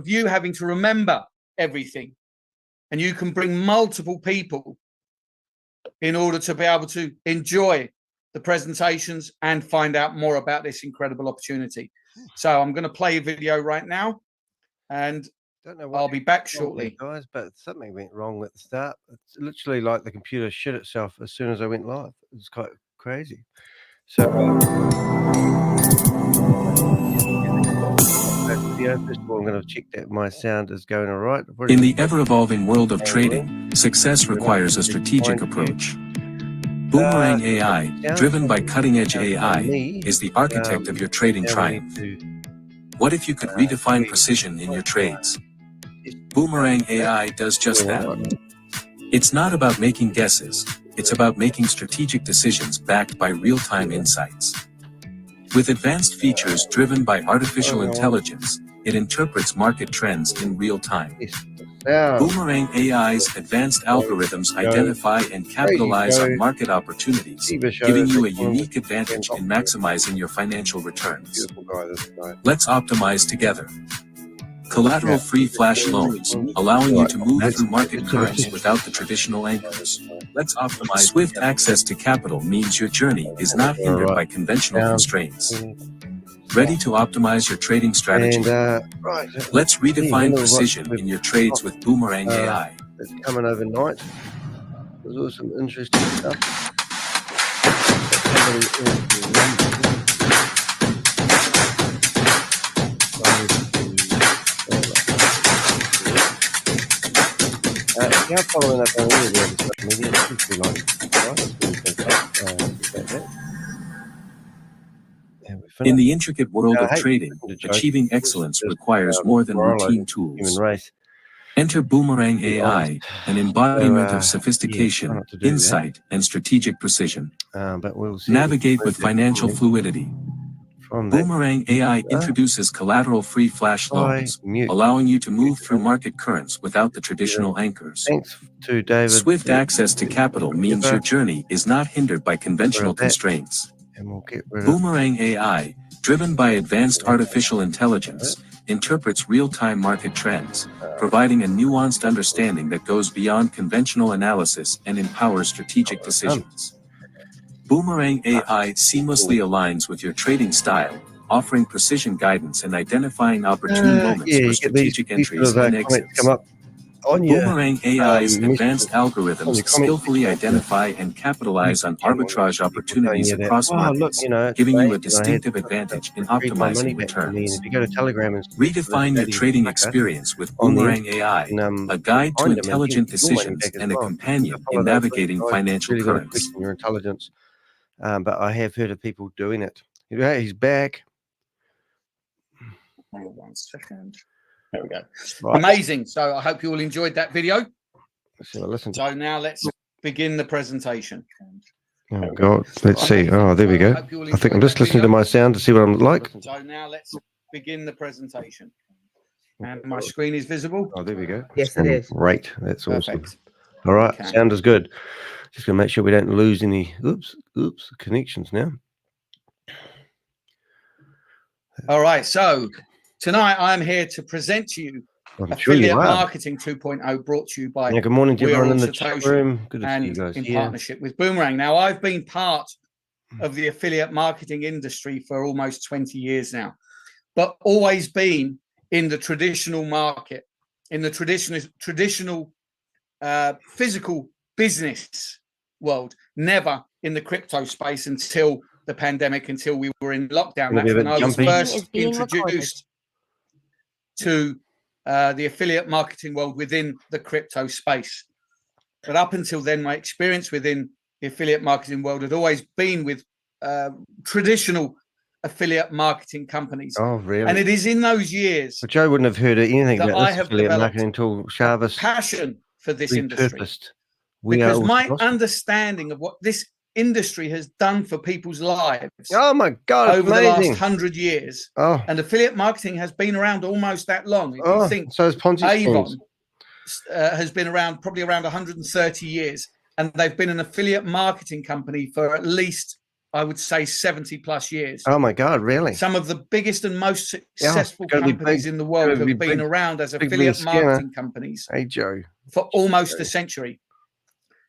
You having to remember everything, and you can bring multiple people in order to be able to enjoy the presentations and find out more about this incredible opportunity. So I'm going to play a video right now, and I'll be back shortly, guys. But something went wrong at the start. It's literally like the computer shit itself as soon as I went live. It's quite crazy. So first of all, I'm going to check that my sound is going all right. In the ever-evolving world of trading, success requires a strategic approach. Boomerang AI, driven by cutting-edge AI, is the architect of your trading triumph. What if you could redefine precision in your trades? Boomerang AI does just that. It's not about making guesses, it's about making strategic decisions backed by real-time insights. With advanced features driven by artificial intelligence, it interprets market trends in real time. Boomerang AI's advanced algorithms identify and capitalize on market opportunities, giving you a unique advantage in maximizing your financial returns. Let's optimize together. Collateral-free flash loans, allowing you to move through market currents without the traditional anchors. Let's optimize. Swift access to capital means your journey is not hindered by conventional constraints. Ready to optimize your trading strategy? Let's redefine precision in your trades with Boomerang AI. It's coming overnight. There's also some interesting stuff. If you're following up on any of the other social media, please do like. In the intricate world of trading, achieving excellence requires more than routine tools. Enter Boomerang AI, an embodiment of sophistication, insight, and strategic precision. Navigate with financial fluidity. Boomerang AI introduces collateral-free flash loans, allowing you to move through market currents without the traditional anchors. Thanks to David. Swift access to capital means your journey is not hindered by conventional constraints. Boomerang AI, driven by advanced artificial intelligence, interprets real-time market trends, providing a nuanced understanding that goes beyond conventional analysis and empowers strategic decisions. Boomerang AI seamlessly aligns with your trading style, offering precision guidance and identifying opportune moments for strategic entries and exits. Boomerang AI's advanced algorithms skillfully identify and capitalize on arbitrage opportunities across markets, giving you a distinctive advantage in optimizing returns. Redefine your trading experience with Boomerang AI, a guide to intelligent decisions and a companion in navigating financial currents. But I have heard of people doing it. He's back. Hold on 1 second. There we go. Right. Amazing. So I hope you all enjoyed that video. So now let's begin the presentation. Oh God, let's see. Oh, there we go. I think I'm just listening to my sound to see what I'm like. So now let's begin the presentation. And my screen is visible. Oh, there we go. Yes, it is. Great. That's awesome. All right, Okay. sound is good. Just gonna make sure we don't lose any. Oops, connections now. All right. So tonight I'm here to present to you I'm sure you Affiliate are. Marketing 2.0, brought to you by Yeah, good morning to We Are everyone All in the chat SATOSHI room. Good to see you and guys in here. partnership with Boomerang. Now, I've been part of the affiliate marketing industry for almost 20 years now, but always been in the traditional market, in the traditional physical business world, never in the crypto space until the pandemic, until we were in lockdown. Gonna be That's a when bit I was jumpy. first introduced to the affiliate marketing world within the crypto space. But up until then, my experience within the affiliate marketing world had always been with traditional affiliate marketing companies. Oh, really? And it is in those years But Joe wouldn't have heard anything that about I this have affiliate developed marketing until Shavez passion for this industry. repurposed. We are Because all my SATOSHI. understanding of what this industry has done for people's lives Oh my God, it's over the last amazing. 100 years, Oh, and affiliate marketing has been around almost that long. If you think so is Ponzi schemes. Avon has been around probably around 130 years, and they've been an affiliate marketing company for at least, I would say, 70 plus years. Oh my God, really? Some of the biggest and most successful gotta be companies big, in the world gotta be have been big, around as big affiliate blue scanner. marketing companies Hey, Joe. for almost a century.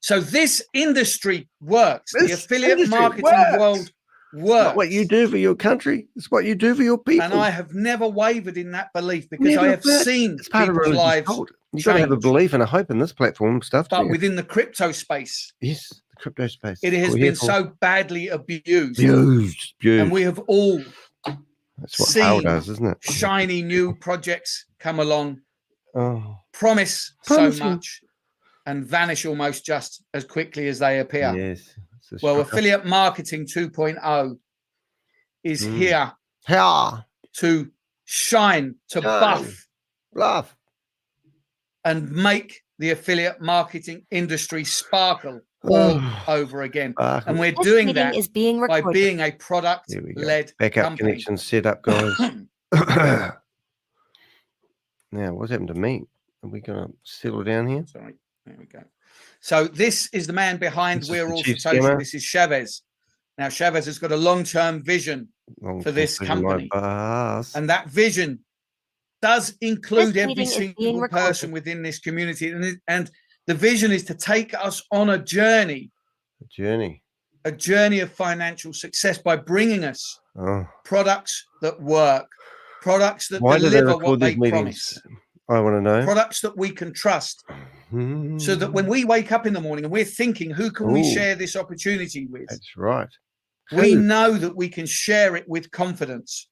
So this industry works. The This affiliate industry marketing works. world works. Not what you do for your country. It's what you do for your people. And I have never wavered in that belief, because Never I have bet. seen It's part of people's religious lives cult. You've got to have a change. belief and a hope in this platform stuff. But too. within the crypto space, Yes, the crypto space. it has been so badly abused. Abused. And we have all That's what power seen does, isn't it? shiny new projects come along, Oh, promise so Promising. much, and vanish almost just as quickly as they appear. yes. Well, affiliate marketing 2.0 is here to shine, to buff, and make the affiliate marketing industry sparkle all over again. And we're doing that by being a product-led backup company. connection set up, guys. Now, what's happened to me? Are we going to settle down here? Sorry, there we go. So this is the man behind This is We're the All chief SATOSHI. scammer. This is Shavez. Now, Shavez has got a long-term vision for this company. And that vision does include every single person within this community. And the vision is to take us on a journey. A journey of financial success by bringing us products that work, products that deliver what they promise. I want to know. Products that we can trust. So that when we wake up in the morning and we're thinking, who can we share this opportunity with? That's right. We know that we can share it with confidence.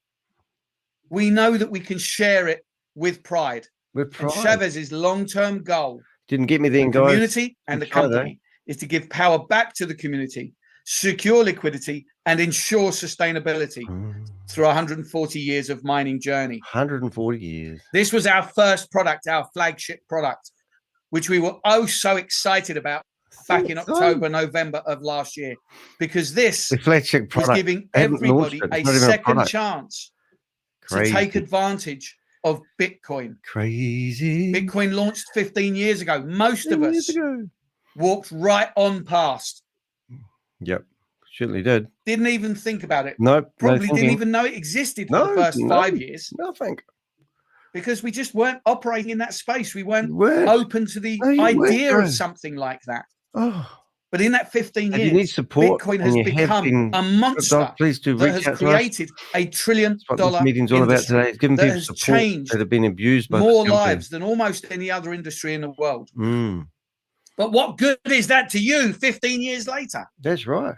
We know that we can share it with pride. And Chavez's long-term goal, didn't get me then, the community and the company, is to give power back to the community, secure liquidity, and ensure sustainability through 140 years of mining journey. 140 years. This was our first product, our flagship product, which we were so excited about back in October, November of last year, because this was giving everybody a second chance to take advantage of Bitcoin. Crazy. Bitcoin launched 15 years ago. Most of us walked right on past. Yep, certainly did. Didn't even think about it. Nope. Probably didn't even know it existed for the first 5 years. Nothing. Because we just weren't operating in that space. We weren't open to the idea of something like that. But in that 15 years, you need support, Bitcoin has become a monster that has created $1 trillion meeting's all about today. It's giving that people has support changed that have been abused by more lives than almost any other industry in the world. But what good is that to you 15 years later? That's right.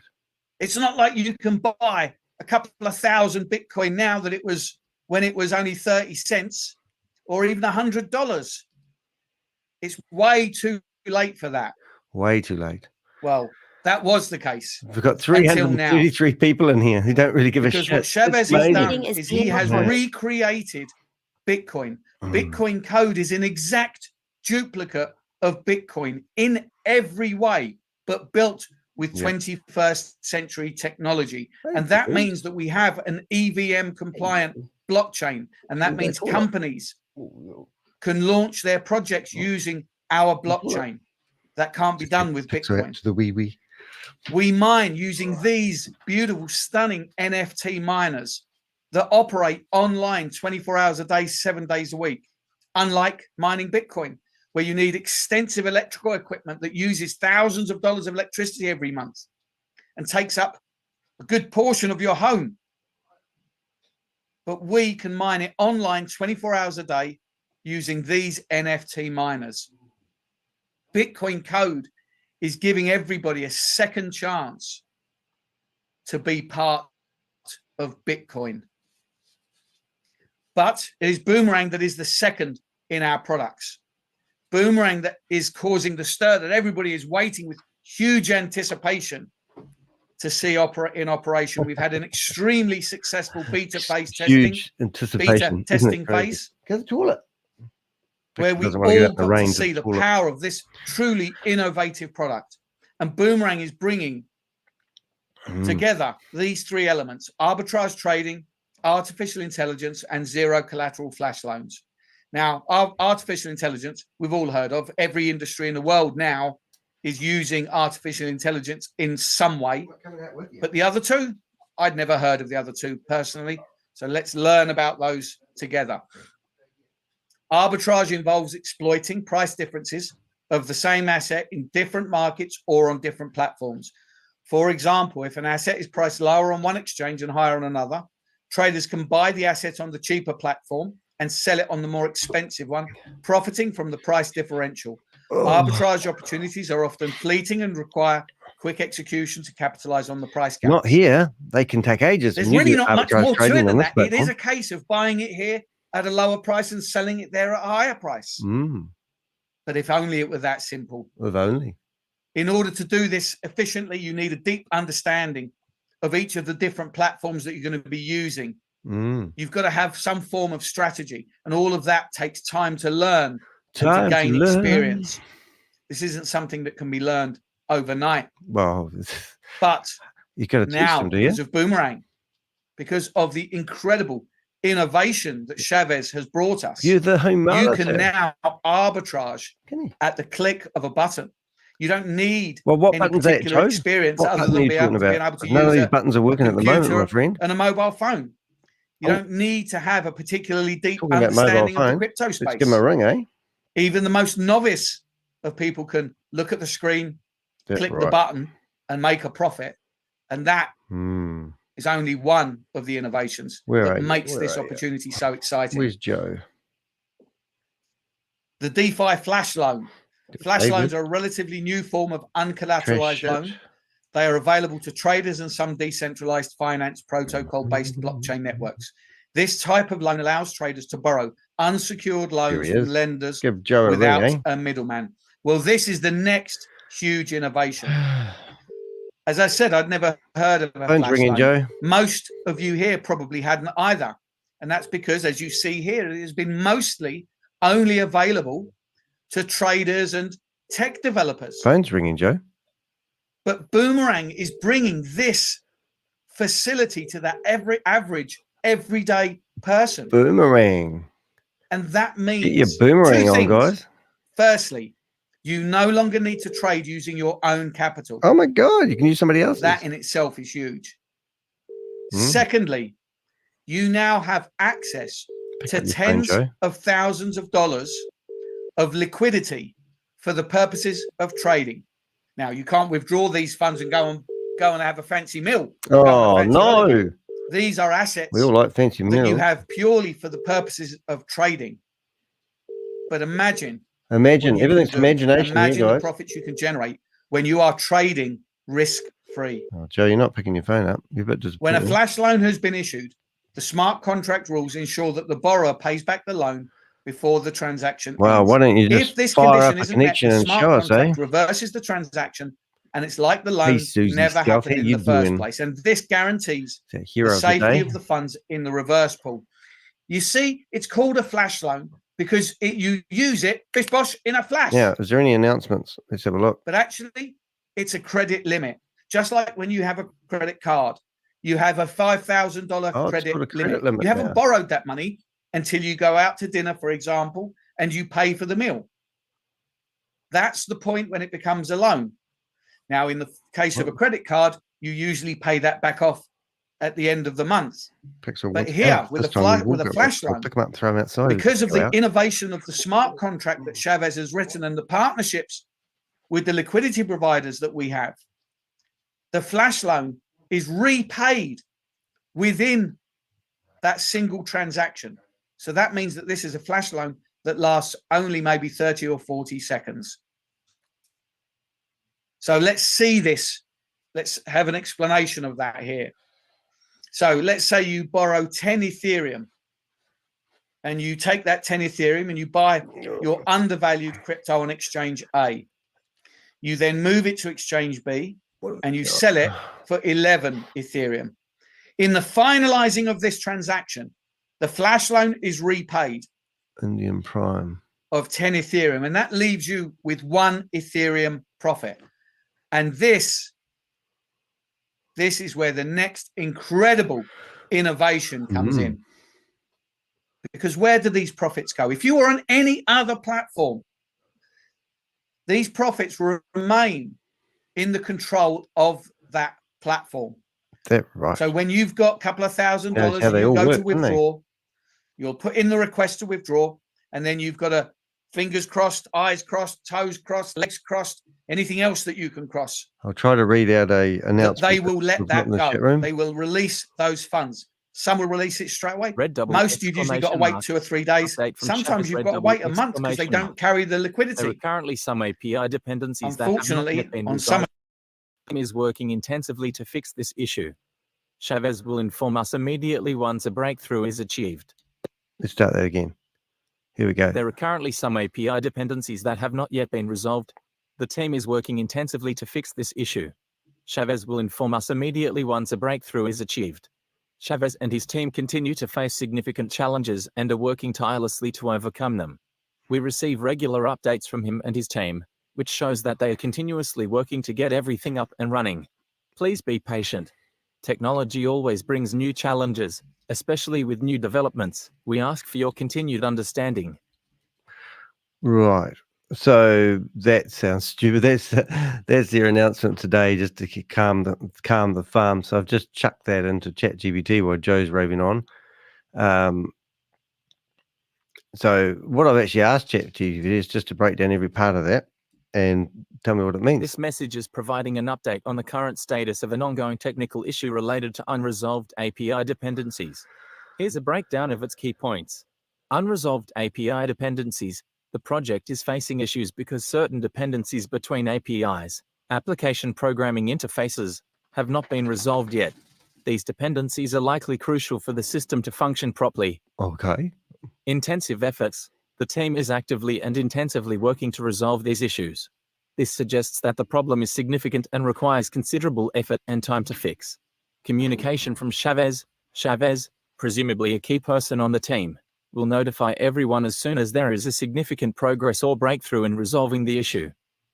It's not like you can buy a couple of thousand Bitcoin now that it was when it was only 30 cents or even $100. It's way too late for that. Way too late. Well, that was the case. We've got 333 people in here who don't really give a shit. Because what Shavez has done is he has recreated Bitcoin. Bitcoin code is an exact duplicate of Bitcoin in every way, but built with 21st century technology. And that means that we have an EVM compliant blockchain. And that means companies can launch their projects using our blockchain. that can't be done with Bitcoin. To the wee. We mine using these beautiful, stunning NFT miners that operate online 24 hours a day, 7 days a week. Unlike mining Bitcoin, where you need extensive electrical equipment that uses thousands of dollars of electricity every month and takes up a good portion of your home. But we can mine it online 24 hours a day using these NFT miners. Bitcoin Code is giving everybody a second chance to be part of Bitcoin. But it is Boomerang that is the second in our products. Boomerang that is causing the stir that everybody is waiting with huge anticipation to see in operation. We've had an extremely successful beta phase testing. Huge anticipation. Beta testing phase. Go to the toilet. Where we all got to see the power of this truly innovative product. And Boomerang is bringing together these three elements: arbitrage trading, artificial intelligence, and zero collateral flash loans. Now, artificial intelligence, we've all heard of. Every industry in the world now is using artificial intelligence in some way. But the other two, I'd never heard of the other two personally. So let's learn about those together. Arbitrage involves exploiting price differences of the same asset in different markets or on different platforms. For example, if an asset is priced lower on one exchange and higher on another, traders can buy the asset on the cheaper platform and sell it on the more expensive one, profiting from the price differential. Arbitrage opportunities are often fleeting and require quick execution to capitalize on the price gaps. Not here. They can take ages. There's really not much more to it than that. It is a case of buying it here at a lower price and selling it there at a higher price. But if only it were that simple. If only. In order to do this efficiently, you need a deep understanding of each of the different platforms that you're going to be using. You've got to have some form of strategy, and all of that takes time to learn and to gain experience. This isn't something that can be learned overnight. Well, but you got to teach now, them, do you? because of Boomerang, because of the incredible innovation that Shavez has brought us, you can now arbitrage at the click of a button. You don't need what any particular experience other than being able to use none of these buttons are working at the moment, my friend. And a mobile phone. You don't need to have a particularly deep understanding of the crypto space. Let's give them a ring, eh? Even the most novice of people can look at the screen, click the button, and make a profit. And that is only one of the innovations that makes this opportunity so exciting. Where's Joe? The DeFi flash loan. Flash loans are a relatively new form of uncollateralized loan. They are available to traders and some decentralized finance protocol-based blockchain networks. This type of loan allows traders to borrow unsecured loans from lenders without a middleman. Well, this is the next huge innovation. As I said, I'd never heard of a flash loan. Joe. Most of you here probably hadn't either. And that's because, as you see here, it has been mostly only available to traders and tech developers. Phone's ringing, Joe. But Boomerang is bringing this facility to that everyday person. Boomerang. And that means get your boomerang on, guys. Firstly, you no longer need to trade using your own capital. Oh my God, you can use somebody else's. That in itself is huge. Secondly, you now have access to tens of thousands of dollars of liquidity for the purposes of trading. Now, you can't withdraw these funds and go and have a fancy meal. Oh, no. These are assets we all like fancy meals that you have purely for the purposes of trading. But imagine everything's imagination. Imagine the profits you can generate when you are trading risk-free. Oh, Joe, you're not picking your phone up. When a flash loan has been issued, the smart contract rules ensure that the borrower pays back the loan before the transaction ends. Why don't you just if this fire condition up a isn't met, connection the and smart show us, contract reverses the transaction, and it's like the loan never happened in the first place. And this guarantees the safety of the funds in the reverse pool. You see, it's called a flash loan because you use it, bish bosh, in a flash. Yeah. Is there any announcements? Let's have a look. But actually, it's a credit limit. Just like when you have a credit card, you have a $5,000 credit limit. You haven't borrowed that money until you go out to dinner, for example, and you pay for the meal. That's the point when it becomes a loan. Now, in the case of a credit card, you usually pay that back off at the end of the month. But here, with a flash loan, pick them up and throw them outside. Because of the innovation of the smart contract that Shavez has written and the partnerships with the liquidity providers that we have, the flash loan is repaid within that single transaction. So that means that this is a flash loan that lasts only maybe 30 or 40 seconds. So let's see this. Let's have an explanation of that here. So let's say you borrow 10 Ethereum and you take that 10 Ethereum and you buy your undervalued crypto on exchange A. You then move it to exchange B and you sell it for 11 Ethereum. In the finalizing of this transaction, the flash loan is repaid. Indian Prime. Of 10 Ethereum. And that leaves you with 1 Ethereum profit. And this is where the next incredible innovation comes in. Because where do these profits go? If you were on any other platform, these profits remain in the control of that platform. That's right. So when you've got a couple of $1,000 and you go to withdraw, you'll put in the request to withdraw, and then you've got a fingers crossed, eyes crossed, toes crossed, legs crossed, anything else that you can cross. I'll try to read out a announcement. They will let that go. They will release those funds. Some will release it straight away. Most you've usually got to wait 2 or 3 days. Sometimes you've got to wait a month because they don't carry the liquidity. There are currently some API dependencies unfortunately, that have not yet been resolved. The team is working intensively to fix this issue. Shavez will inform us immediately once a breakthrough is achieved. Let's start that again. Here we go. There are currently some API dependencies that have not yet been resolved. The team is working intensively to fix this issue. Shavez will inform us immediately once a breakthrough is achieved. Shavez and his team continue to face significant challenges and are working tirelessly to overcome them. We receive regular updates from him and his team, which shows that they are continuously working to get everything up and running. Please be patient. Technology always brings new challenges, especially with new developments. We ask for your continued understanding. Right. So that sounds stupid. That's their announcement today, just to calm the farm. So I've just chucked that into ChatGPT while Joe's raving on. So what I've actually asked ChatGPT is just to break down every part of that and tell me what it means. This message is providing an update on the current status of an ongoing technical issue related to unresolved API dependencies. Here's a breakdown of its key points. Unresolved API dependencies. The project is facing issues because certain dependencies between APIs, application programming interfaces, have not been resolved yet. These dependencies are likely crucial for the system to function properly. Okay. Intensive efforts. The team is actively and intensively working to resolve these issues. This suggests that the problem is significant and requires considerable effort and time to fix. Communication from Shavez, presumably a key person on the team, will notify everyone as soon as there is a significant progress or breakthrough in resolving the issue.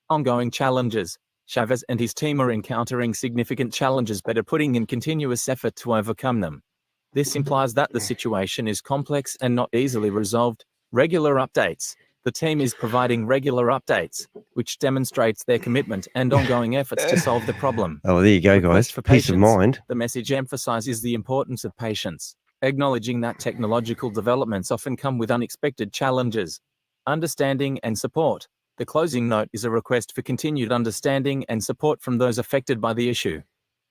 Ongoing challenges. Shavez and his team are encountering significant challenges but are putting in continuous effort to overcome them. This implies that the situation is complex and not easily resolved. Regular updates. The team is providing regular updates, which demonstrates their commitment and ongoing efforts to solve the problem. Oh, there you go, guys. For peace of mind. The message emphasizes the importance of patience, acknowledging that technological developments often come with unexpected challenges. Understanding and support. The closing note is a request for continued understanding and support from those affected by the issue.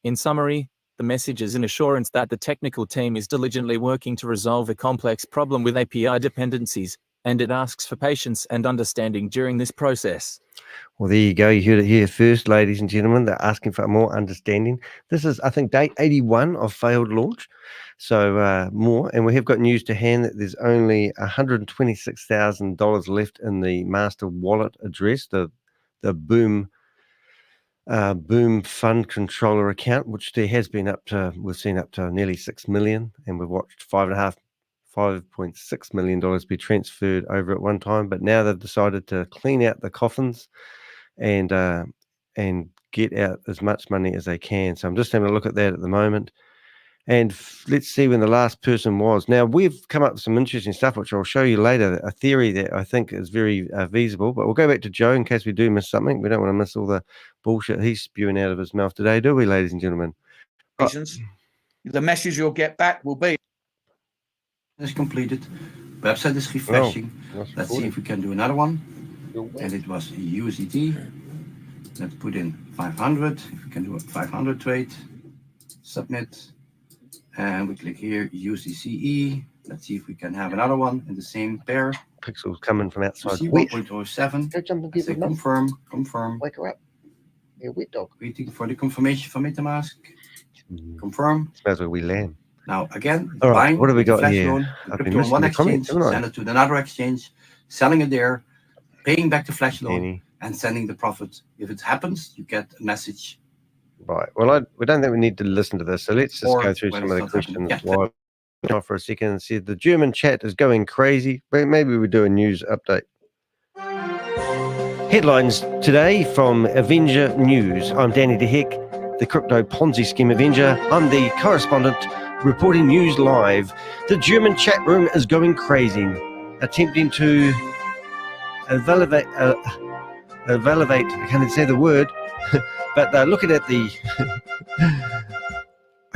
In summary, the message is an assurance that the technical team is diligently working to resolve a complex problem with API dependencies, and it asks for patience and understanding during this process. Well, there you go. You heard it here first, ladies and gentlemen. They're asking for more understanding. This is, I think, day 81 of failed launch. So more. And we have got news to hand that there's only $126,000 left in the master wallet address, the Boom fund controller account, which there has been we've seen up to nearly 6 million, and we've watched $5.6 million be transferred over at one time. But now they've decided to clean out the coffins and get out as much money as they can. So I'm just having a look at that at the moment. And let's see when the last person was. Now, we've come up with some interesting stuff, which I'll show you later, a theory that I think is very feasible. But we'll go back to Joe in case we do miss something. We don't want to miss all the bullshit he's spewing out of his mouth today, do we, ladies and gentlemen? The message you'll get back will be... Is completed. Website is refreshing. Let's see if we can do another one. And it was USDT. Let's put in 500. If we can do a 500 trade. Submit. And we click here, USDCE. Let's see if we can have another one in the same pair. Pixels coming from outside. 1.07. Go jump and get Say confirm. Wake her up. You're a wet dog. Waiting for the confirmation from MetaMask. Confirm. Smells like we lamb. Now again, All right, buying what have we got here? loan, I've been crypto on missing one the exchange, comments, haven't I? send it to another exchange, selling it there, paying back the flash loan, Danny. and sending the profit. If it happens, you get a message. Right. Well, we don't think we need to listen to this. So let's just Or go through when some of it's the not happening. questions Yeah. while off for a second and see the German chat is going crazy. But maybe we do a news update. Headlines today from Avenger News. I'm Danny DeHeck, the Crypto Ponzi Scheme Avenger. I'm the correspondent reporting news live. The German chat room is going crazy, attempting to validate. I can't even say the word, but they're looking at the.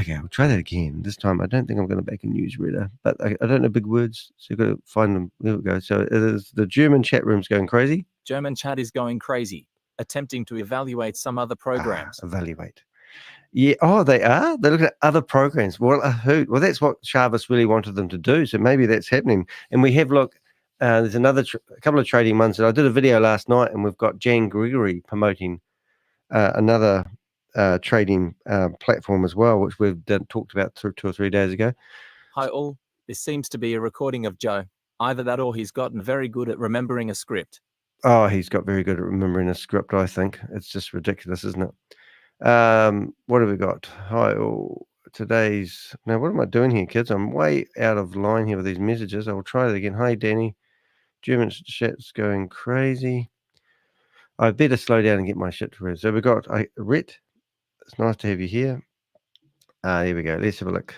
Okay, I'll try that again. This time, I don't think I'm going to make a newsreader, but I don't know big words, so you've got to find them. There we go. So it is the German chat room's going crazy. German chat is going crazy, attempting to evaluate some other programs. Evaluate. Yeah. Oh, they are. They're looking at other programs. Well, well, that's what Shavez really wanted them to do. So maybe that's happening. And we have there's another a couple of trading ones that I did a video last night, and we've got Jan Gregory promoting another trading platform as well, which we've talked about 2 or 3 days ago. Hi all, this seems to be a recording of Joe. Either that or he's gotten very good at remembering a script. Oh, he's got very good at remembering a script, I think. It's just ridiculous, isn't it? What have we got? Hi all. Now, what am I doing here, kids? I'm way out of line here with these messages. I will try it again. Hi, Danny. German chat's going crazy. I better slow down and get my shit to rest. So we got Rit. It's nice to have you here. Here we go. Let's have a look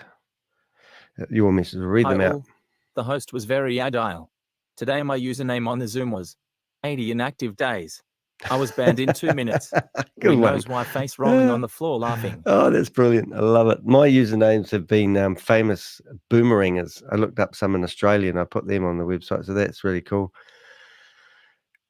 at your message. Read them out. The host was very agile. Today my username on the Zoom was 80 inactive days. I was banned in 2 minutes. Who knows why face rolling on the floor laughing. Oh, that's brilliant. I love it. My usernames have been famous boomerangers. I looked up some in Australia and I put them on the website. So that's really cool.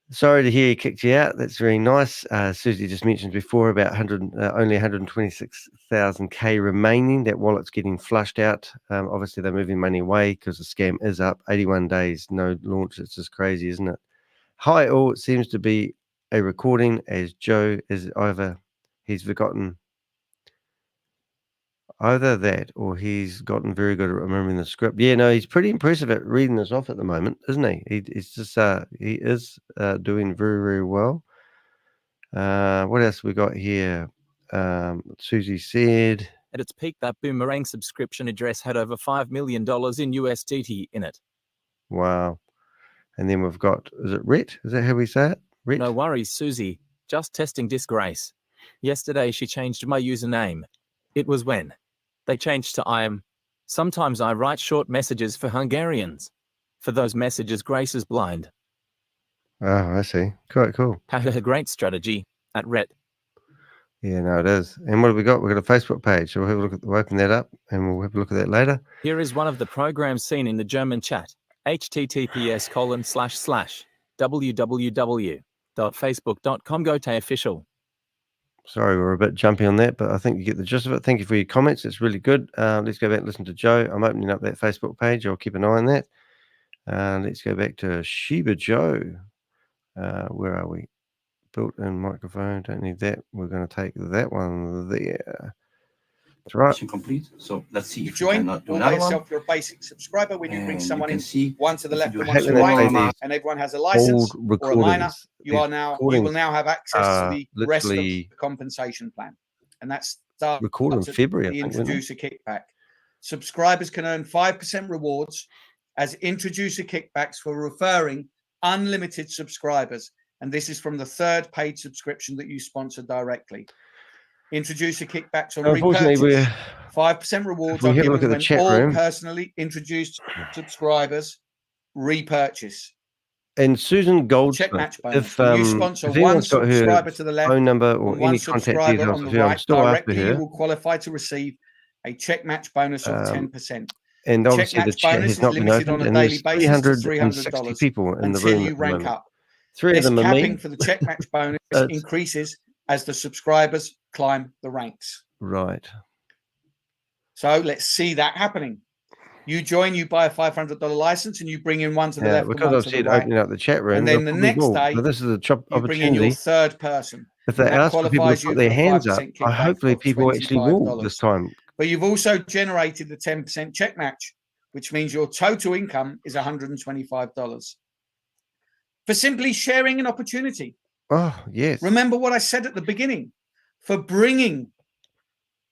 Sorry to hear he kicked you out. That's very nice. Susie just mentioned before about only 126,000K remaining. That wallet's getting flushed out. Obviously, they're moving money away because the scam is up. 81 days, no launch. It's just crazy, isn't it? Hi, all. It seems to be a recording as Joe is he's forgotten either that or he's gotten very good at remembering the script. Yeah, no, he's pretty impressive at reading this off at the moment, isn't he? He's just he is doing very, very well. What else we got here? Susie said at its peak, that Boomerang subscription address had over $5 million in USDT in it. Wow. And then we've got, is it Ret? Is that how we say it? Ret? No worries, Susie. Just testing disgrace. Yesterday, she changed my username. It was when they changed to I am. Sometimes I write short messages for Hungarians. For those messages, Grace is blind. Oh, I see. Quite cool. Had a great strategy at Ret. Yeah, no, it is. And what have we got? We've got a Facebook page. So we'll have a look we'll open that up and we'll have a look at that later. Here is one of the programs seen in the German chat. https://www.facebook.com/official. Sorry, we're a bit jumpy on that, but I think you get the gist of it. Thank you for your comments. It's really good. Let's go back and listen to Joe. I'm opening up that Facebook page. I'll keep an eye on that. Let's go back to Shiba Joe. Where are we? Built-in microphone. Don't need that. We're going to take that one there. That's right. Complete. So let's see if join. Do All by yourself, you're a basic subscriber. When you bring someone in, one to the left and one to the right, and everyone has a license or a minor, you will now have access to the rest of the compensation plan, and that's recorded in February. The introducer kickback. Subscribers can earn 5% rewards as introducer kickbacks for referring unlimited subscribers, and this is from the third paid subscription that you sponsor directly. introducer kickbacks on Unfortunately, repurchase. 5% rewards are given when all personally introduced subscribers repurchase. And Susan Goldsmith, Check match bonus. if you sponsor one anyone's got her subscriber to the left phone number or and one any contact subscriber details on the of her, I'm right, still after directly her. you will qualify to receive a check match bonus of 10%. And obviously check the match chat bonus has is not been limited opened, on a and daily there's basis to $360 $300 people in the until room you at the rank moment. up. 3 of This them are capping me. for the check match bonus increases as the subscribers climb the ranks. Right. So let's see that happening. You join, you buy a $500 license, and you bring in one to the left and because one I've to the said right. opening up the chat room, And then the next day, but this is a job you bring in your opportunity. third person. If they ask for people to put their hands up, hopefully people actually will this time. But you've also generated the 10% check match, which means your total income is $125 for simply sharing an opportunity. Oh, yes. Remember what I said at the beginning, for bringing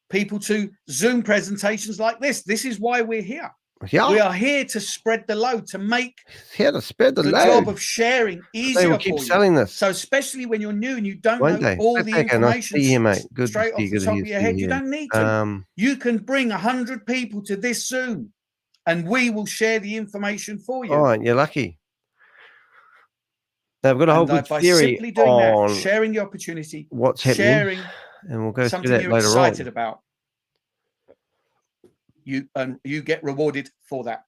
people to Zoom presentations like this. This is why we're here. Yeah. We are here to spread the load, to make the job of sharing easier they will keep selling this. So especially when you're new and you don't Won't know they? all the information nice to see you, mate. Good straight off the top of your head, you don't need to. You can bring 100 people to this Zoom and we will share the information for you. Oh, aren't you lucky? They've got a whole good by theory simply doing on that, sharing the opportunity, what's happening, sharing and we'll go something through that you're later excited on. about, you get rewarded for that.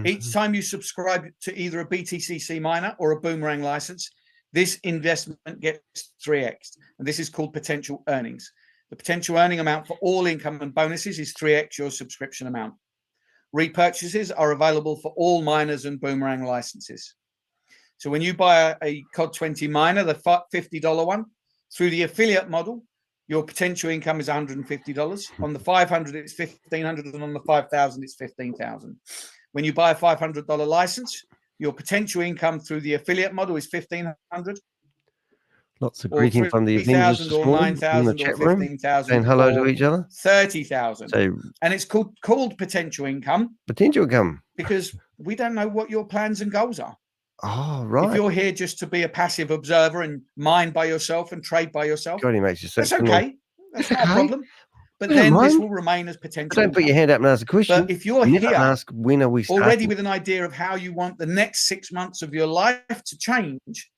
Each time you subscribe to either a BTCC miner or a Boomerang license, this investment gets 3x, and this is called potential earnings. The potential earning amount for all income and bonuses is 3x your subscription amount. Repurchases are available for all miners and Boomerang licenses. So when you buy a COD 20 miner, the $50 one, through the affiliate model, your potential income is $150. On the 500, it's $1,500, and on the 5,000, it's $15,000. When you buy a $500 license, your potential income through the affiliate model is $1,500. Lots of greeting from the Avengers this morning, 9,000 or 15,000, saying hello to each other. 30,000. So, and it's called potential income. Potential income, because we don't know what your plans and goals are. Oh, right. If you're here just to be a passive observer and mine by yourself and trade by yourself, God, he makes you so that's okay. That's not a problem. But then this will remain as potential. Don't put your hand up and ask a question. But if you're here, ask when are we starting? Already with an idea of how you want the next 6 months of your life to change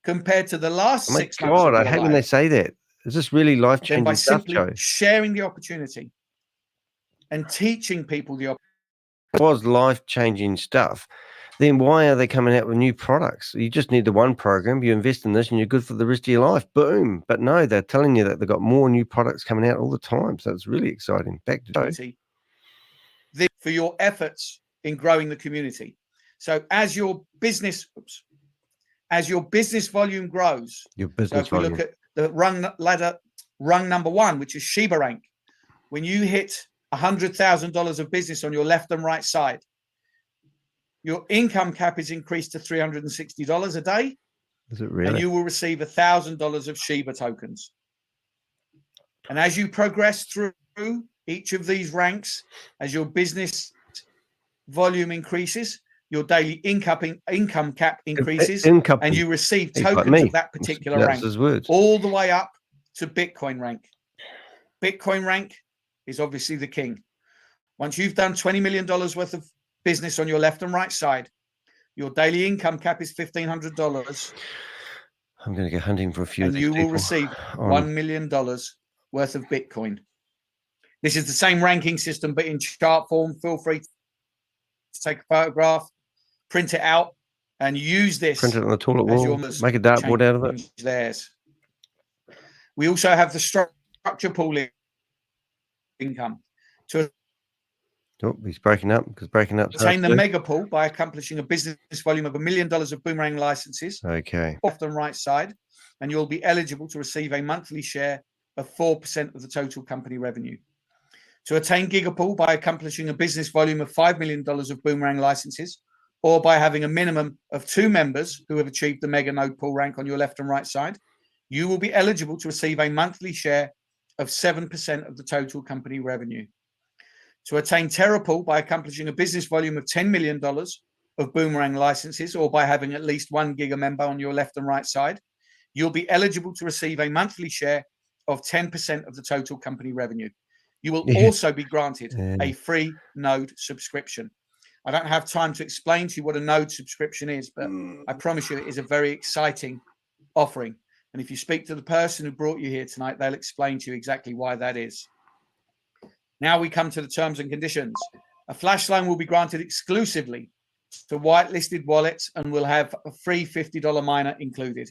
compared to the last 6 months. God, I hate when they say that. Is this really life-changing by stuff, simply Joe? sharing the opportunity and teaching people the opportunity. It was life-changing stuff. Then why are they coming out with new products? You just need the one program, you invest in this and you're good for the rest of your life. Boom. But no, they're telling you that they've got more new products coming out all the time. So it's really exciting. Back to Joe. For your efforts in growing the community. So as your business volume grows, so if we look at the rung number 1, which is Sheba rank, when you hit $100,000 of business on your left and right side, your income cap is increased to $360 a day. Is it really? And you will receive $1,000 of Sheba tokens. And as you progress through each of these ranks, as your business volume increases, your daily income cap increases, and you receive tokens of that particular rank, all the way up to Bitcoin rank. Bitcoin rank is obviously the king. Once you've done $20 million worth of business on your left and right side, your daily income cap is $1,500. I'm going to go hunting for a few. And you will receive $1 million worth of Bitcoin. This is the same ranking system, but in chart form. Feel free to take a photograph, print it out, and use this. Print it on the toilet wall. Make a dartboard out of it. Theirs. We also have the structure pool income. He's breaking up because breaking up. Attain the mega pool by accomplishing a business volume of $1 million of Boomerang licenses. Okay. Left and right side, and you'll be eligible to receive a monthly share of 4% of the total company revenue. To attain gigapool by accomplishing a business volume of $5 million of Boomerang licenses, or by having a minimum of 2 members who have achieved the mega node pool rank on your left and right side, you will be eligible to receive a monthly share of 7% of the total company revenue. To attain TerraPool by accomplishing a business volume of $10 million of Boomerang licenses, or by having at least 1 giga member on your left and right side, you'll be eligible to receive a monthly share of 10% of the total company revenue. You will Yeah. also be granted a free node subscription. I don't have time to explain to you what a node subscription is, but I promise you it is a very exciting offering. And if you speak to the person who brought you here tonight, they'll explain to you exactly why that is. Now we come to the terms and conditions. A flash loan will be granted exclusively to whitelisted wallets and will have a free $50 miner included.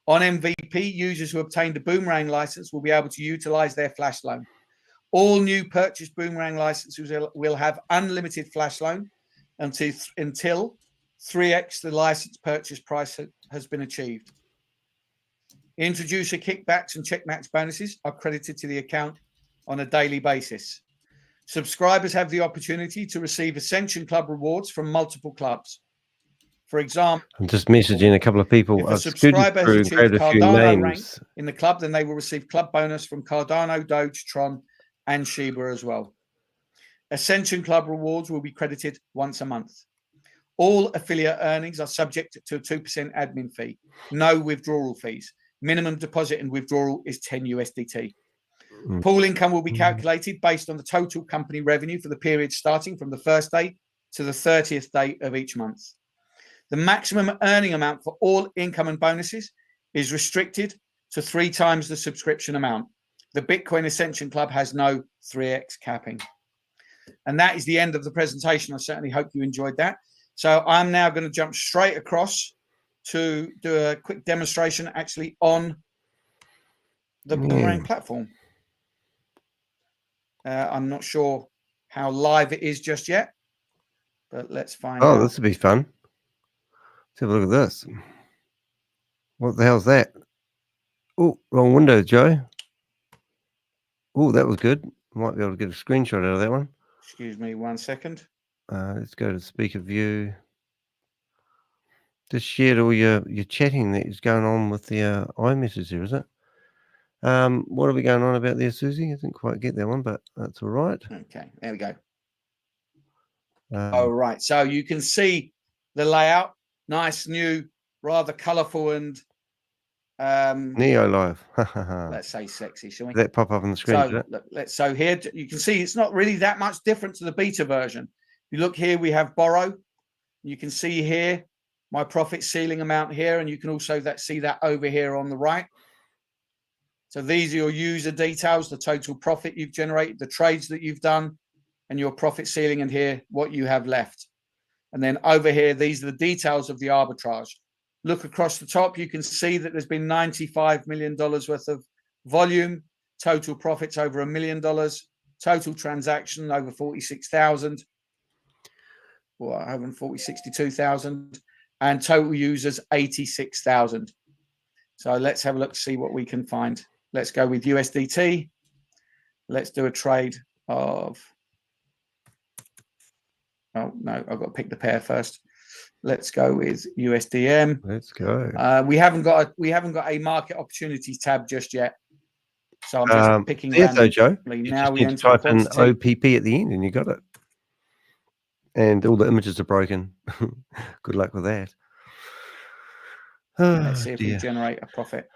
On MVP, users who obtained a Boomerang license will be able to utilize their flash loan. All new purchased Boomerang licenses will have unlimited flash loan until 3x the license purchase price has been achieved. Introducer kickbacks and checkmax bonuses are credited to the account on a daily basis. Subscribers have the opportunity to receive Ascension Club rewards from multiple clubs. For example, I'm just messaging a couple of people. if a subscriber has achieved a few Cardano rank names. in the club, then they will receive club bonus from Cardano, Doge, Tron, and Shiba as well. Ascension Club rewards will be credited once a month. All affiliate earnings are subject to a 2% admin fee. No withdrawal fees. Minimum deposit and withdrawal is 10 USDT. Pool income will be calculated based on the total company revenue for the period starting from the first day to the 30th day of each month. The maximum earning amount for all income and bonuses is restricted to 3 times the subscription amount. The Bitcoin Ascension Club has no 3x capping. And that is the end of the presentation. I certainly hope you enjoyed that. So I'm now going to jump straight across to do a quick demonstration actually on the Boomerang platform. I'm not sure how live it is just yet, but let's find out. Oh, this would be fun. Let's have a look at this. What the hell's that? Oh, wrong window, Joe. Oh, that was good. Might be able to get a screenshot out of that one. Excuse me 1 second. Let's go to speaker view. Just shared all your chatting that is going on with the iMessage here, is it? What are we going on about there, Susie? I didn't quite get that one, but that's all right. Okay, there we go. All right, so you can see the layout. Nice, new, rather colourful and Neo Live. let's say sexy, shall we? That pop up on the screen. So so here you can see it's not really that much different to the beta version. If you look here, we have borrow. You can see here my profit ceiling amount here, and you can also see that over here on the right. So these are your user details, the total profit you've generated, the trades that you've done, and your profit ceiling, and here what you have left. And then over here, these are the details of the arbitrage. Look across the top, you can see that there's been $95 million worth of volume, total profits over $1 million, total transaction over 46,000, or over 62,000, and total users 86,000. So let's have a look to see what we can find. Let's go with USDT. Let's do a trade of, oh no, I've got to pick the pair first. Let's go with USDM. Let's go. We haven't got a market opportunities tab just yet, so I'm just picking. There, though, Joe. Now we enter type in OPP at the end, and you got it. And all the images are broken. Good luck with that. Let's see if we generate a profit.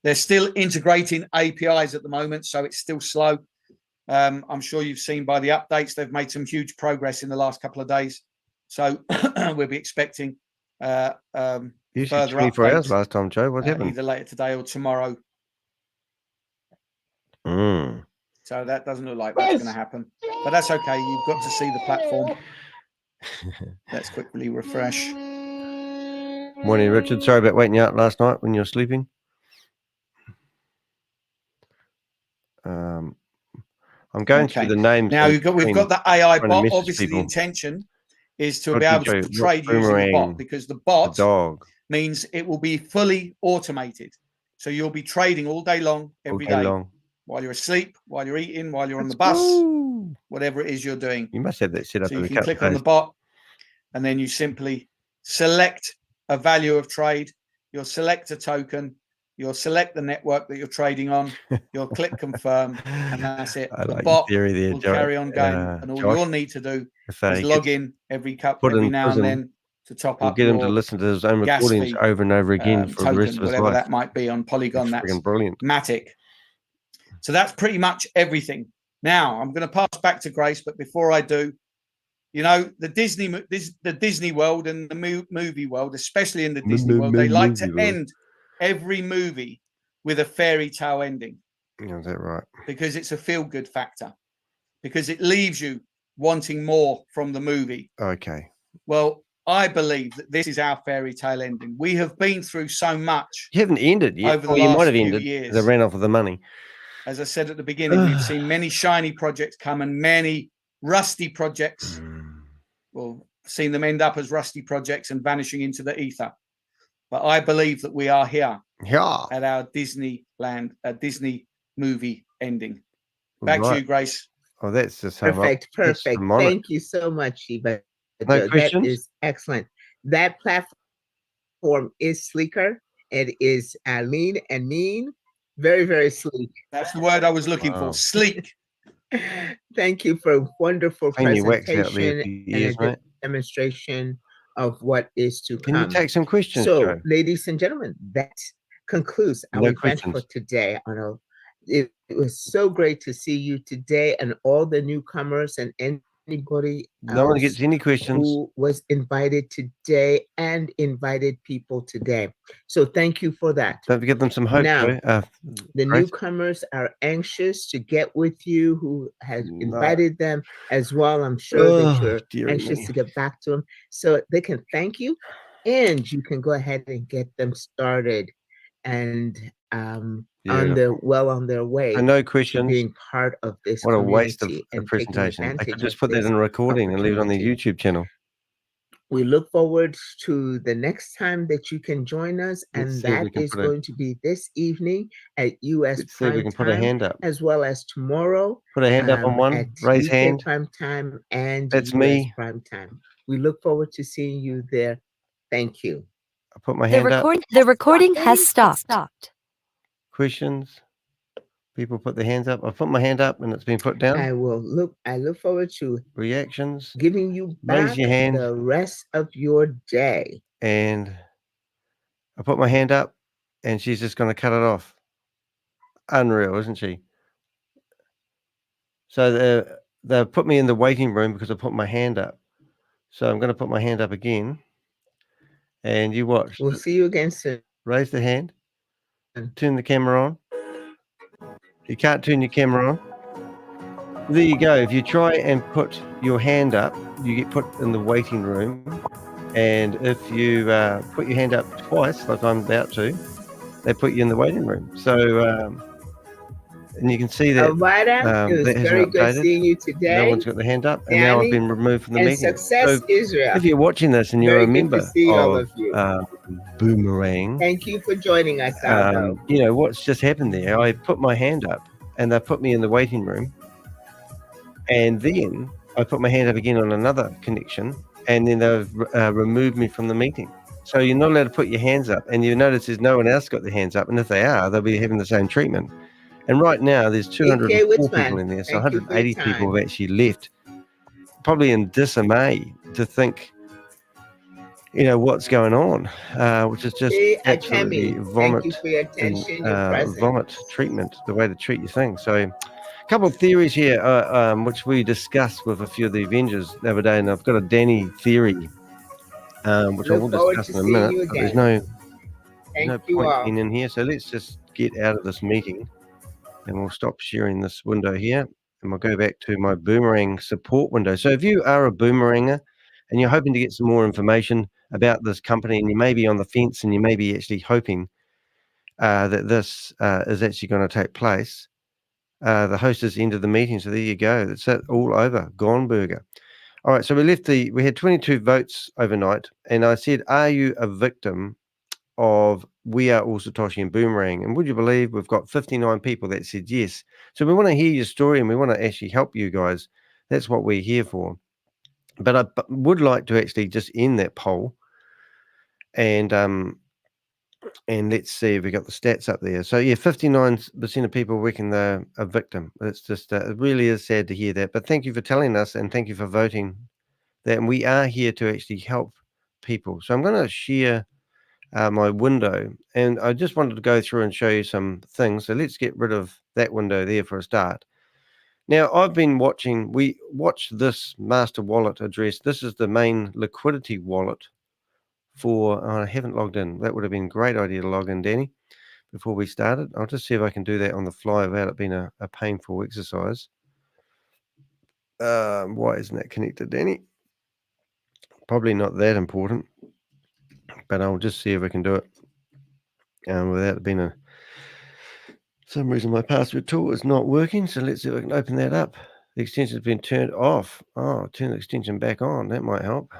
They're still integrating APIs at the moment, so it's still slow. I'm sure you've seen by the updates, they've made some huge progress in the last couple of days. So we'll be expecting further 24 hours last time, Joe. What happened? Either later today or tomorrow. So that doesn't look like that's going to happen. But that's okay. You've got to see the platform. Let's quickly refresh. Morning, Richard. Sorry about waiting you out last night when you were sleeping. I'm going through the names. Now we've got the AI bot. Obviously, the intention is to be able to trade using the bot, because the bot means it will be fully automated. So you'll be trading all day long, every day, while you're asleep, while you're eating, while you're on the bus, whatever it is you're doing. You must have that set up. So you can click on the bot, and then you simply select a value of trade. You'll select a token. You'll select the network that you're trading on. You'll click confirm, and that's it. The bot will carry on going, and all you'll need to do is log in every now and then to top We'll up get him to your listen to his own gas recordings fee, over and over again for the rest token, of his whatever life. that might be on Polygon. That's That's friggin' brilliant. Matic. So that's pretty much everything. Now I'm going to pass back to Grace, but before I do, you know, the Disney world and the movie world, especially in the Disney world, they like to end every movie with a fairy tale ending. Is that right? Because it's a feel-good factor. Because it leaves you wanting more from the movie. Okay. Well, I believe that this is our fairy tale ending. We have been through so much. You haven't ended yet. Over the you last might have few ended. years. They ran off with the money. As I said at the beginning, we've seen many shiny projects come and many rusty projects. Well, seen them end up as rusty projects and vanishing into the ether. But I believe that we are here at our Disney movie ending. Back to you, Grace. Oh, that's just perfect. Thank you so much, Shiva. That is excellent. That platform is sleeker. It is lean and mean. Very, very sleek. That's the word I was looking for. Sleek. Thank you for a wonderful presentation and a demonstration of what is to come. Can you take some questions? So, Joe? ladies and gentlemen, that concludes our event for today. It was so great to see you today and all the newcomers and anybody No one gets any questions who was invited today and invited people today. So thank you for that. Don't forget them some hope. Now, the newcomers are anxious to get with you who has invited them as well. I'm sure that you're anxious to get back to them so they can thank you and you can go ahead and get them started and on their way. No questions. Being part of this. What a waste of a presentation. I could just put that in a recording and leave it on the YouTube channel. We look forward to the next time that you can join us, and that is going to be this evening at US Prime Time, as well as tomorrow. Put a hand up on one. Raise hand. Prime Time and that's US me. Prime Time. We look forward to seeing you there. Thank you. I put my hand up. The recording has stopped. Questions? People put their hands up. I put my hand up and it's been put down. I look forward to reactions. Giving you back your hand. the rest of your day. And I put my hand up and she's just going to cut it off. Unreal, isn't she? So they put me in the waiting room because I put my hand up. So I'm going to put my hand up again. And you watch. We'll see you again soon. Raise the hand. Turn the camera on. You can't turn your camera on. There you go. If you try and put your hand up, you get put in the waiting room. And if you put your hand up twice, like I'm about to, they put you in the waiting room. So, and you can see that. It was very good seeing you today. No one's got the hand up, and now I've been removed from the meeting. Success, Israel. If you're watching this and you're a member of Boomerang, thank you for joining us. You know what's just happened there? I put my hand up, and they put me in the waiting room, and then I put my hand up again on another connection, and then they've removed me from the meeting. So you're not allowed to put your hands up, and you notice there's no one else got their hands up, and if they are, they'll be having the same treatment. And right now, there's 204 people in there, so 180 people have actually left, probably in dismay to think, you know, what's going on, which is just absolutely vomit treatment, the way to treat your thing. So a couple of theories here, which we discussed with a few of the Avengers the other day, and I've got a Danny theory, which I will discuss in a minute, but there's no point in here, so let's just get out of this meeting. And we'll stop sharing this window here and we'll go back to my Boomerang support window. So if you are a Boomeranger and you're hoping to get some more information about this company and you may be on the fence and you may be actually hoping that this is actually going to take place, the host has ended the meeting. So there you go. That's it, all over. Gone burger. All right. So we had 22 votes overnight. And I said, are you a victim of We Are All Satoshi and Boomerang? And would you believe we've got 59 people that said yes. So we want to hear your story and we want to actually help you guys. That's what we're here for. But I would like to actually just end that poll and let's see if we got the stats up there. So yeah, 59% of people reckon they're a victim. It's just it really is sad to hear that. But thank you for telling us and thank you for voting that. And we are here to actually help people. So I'm going to share my window, and I just wanted to go through and show you some things. So let's get rid of that window there for a start. Now, I've been watching, we watched this master wallet address. This is the main Liquidity wallet for, I haven't logged in. That would have been a great idea to log in, Danny, before we started. I'll just see if I can do that on the fly without it being a painful exercise. Why isn't that connected, Danny? Probably not that important, but I'll just see if I can do it without it being some reason my password tool is not working. So let's see if I can open that up. The extension has been turned off. Oh, turn the extension back on. That might help.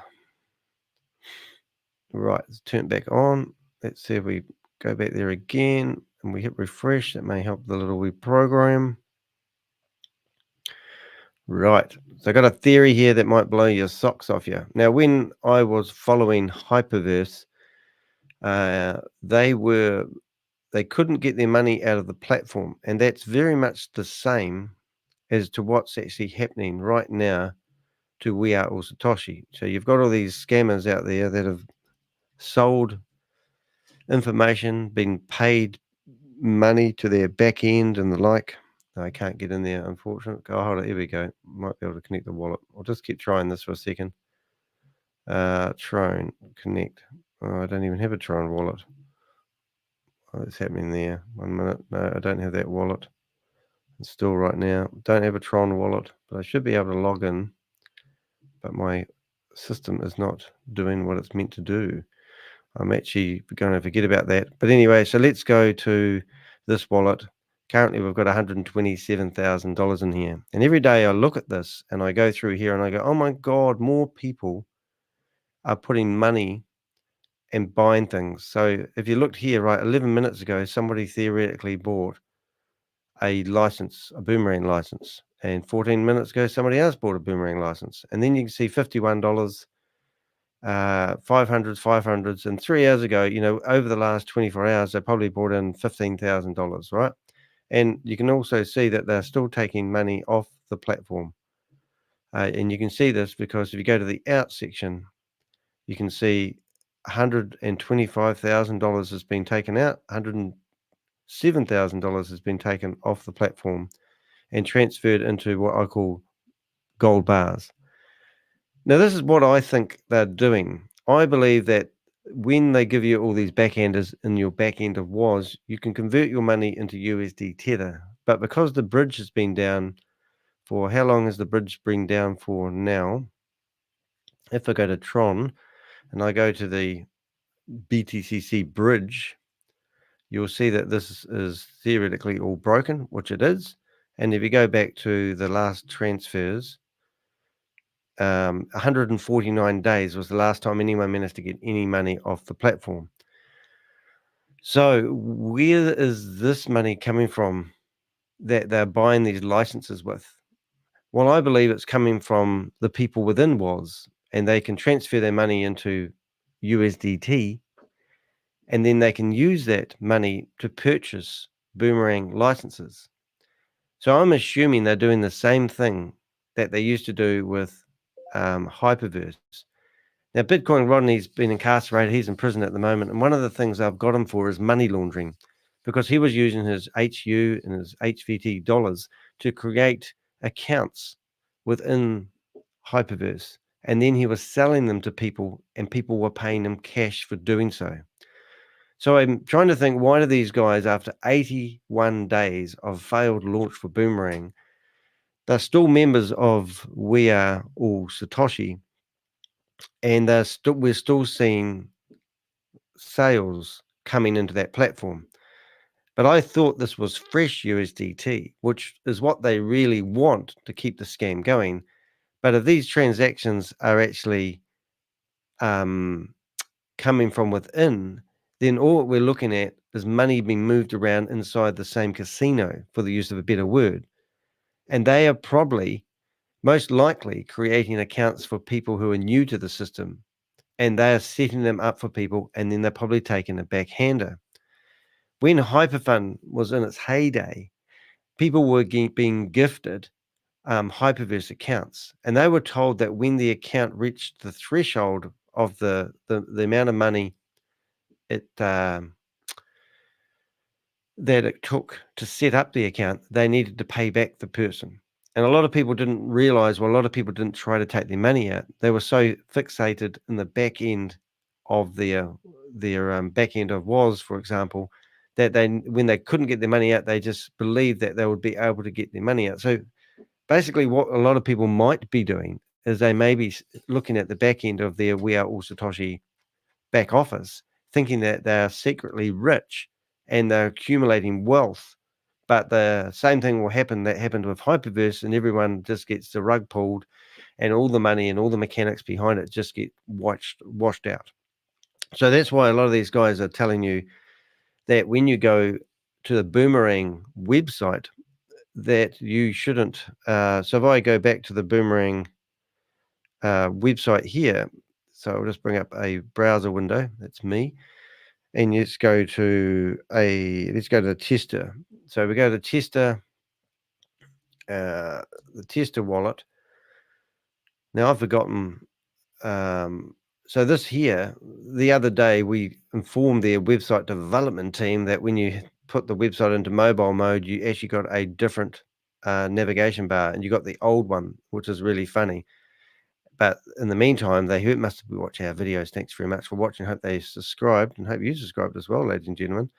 Right, let's turn it back on. Let's see if we go back there again and we hit refresh. That may help the little web program. Right, so I got a theory here that might blow your socks off you. Now, when I was following Hyperverse, they couldn't get their money out of the platform, and that's very much the same as to what's actually happening right now to We Are All Satoshi. So you've got all these scammers out there that have sold information, been paid money to their back end and the like. I can't get in there, unfortunately. Oh, hold on, here we go. Might be able to connect the wallet. I'll just keep trying this for a second. Tron, connect. Oh, I don't even have a Tron wallet. What's happening there? 1 minute. No, I don't have that wallet. Install right now. Don't have a Tron wallet, but I should be able to log in. But my system is not doing what it's meant to do. I'm actually going to forget about that. But anyway, so let's go to this wallet. Currently, we've got $127,000 in here. And every day I look at this and I go through here and I go, oh my God, more people are putting money and buying things. So if you looked here, right, 11 minutes ago, somebody theoretically bought a license, a Boomerang license. And 14 minutes ago, somebody else bought a Boomerang license. And then you can see $51, 500s. And 3 hours ago, you know, over the last 24 hours, they probably brought in $15,000, right? And you can also see that they're still taking money off the platform. And you can see this because if you go to the out section, you can see $125,000 has been taken out, $107,000 has been taken off the platform and transferred into what I call gold bars. Now, this is what I think they're doing. I believe that when they give you all these backenders in your back end of WAS, you can convert your money into USD Tether. But because the bridge has been down for, how long has the bridge been down for now? If I go to Tron and I go to the BTCC bridge, you'll see that this is theoretically all broken, which it is. And if you go back to the last transfers, 149 days was the last time anyone managed to get any money off the platform. So where is this money coming from that they're buying these licenses with? Well, I believe it's coming from the people within WAS, and they can transfer their money into USDT, and then they can use that money to purchase Boomerang licenses. So I'm assuming they're doing the same thing that they used to do with Hyperverse. Now, Bitcoin Rodney's been incarcerated. He's in prison at the moment. And one of the things I've got him for is money laundering, because he was using his HU and his HVT dollars to create accounts within Hyperverse. And then he was selling them to people, and people were paying him cash for doing so. So I'm trying to think, why do these guys, after 81 days of failed launch for Boomerang, they're still members of We Are All Satoshi, and we're still seeing sales coming into that platform. But I thought this was fresh USDT, which is what they really want to keep the scam going. But if these transactions are actually coming from within, then all we're looking at is money being moved around inside the same casino, for the use of a better word. And they are probably, most likely, creating accounts for people who are new to the system, and they are setting them up for people, and then they're probably taking a backhander. When Hyperfund was in its heyday, people were being gifted Hyperverse accounts, and they were told that when the account reached the threshold of the amount of money it that it took to set up the account, they needed to pay back the person. And a lot of people didn't realize, well, a lot of people didn't try to take their money out. They were so fixated in the back end of their back end of WOS, for example, that when they couldn't get their money out, they just believed that they would be able to get their money out. So basically what a lot of people might be doing is they may be looking at the back end of their We Are All Satoshi back office, thinking that they are secretly rich and they're accumulating wealth. But the same thing will happen that happened with Hyperverse, and everyone just gets the rug pulled, and all the money and all the mechanics behind it just get washed out. So that's why a lot of these guys are telling you that when you go to the Boomerang website, that you shouldn't. So if I go back to the Boomerang website here, so I'll just bring up a browser window. That's me. And let's go to the tester. So we go to tester, the tester wallet. Now I've forgotten. So this here, the other day we informed their website development team that when you put the website into mobile mode, you actually got a different navigation bar, and you got the old one, which is really funny. But in the meantime, they must be watching our videos. Thanks very much for watching. Hope they subscribed, and hope you subscribed as well, ladies and gentlemen.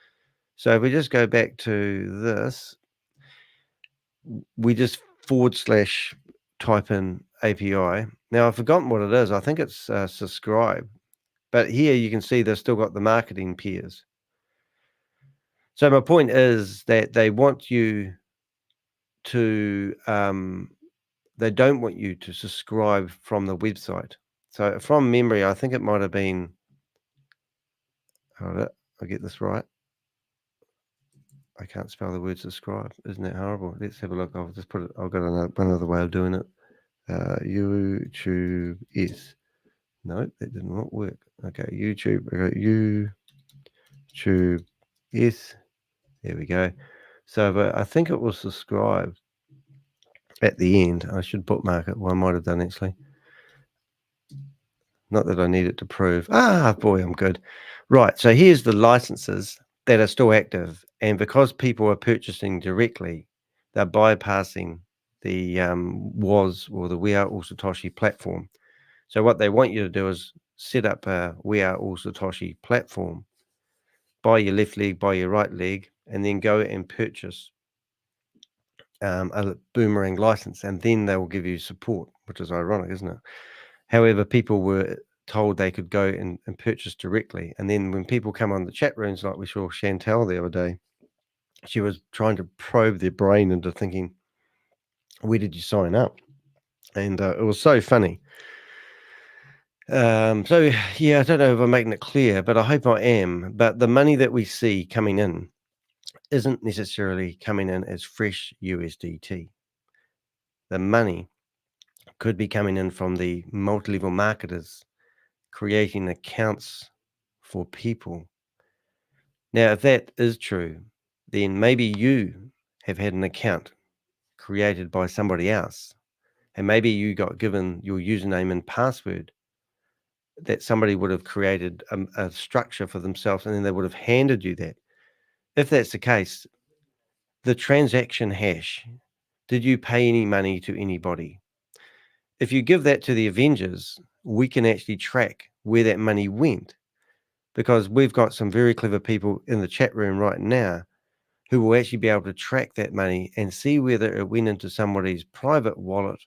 So if we just go back to this, we just / type in API. Now I've forgotten what it is. I think it's subscribe. But here you can see they've still got the marketing peers. So my point is that they want you to they don't want you to subscribe from the website. So from memory, I think it might have been, hold it, I'll get this right. I can't spell the word subscribe. Isn't that horrible? Let's have a look. I'll just put it, I've got another way of doing it. YouTube is, no, that did not work. Okay, YouTube, YouTube is, there we go. So but I think it was subscribe at the end. I should bookmark it. Well, I might have done actually. Not that I need it to prove. Ah, boy, I'm good. Right, so here's the licenses that are still active. And because people are purchasing directly, they're bypassing the WOS or the We Are All Satoshi platform. So what they want you to do is set up a We Are All Satoshi platform, buy your left leg, buy your right leg, and then go and purchase a Boomerang license, and then they will give you support, which is ironic, isn't it? However, people were told they could go and purchase directly. And then when people come on the chat rooms, like we saw Chantel the other day, she was trying to probe their brain into thinking, where did you sign up? And it was so funny. So, yeah, I don't know if I'm making it clear, but I hope I am. But the money that we see coming in isn't necessarily coming in as fresh USDT. The money could be coming in from the multi-level marketers creating accounts for people. Now, if that is true, then maybe you have had an account created by somebody else, and maybe you got given your username and password that somebody would have created a structure for themselves, and then they would have handed you that. If that's the case, the transaction hash, did you pay any money to anybody? If you give that to the Avengers, we can actually track where that money went, because we've got some very clever people in the chat room right now who will actually be able to track that money and see whether it went into somebody's private wallet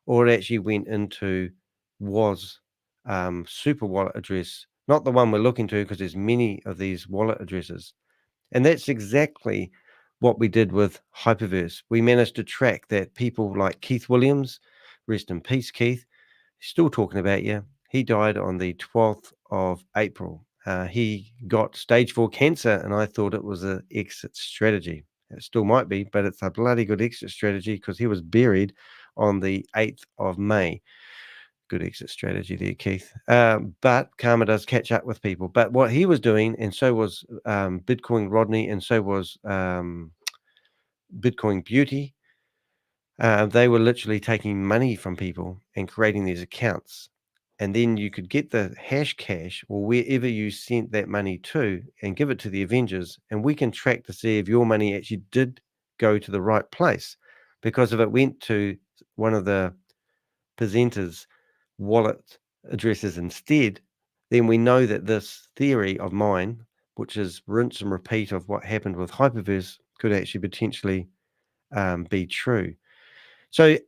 or it actually went into WOS super wallet address, not the one we're looking to, because there's many of these wallet addresses. And that's exactly what we did with Hyperverse. We managed to track that people like Keith Williams, rest in peace, Keith, still talking about you. He died on the 12th of April. He got stage 4 cancer, and I thought it was an exit strategy. It still might be, but it's a bloody good exit strategy because he was buried on the 8th of May. Good exit strategy there, Keith. But karma does catch up with people. But what he was doing, and so was Bitcoin Rodney, and so was Bitcoin Beauty, they were literally taking money from people and creating these accounts and then you could get the hash cash or wherever you sent that money to and give it to the Avengers, and we can track to see if your money actually did go to the right place. Because if it went to one of the presenters' wallet addresses instead, then we know that this theory of mine, which is rinse and repeat of what happened with Hyperverse, could actually potentially be true. So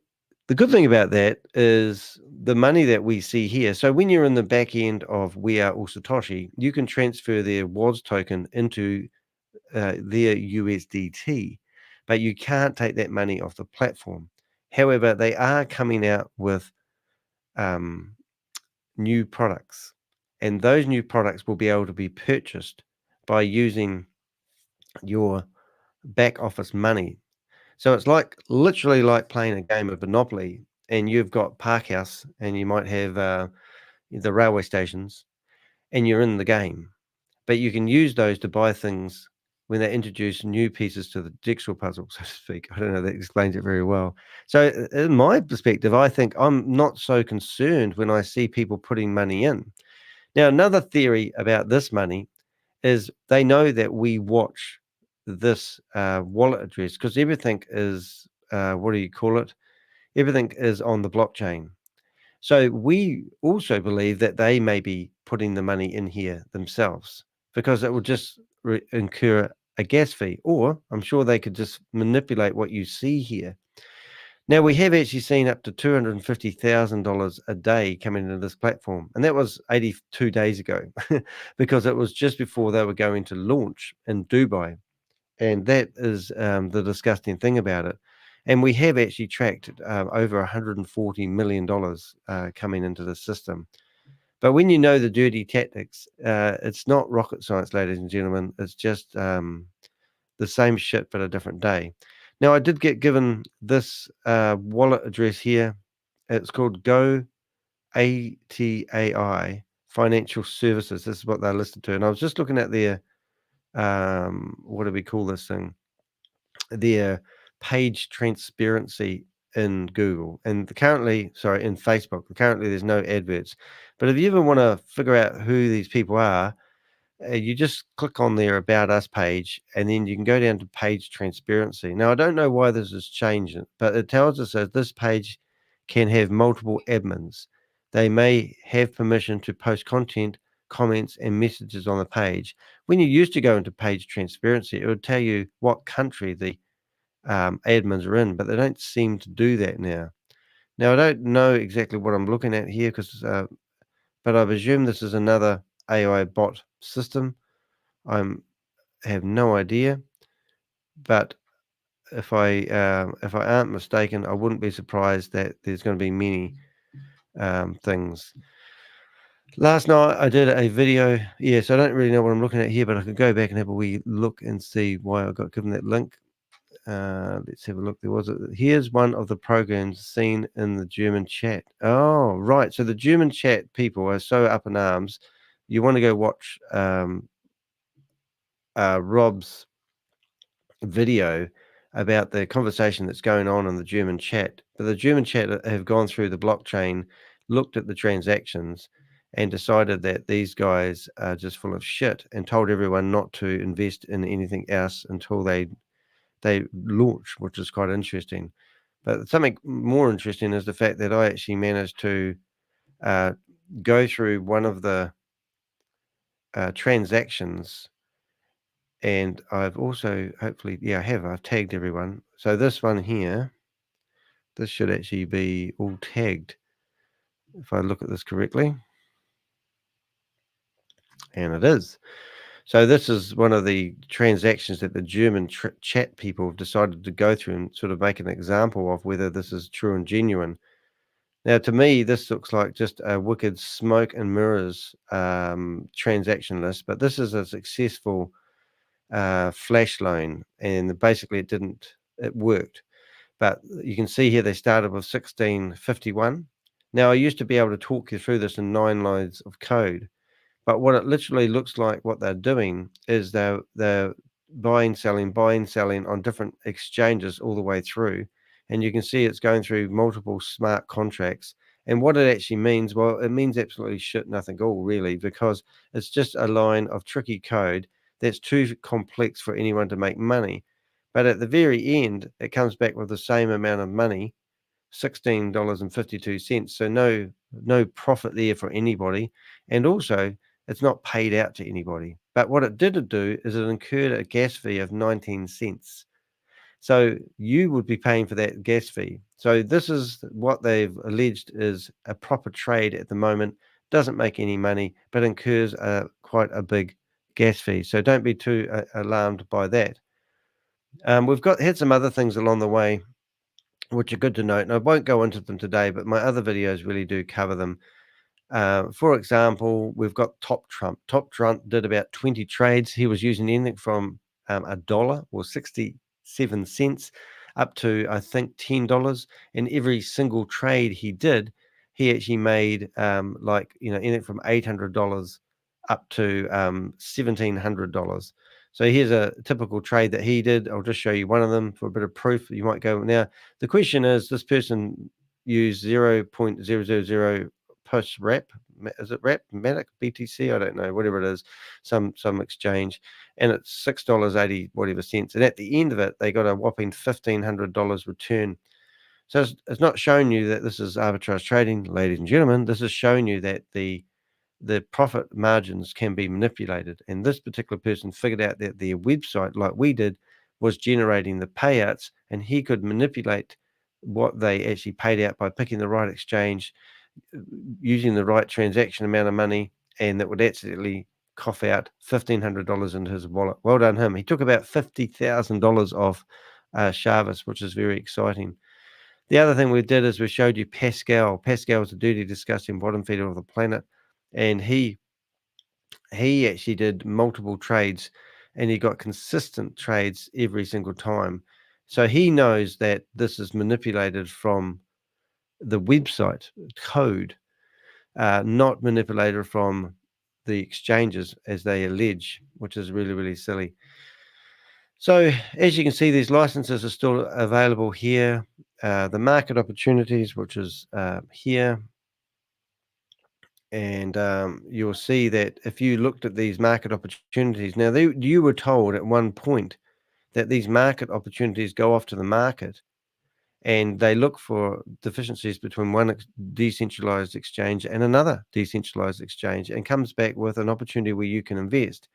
the good thing about that is the money that we see here. So when you're in the back end of We Are All Satoshi, you can transfer their WAS token into their USDT, but you can't take that money off the platform. However, they are coming out with new products, and those new products will be able to be purchased by using your back office money. So it's literally like playing a game of Monopoly, and you've got Parkhouse, and you might have the railway stations, and you're in the game. But you can use those to buy things when they introduce new pieces to the jigsaw puzzle, so to speak. I don't know, that explains it very well. So in my perspective, I think I'm not so concerned when I see people putting money in. Now, another theory about this money is they know that we watch this wallet address because everything is, what do you call it? Everything is on the blockchain. So we also believe that they may be putting the money in here themselves because it will just incur a gas fee, or I'm sure they could just manipulate what you see here. Now, we have actually seen up to $250,000 a day coming into this platform, and that was 82 days ago because it was just before they were going to launch in Dubai. And that is the disgusting thing about it. And we have actually tracked over $140 million coming into the system. But when you know the dirty tactics, it's not rocket science, ladies and gentlemen. It's just the same shit, but a different day. Now, I did get given this wallet address here. It's called Go ATAI Financial Services. This is what they're listed to. And I was just looking at their, what do we call this thing? Their page transparency in Google and currently, sorry, in Facebook. Currently, there's no adverts. But if you ever want to figure out who these people are, you just click on their About Us page, and then you can go down to page transparency. Now, I don't know why this has changed, but it tells us that this page can have multiple admins. They may have permission to post content, comments, and messages on the page. When you used to go into page transparency, it would tell you what country the admins are in, but they don't seem to do that now. Now, I don't know exactly what I'm looking at here, but I presume this is another AI bot system. I have no idea, but if I aren't mistaken, I wouldn't be surprised that there's going to be many things. Last night I did a video. Yes, I don't really know what I'm looking at here, but I could go back and have a wee look and see why I got given that link. Let's have a look. Here's one of the programs seen in the German chat. Oh, right. So the German chat people are so up in arms. You want to go watch Rob's video about the conversation that's going on in the German chat. But the German chat have gone through the blockchain, looked at the transactions, and decided that these guys are just full of shit and told everyone not to invest in anything else until they launch, which is quite interesting. But something more interesting is the fact that I actually managed to go through one of the transactions, and I've also I've tagged everyone. So this one here, this should actually be all tagged if I look at this correctly, and it is. So this is one of the transactions that the German chat people have decided to go through and sort of make an example of whether this is true and genuine. Now, to me, this looks like just a wicked smoke and mirrors transaction list, but this is a successful flash loan, and basically it worked. But you can see here they started with 1651. Now, I used to be able to talk you through this in 9 lines of code. But what it literally looks like, what they're doing is they're buying, selling on different exchanges all the way through. And you can see it's going through multiple smart contracts, And what it actually means, well, it means absolutely shit nothing all, really, because it's just a line of tricky code that's too complex for anyone to make money. But at the very end, it comes back with the same amount of money, $16.52. So no profit there for anybody. And also, it's not paid out to anybody. But what it did do is it incurred a gas fee of 19 cents. So you would be paying for that gas fee. So this is what they've alleged is a proper trade at the moment, doesn't make any money, but incurs quite a big gas fee. So don't be too alarmed by that. We've had some other things along the way, which are good to note. And I won't go into them today, but my other videos really do cover them. For example, we've got Top Trump. Top Trump did about 20 trades. He was using anything from $1 or 67 cents up to, I think, $10. And every single trade he did, he actually made anything from $800 up to $1,700. So here's a typical trade that he did. I'll just show you one of them for a bit of proof. You might go, now, the question is, this person used 0.000 post wrap, is it wrap matic BTC? I don't know, whatever it is, some exchange, and it's $6.80 whatever cents. And at the end of it, they got a whopping $1,500 return. So it's not showing you that this is arbitrage trading, ladies and gentlemen. This is showing you that the profit margins can be manipulated. And this particular person figured out that their website, like we did, was generating the payouts, and he could manipulate what they actually paid out by picking the right exchange, using the right transaction amount of money, and that would actually cough out $1,500 into his wallet. Well done him. He took about $50,000 off Shavez, which is very exciting. The other thing we did is we showed you Pascal. Pascal is a dirty, disgusting bottom feeder of the planet, and he actually did multiple trades, and he got consistent trades every single time. So he knows that this is manipulated from the website code, not manipulated from the exchanges as they allege, which is really, really silly. So as you can see, these licenses are still available here. The market opportunities, which is here. And you'll see that if you looked at these market opportunities, now you were told at one point that these market opportunities go off to the market and they look for deficiencies between one decentralized exchange and another decentralized exchange, and comes back with an opportunity where you can invest.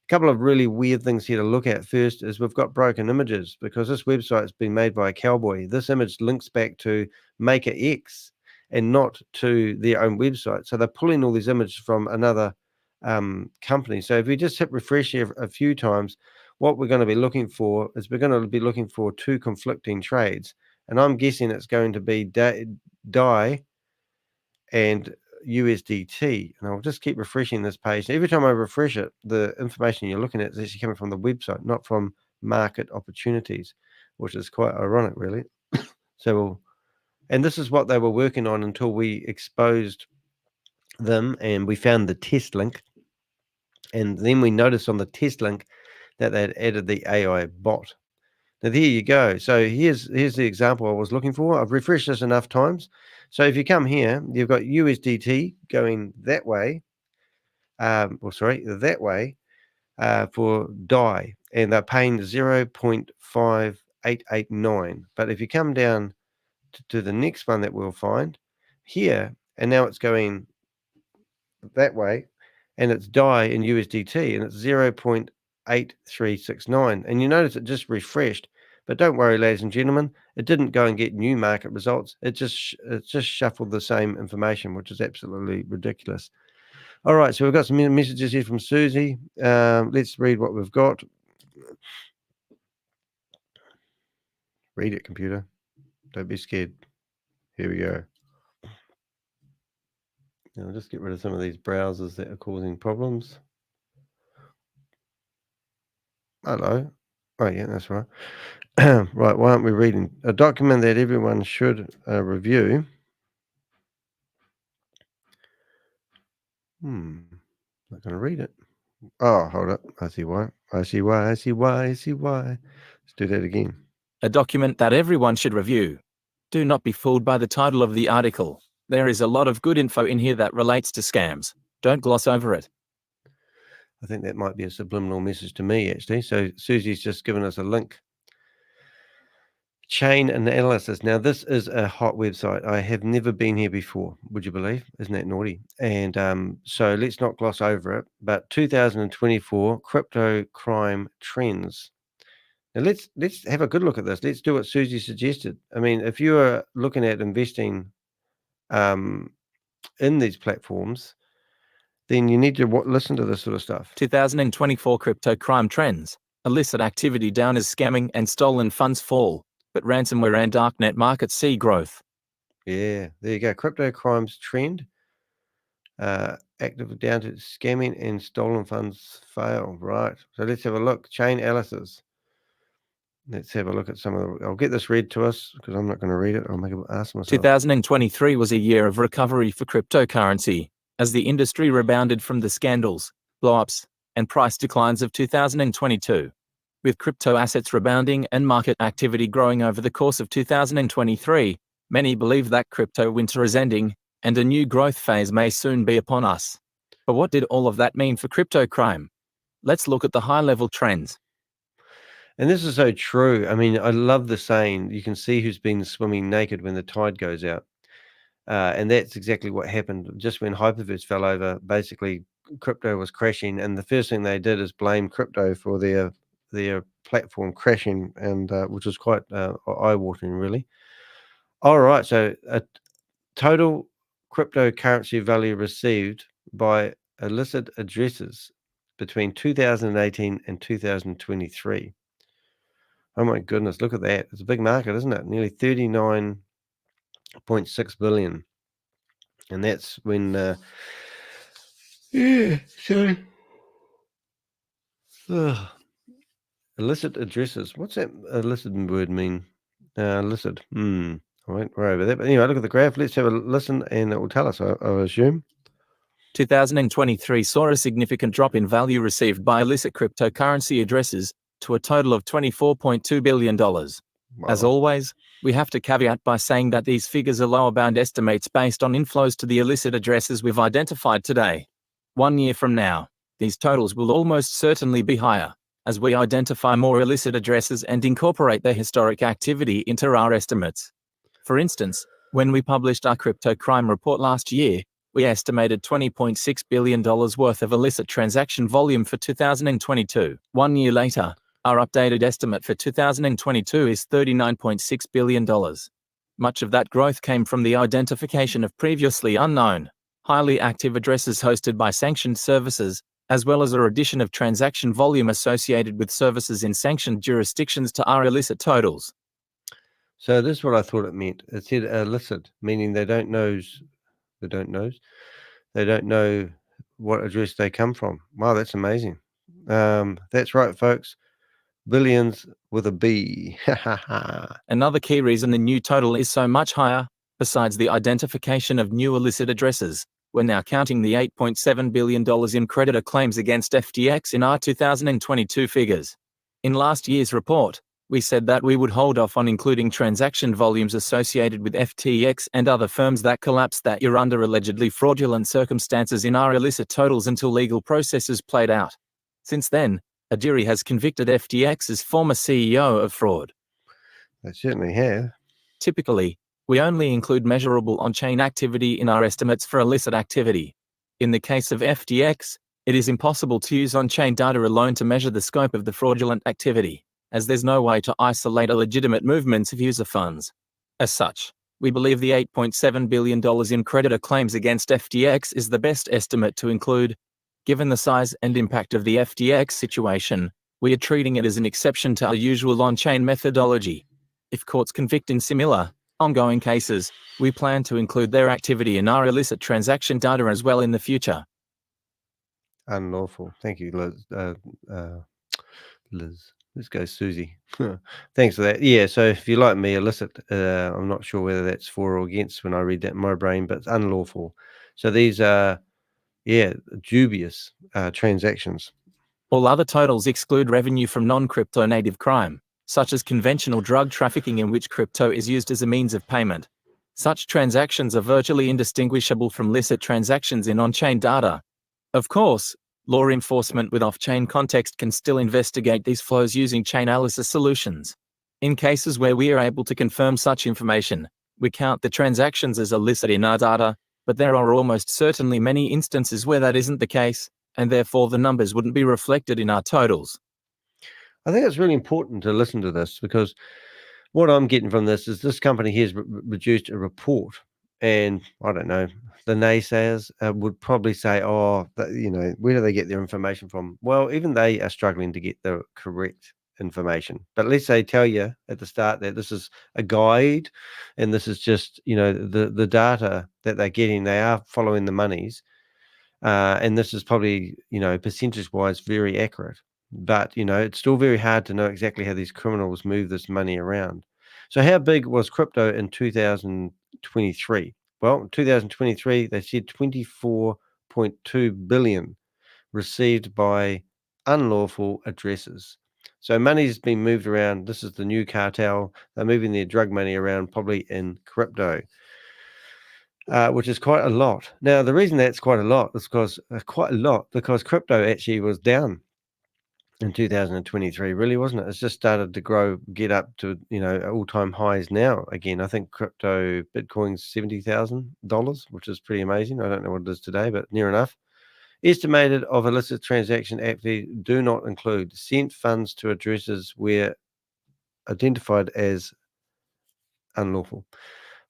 A couple of really weird things here to look at. First is we've got broken images, because this website's been made by a cowboy. This image links back to Maker X and not to their own website. So they're pulling all these images from another company. So if we just hit refresh here a few times, what we're going to be looking for is we're going to be looking for two conflicting trades. And I'm guessing it's going to be DAI and USDT. And I'll just keep refreshing this page. Every time I refresh it, the information you're looking at is actually coming from the website, not from market opportunities, which is quite ironic, really. And this is what they were working on until we exposed them and we found the test link. And then we noticed on the test link that they'd added the AI bot. Now, there you go. So here's the example I was looking for. I've refreshed this enough times. So if you come here, you've got USDT going that way, that way for DAI, and they're paying 0.5889. But if you come down to the next one that we'll find here, and now it's going that way, and it's DAI in USDT, and it's 0.8369. And you notice it just refreshed. But don't worry, ladies and gentlemen, it didn't go and get new market results. It just shuffled the same information, which is absolutely ridiculous. All right, so we've got some messages here from Susie. Let's read what we've got. Read it, computer. Don't be scared. Here we go. Now, I'll just get rid of some of these browsers that are causing problems. Hello. Oh, yeah, that's right. Right, why aren't we reading? A document that everyone should review. Not going to read it. Oh, hold up. I see why. I see why. I see why. I see why. Let's do that again. A document that everyone should review. Do not be fooled by the title of the article. There is a lot of good info in here that relates to scams. Don't gloss over it. I think that might be a subliminal message to me, actually. So Susie's just given us a link. Chain analysis. Now, this is a hot website. I have never been here before, would you believe? Isn't that naughty? And so let's not gloss over it. But 2024 crypto crime trends. Now, let's have a good look at this. Let's do what Susie suggested. I mean, if you are looking at investing in these platforms, then you need to listen to this sort of stuff. 2024 crypto crime trends. Illicit activity down as scamming and stolen funds fall, but ransomware and darknet markets see growth. Yeah, there you go. Crypto crimes trend. Active down to scamming and stolen funds fail. Right. So let's have a look. Chain analysis. Let's have a look at some of the. I'll get this read to us because I'm not going to read it. I'll make it ask myself. 2023 was a year of recovery for cryptocurrency, as the industry rebounded from the scandals, blow-ups, and price declines of 2022. With crypto assets rebounding and market activity growing over the course of 2023, many believe that crypto winter is ending, and a new growth phase may soon be upon us. But what did all of that mean for crypto crime? Let's look at the high-level trends. And this is so true. I mean, I love the saying, you can see who's been swimming naked when the tide goes out. And that's exactly what happened. Just when Hyperverse fell over, basically crypto was crashing, and the first thing they did is blame crypto for their platform crashing, and which was quite eye-watering, really. All right, so a total cryptocurrency value received by illicit addresses between 2018 and 2023. Oh my goodness, look at that. It's a big market, isn't it? Nearly 39.6 billion. And that's when illicit addresses. What's that illicit word mean? Illicit. I won't worry about that. But anyway, look at the graph. Let's have a listen and it will tell us, I assume. 2023 saw a significant drop in value received by illicit cryptocurrency addresses to a total of $24.2 billion. Wow. As always, we have to caveat by saying that these figures are lower bound estimates based on inflows to the illicit addresses we've identified today. 1 year from now, these totals will almost certainly be higher, as we identify more illicit addresses and incorporate their historic activity into our estimates. For instance, when we published our crypto crime report last year, we estimated $20.6 billion worth of illicit transaction volume for 2022. 1 year later, our updated estimate for 2022 is $39.6 billion. Much of that growth came from the identification of previously unknown, highly active addresses hosted by sanctioned services, as well as a addition of transaction volume associated with services in sanctioned jurisdictions to our illicit totals. So this is what I thought it meant. It said illicit, meaning they don't know what address they come from. Wow, that's amazing. That's right, folks. Billions with a B. Another key reason the new total is so much higher, besides the identification of new illicit addresses, we're now counting the $8.7 billion in creditor claims against FTX in our 2022 figures. In last year's report, we said that we would hold off on including transaction volumes associated with FTX and other firms that collapsed that year under allegedly fraudulent circumstances in our illicit totals until legal processes played out. Since then, a jury has convicted FTX's former CEO of fraud. They certainly have. Typically, we only include measurable on-chain activity in our estimates for illicit activity. In the case of FTX, it is impossible to use on-chain data alone to measure the scope of the fraudulent activity, as there's no way to isolate illegitimate movements of user funds. As such, we believe the $8.7 billion in creditor claims against FTX is the best estimate to include. Given the size and impact of the FTX situation, we are treating it as an exception to our usual on-chain methodology. If courts convict in similar, ongoing cases, we plan to include their activity in our illicit transaction data as well in the future. Unlawful. Thank you, Liz. Let's go, Susie. Thanks for that. Yeah, so if you like me, illicit, I'm not sure whether that's for or against when I read that in my brain, but it's unlawful. So these are, dubious transactions. All other totals exclude revenue from non-crypto native crime, such as conventional drug trafficking in which crypto is used as a means of payment. Such transactions are virtually indistinguishable from licit transactions in on-chain data. Of course, law enforcement with off-chain context can still investigate these flows using chain analysis solutions. In cases where we are able to confirm such information, we count the transactions as illicit in our data, but there are almost certainly many instances where that isn't the case, and therefore the numbers wouldn't be reflected in our totals. I think it's really important to listen to this, because what I'm getting from this is this company here has produced a report, and I don't know, the naysayers would probably say, oh, where do they get their information from? Well, even they are struggling to get the correct information. But let's say tell you at the start that this is a guide, and this is just, the data that they're getting, they are following the monies. And this is probably, percentage-wise very accurate. But, it's still very hard to know exactly how these criminals move this money around. So how big was crypto in 2023? Well, in 2023, they said 24.2 billion received by unlawful addresses. So money's been moved around. This is the new cartel. They're moving their drug money around probably in crypto. Which is quite a lot. Now, the reason that's quite a lot is because crypto actually was down in 2023, really, wasn't it? It's just started to grow, get up to, all-time highs now again. I think crypto Bitcoin's $70,000, which is pretty amazing. I don't know what it is today, but near enough. Estimated of illicit transaction activity do not include sent funds to addresses where identified as unlawful.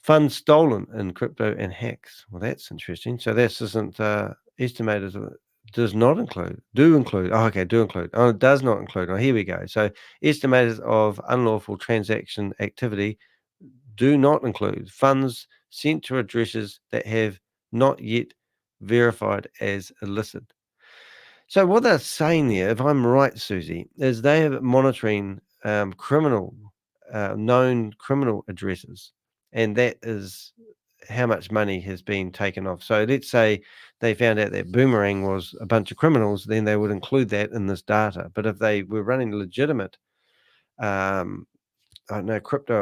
Funds stolen in crypto and hacks. Well, that's interesting. So this isn't estimated. Does not include. Do include. Oh, okay. Do include. Oh, it does not include. Oh, here we go. So estimators of unlawful transaction activity do not include funds sent to addresses that have not yet verified as illicit. So what they're saying there, if I'm right, Susie, is they have monitoring known criminal addresses. And that is how much money has been taken off. So let's say they found out that Boomerang was a bunch of criminals, then they would include that in this data. But if they were running legitimate, crypto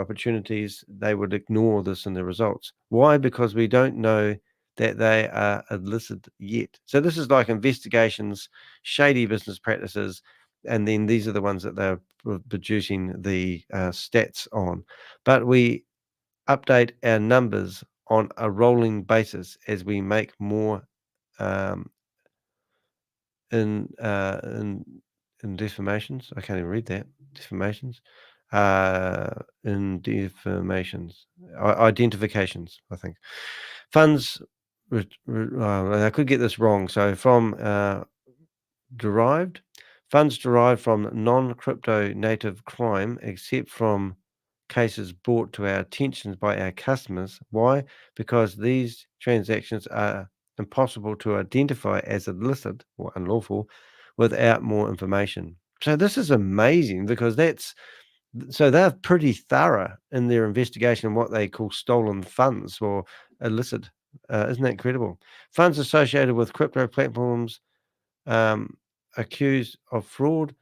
opportunities, they would ignore this in the results. Why? Because we don't know that they are illicit yet. So this is like investigations, shady business practices, and then these are the ones that they're producing the stats on. But we update our numbers on a rolling basis as we make more in defamations. I can't even read that. Defamations. Identifications, I think. Funds, I could get this wrong. So from funds derived from non-crypto native crime, except from cases brought to our attention by our customers. Why? Because these transactions are impossible to identify as illicit or unlawful without more information. So this is amazing, because they're pretty thorough in their investigation of what they call stolen funds or illicit. Isn't that incredible? Funds associated with crypto platforms accused of fraud,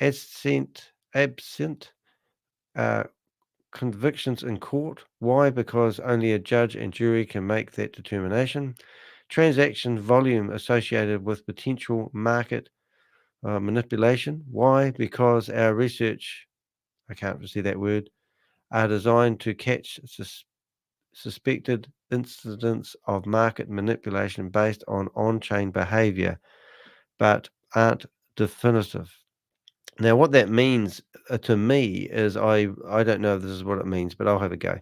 absent convictions in court. Why? Because only a judge and jury can make that determination. Transaction volume associated with potential market manipulation. Why? Because our research, I can't see that word, are designed to catch suspected incidents of market manipulation based on on-chain behavior, but aren't definitive. Now, what that means to me is I don't know if this is what it means, but I'll have a go.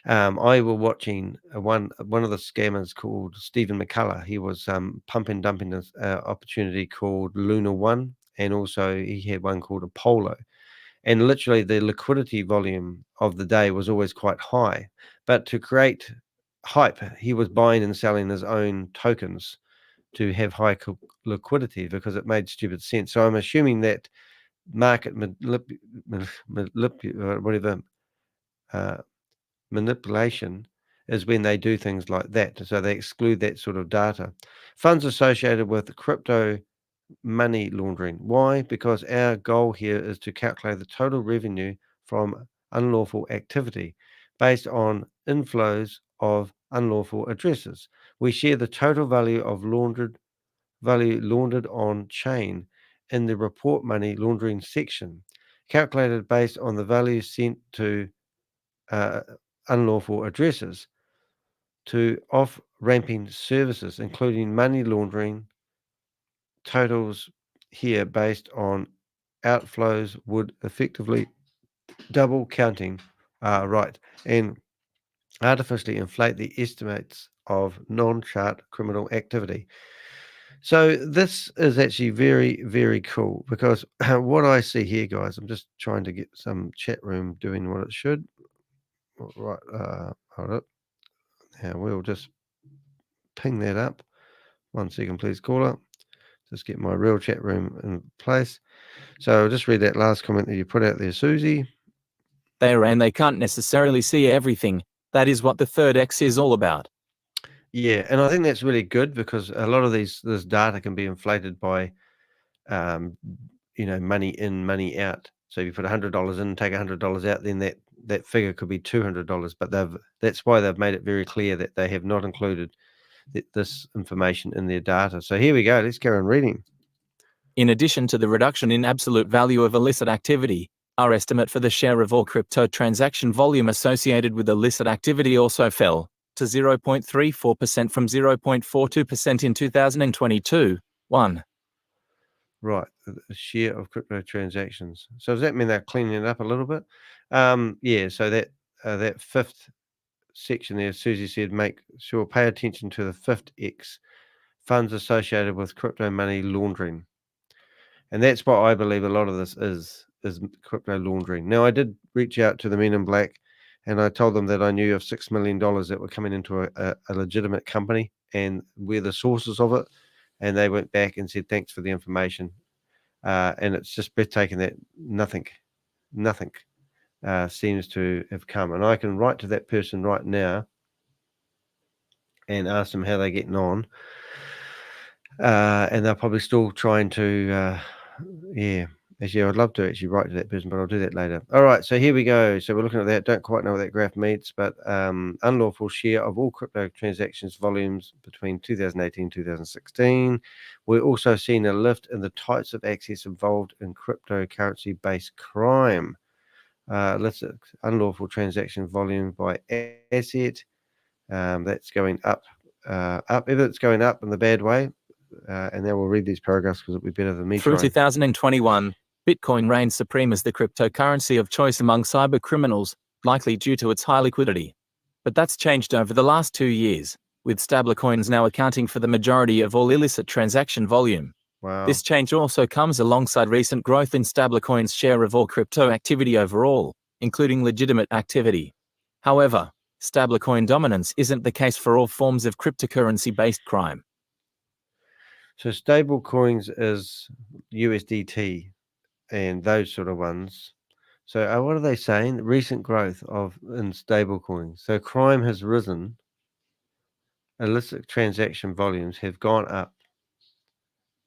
I was watching one of the scammers called Stephen McCullough. He was dumping this opportunity called Luna One, and also he had one called Apollo. And literally the liquidity volume of the day was always quite high. But to create hype, he was buying and selling his own tokens to have high liquidity, because it made stupid sense. So I'm assuming that market manipulation is when they do things like that. So they exclude that sort of data. Funds associated with crypto money laundering. Why? Because our goal here is to calculate the total revenue from unlawful activity. based on inflows of unlawful addresses. We share the total value of laundered on chain in the report money laundering section, calculated based on the value sent to unlawful addresses to off-ramping services, including money laundering. Totals here based on outflows would effectively double counting, right, and artificially inflate the estimates of non-chart criminal activity. So this is actually very, very cool, because what I see here, guys, I'm just trying to get some chat room doing what it should. Right, hold up. Now we'll just ping that up. 1 second, please, caller. Just get my real chat room in place. So I'll just read that last comment that you put out there, Susie. They can't necessarily see everything. That is what the third X is all about. Yeah, and I think that's really good, because a lot of this data can be inflated by, money in, money out. So if you put $100 in, take $100 out, then that figure could be $200. But that's why they've made it very clear that they have not included this information in their data. So here we go. Let's carry on reading. In addition to the reduction in absolute value of illicit activity, our estimate for the share of all crypto transaction volume associated with illicit activity also fell to 0.34% from 0.42% in 2022. 1. Right, the share of crypto transactions. So does that mean they're cleaning it up a little bit? Yeah, so that fifth section there, Susie said, make sure pay attention to the fifth X, funds associated with crypto money laundering. And that's what I believe a lot of this is crypto laundering. Now, I did reach out to the Men in Black, and I told them that I knew of $6 million that were coming into a legitimate company, and we're the sources of it. And they went back and said, thanks for the information. And it's just breathtaking that nothing seems to have come. And I can write to that person right now and ask them how they're getting on. And they're probably still trying to, actually, I'd love to actually write to that person, but I'll do that later. All right, so here we go. So we're looking at that. Don't quite know what that graph means, but unlawful share of all crypto transactions volumes between 2018 and 2016. We're also seeing a lift in the types of access involved in cryptocurrency-based crime. Let's unlawful transaction volume by asset. That's going up. It's going up in the bad way. And then we'll read these paragraphs because it'll be better than me. Through 2021, Bitcoin reigned supreme as the cryptocurrency of choice among cyber criminals, likely due to its high liquidity. But that's changed over the last 2 years, with stablecoins now accounting for the majority of all illicit transaction volume. Wow. This change also comes alongside recent growth in stablecoins' share of all crypto activity overall, including legitimate activity. However, stablecoin dominance isn't the case for all forms of cryptocurrency-based crime. So stable coins is USDT and those sort of ones. So what are they saying? Recent growth in stable coins. So crime has risen. Illicit transaction volumes have gone up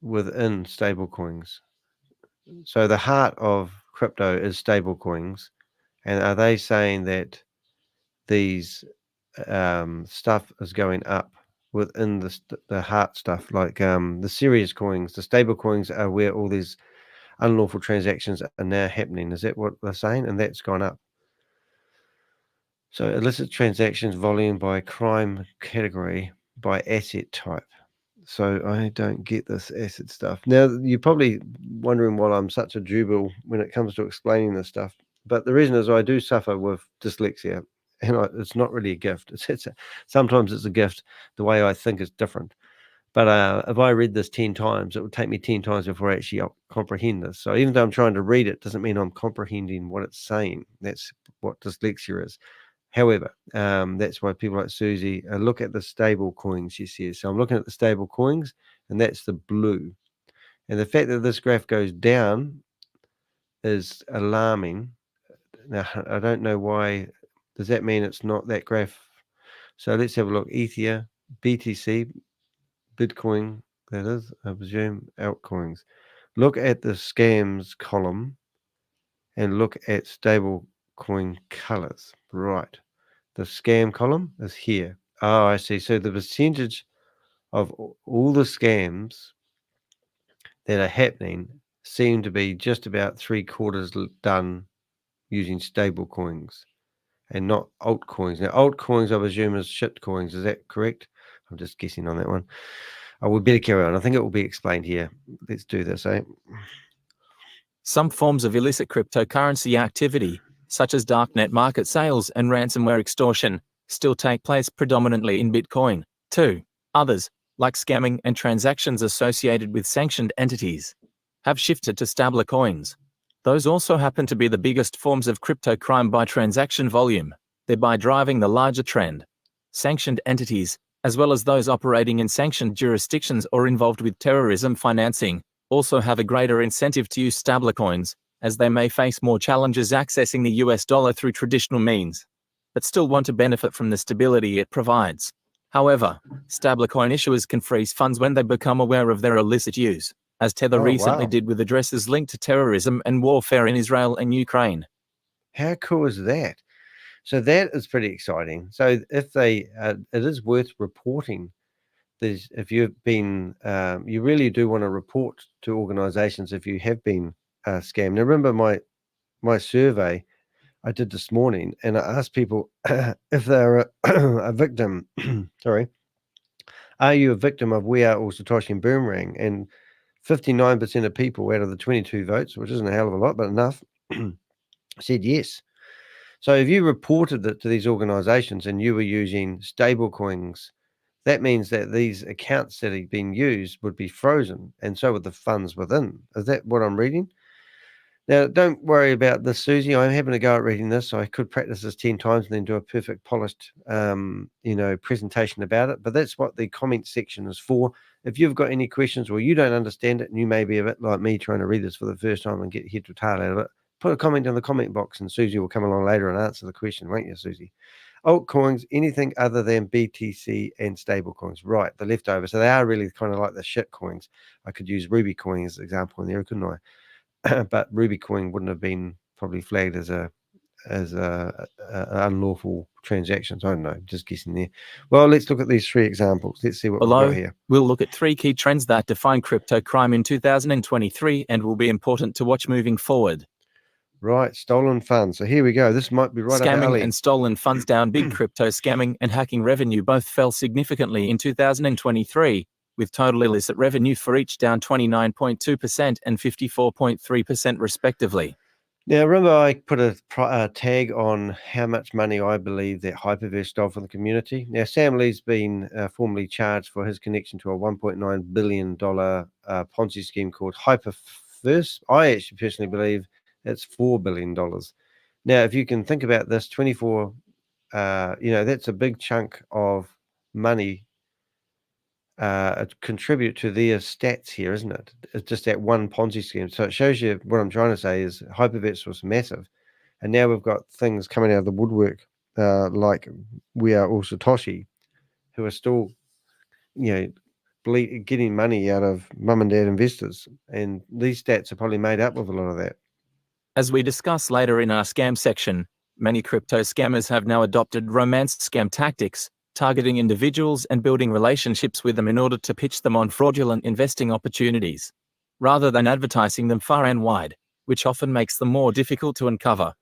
within stable coins. So the heart of crypto is stable coins. And are they saying that these stuff is going up within the heart stuff, like the serious coins? The stable coins are where all these unlawful transactions are now happening. Is that what they're saying? And that's gone up. So illicit transactions volume by crime category by asset type. So I don't get this asset stuff. Now, you're probably wondering why I'm such a jubal when it comes to explaining this stuff. But the reason is I do suffer with dyslexia. And it's not really a gift. Sometimes it's a gift. The way I think is different. But if I read this 10 times, it would take me 10 times before I actually comprehend this. So even though I'm trying to read it, doesn't mean I'm comprehending what it's saying. That's what dyslexia is. However, that's why people like Susie look at the stable coins, she says. So I'm looking at the stable coins, and that's the blue. And the fact that this graph goes down is alarming. Now, I don't know why. Does that mean it's not that graph? So let's have a look. Ether, BTC, Bitcoin, that is, I presume, altcoins. Look at the scams column and look at stable coin colors. Right. The scam column is here. Oh, I see. So the percentage of all the scams that are happening seem to be just about 3/4 done using stable coins and not altcoins. Now, altcoins, I presume, is shit coins. Is that correct? I'm just guessing on that one. I would better carry on. I think it will be explained here. Let's do this, eh? Some forms of illicit cryptocurrency activity, such as darknet market sales and ransomware extortion, still take place predominantly in Bitcoin. 2. Others, like scamming and transactions associated with sanctioned entities, have shifted to stablecoins. Those also happen to be the biggest forms of crypto crime by transaction volume, thereby driving the larger trend. Sanctioned entities, as well as those operating in sanctioned jurisdictions or involved with terrorism financing, also have a greater incentive to use stablecoins, as they may face more challenges accessing the US dollar through traditional means, but still want to benefit from the stability it provides. However, stablecoin issuers can freeze funds when they become aware of their illicit use, as Tether recently did with addresses linked to terrorism and warfare in Israel and Ukraine. How cool is that? So that is pretty exciting. So if they, it is worth reporting. If you've been, you really do want to report to organizations if you have been scammed. Now, remember my survey I did this morning, and I asked people if they're a victim. Sorry, are you a victim of We Are All Satoshi and Boomerang? And 59% of people out of the 22 votes, which isn't a hell of a lot, but enough, said yes. So if you reported it to these organizations and you were using stable coins, that means that these accounts that have been used would be frozen, and so would the funds within. Is that what I'm reading? Now, don't worry about this, Susie. I'm having a go at reading this, so I could practice this 10 times and then do a perfect polished, presentation about it. But that's what the comment section is for. If you've got any questions or you don't understand it, and you may be a bit like me trying to read this for the first time and get head to tail out of it, put a comment in the comment box, and Susie will come along later and answer the question, won't you, Susie? Altcoins, anything other than BTC and stable coins. Right, the leftover. So they are really kind of like the shit coins. I could use Ruby coin as an example in there, couldn't I? But Ruby coin wouldn't have been probably flagged as a unlawful transaction. So I don't know, just guessing there. Well, let's look at these 3 examples. Let's see what we've got here. We'll look at 3 key trends that define crypto crime in 2023 and will be important to watch moving forward. Right, stolen funds. So here we go. This might be right up our alley. Scamming and stolen funds down. Big crypto scamming and hacking revenue both fell significantly in 2023, with total illicit revenue for each down 29.2% and 54.3% respectively. Now, remember I put a tag on how much money I believe that Hyperverse stole from the community. Now, Sam Lee's been formally charged for his connection to a $1.9 billion Ponzi scheme called Hyperverse. I actually personally believe it's $4 billion. Now, if you can think about this, 24, that's a big chunk of money contribute to their stats here, isn't it? It's just that one Ponzi scheme. So it shows you what I'm trying to say is Hyperverse was massive. And now we've got things coming out of the woodwork like We Are All Satoshi, who are still, getting money out of mum and dad investors. And these stats are probably made up with a lot of that. As we discuss later in our scam section, many crypto scammers have now adopted romance scam tactics, targeting individuals and building relationships with them in order to pitch them on fraudulent investing opportunities, rather than advertising them far and wide, which often makes them more difficult to uncover.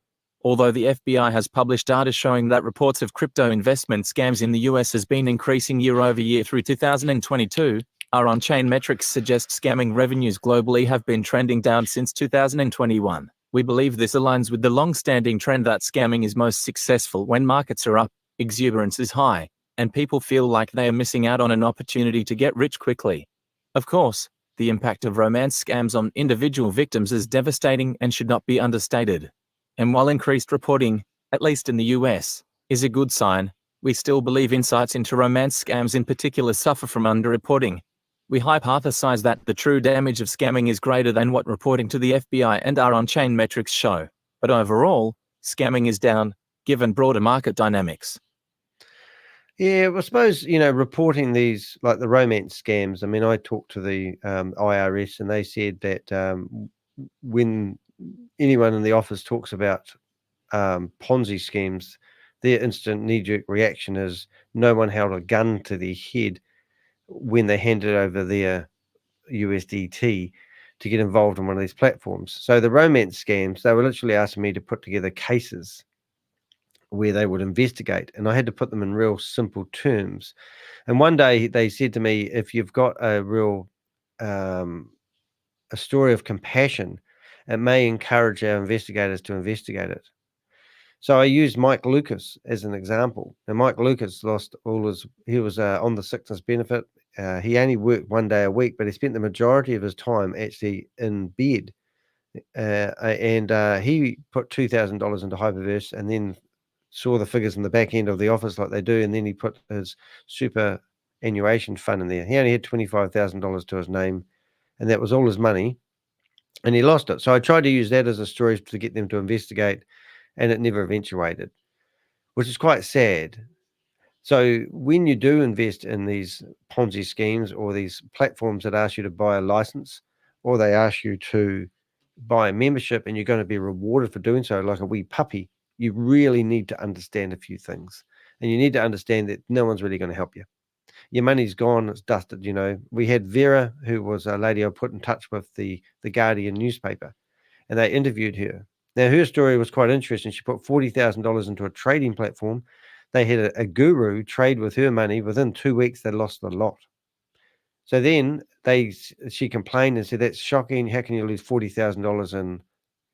Although the FBI has published data showing that reports of crypto investment scams in the US has been increasing year over year through 2022, our on-chain metrics suggest scamming revenues globally have been trending down since 2021. We believe this aligns with the long-standing trend that scamming is most successful when markets are up, exuberance is high, and people feel like they are missing out on an opportunity to get rich quickly. Of course, the impact of romance scams on individual victims is devastating and should not be understated. And while increased reporting, at least in the US, is a good sign, we still believe insights into romance scams in particular suffer from underreporting. We hypothesize that the true damage of scamming is greater than what reporting to the FBI and our on-chain metrics show. But overall, scamming is down, given broader market dynamics. Yeah, I suppose, reporting these, like the romance scams, I mean, I talked to the IRS and they said that when anyone in the office talks about Ponzi schemes, their instant knee-jerk reaction is no one held a gun to their head when they handed over their USDT to get involved in one of these platforms. So the romance scams, they were literally asking me to put together cases where they would investigate, and I had to put them in real simple terms. And one day they said to me, if you've got a real a story of compassion, it may encourage our investigators to investigate it. So I used Mike Lucas as an example. And Mike Lucas lost all his, he was on the sickness benefit. He only worked 1 day a week, but he spent the majority of his time actually in bed. And he put $2,000 into Hyperverse and then saw the figures in the back end of the office like they do. And then he put his superannuation fund in there. He only had $25,000 to his name, and that was all his money. And he lost it. So I tried to use that as a story to get them to investigate, and it never eventuated, which is quite sad. So when you do invest in these Ponzi schemes or these platforms that ask you to buy a license, or they ask you to buy a membership and you're going to be rewarded for doing so, like a wee puppy, you really need to understand a few things. And you need to understand that no one's really going to help you. Your money's gone, it's dusted. You know, we had Vera, who was a lady I put in touch with the Guardian newspaper, and they interviewed her. Now, her story was quite interesting. She put $40,000 into a trading platform. They had a guru trade with her money. Within 2 weeks, they lost the lot. So then she complained and said, that's shocking. How can you lose $40,000 in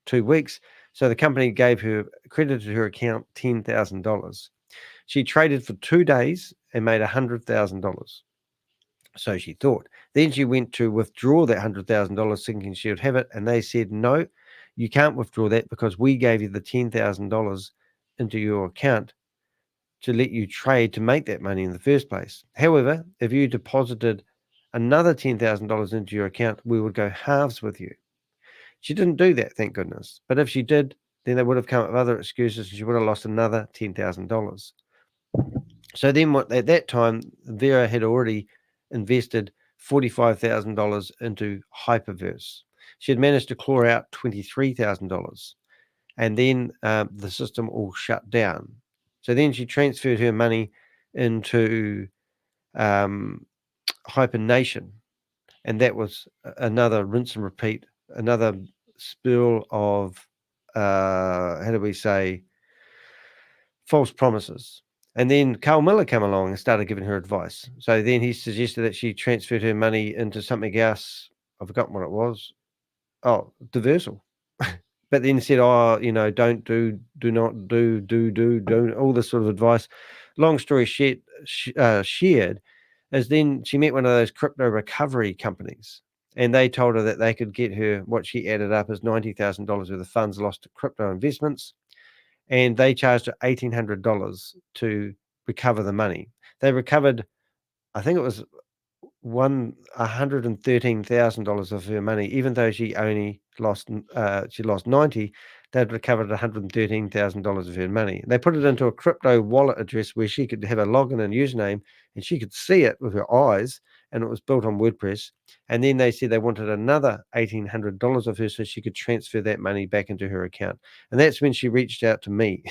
2 weeks? So the company credited her account $10,000. She traded for 2 days and made $100,000. So she thought. Then she went to withdraw that $100,000 thinking she would have it. And they said, no, you can't withdraw that because we gave you the $10,000 into your account to let you trade to make that money in the first place. However, if you deposited another $10,000 into your account, we would go halves with you. She didn't do that, thank goodness. But if she did, then they would have come up with other excuses and she would have lost another $10,000. So then at that time, Vera had already invested $45,000 into Hyperverse. She had managed to claw out $23,000, and then the system all shut down. So then she transferred her money into Hypernation, and that was another rinse and repeat, another spill of, false promises. And then Carl Miller came along and started giving her advice. So then he suggested that she transferred her money into something else. I've forgotten what it was. Oh, Diversal. But then he said, don't do not do, all this sort of advice. Long story shared is then she met one of those crypto recovery companies, and they told her that they could get her what she added up as $90,000 worth of funds lost to crypto investments. And they charged her $1,800 to recover the money. They recovered, I think it was $113,000 of her money, even though she only lost 90. They'd recovered $113,000 of her money. They put it into a crypto wallet address where she could have a login and username, and she could see it with her eyes, and it was built on WordPress. And then they said they wanted another $1,800 of her so she could transfer that money back into her account. And that's when she reached out to me.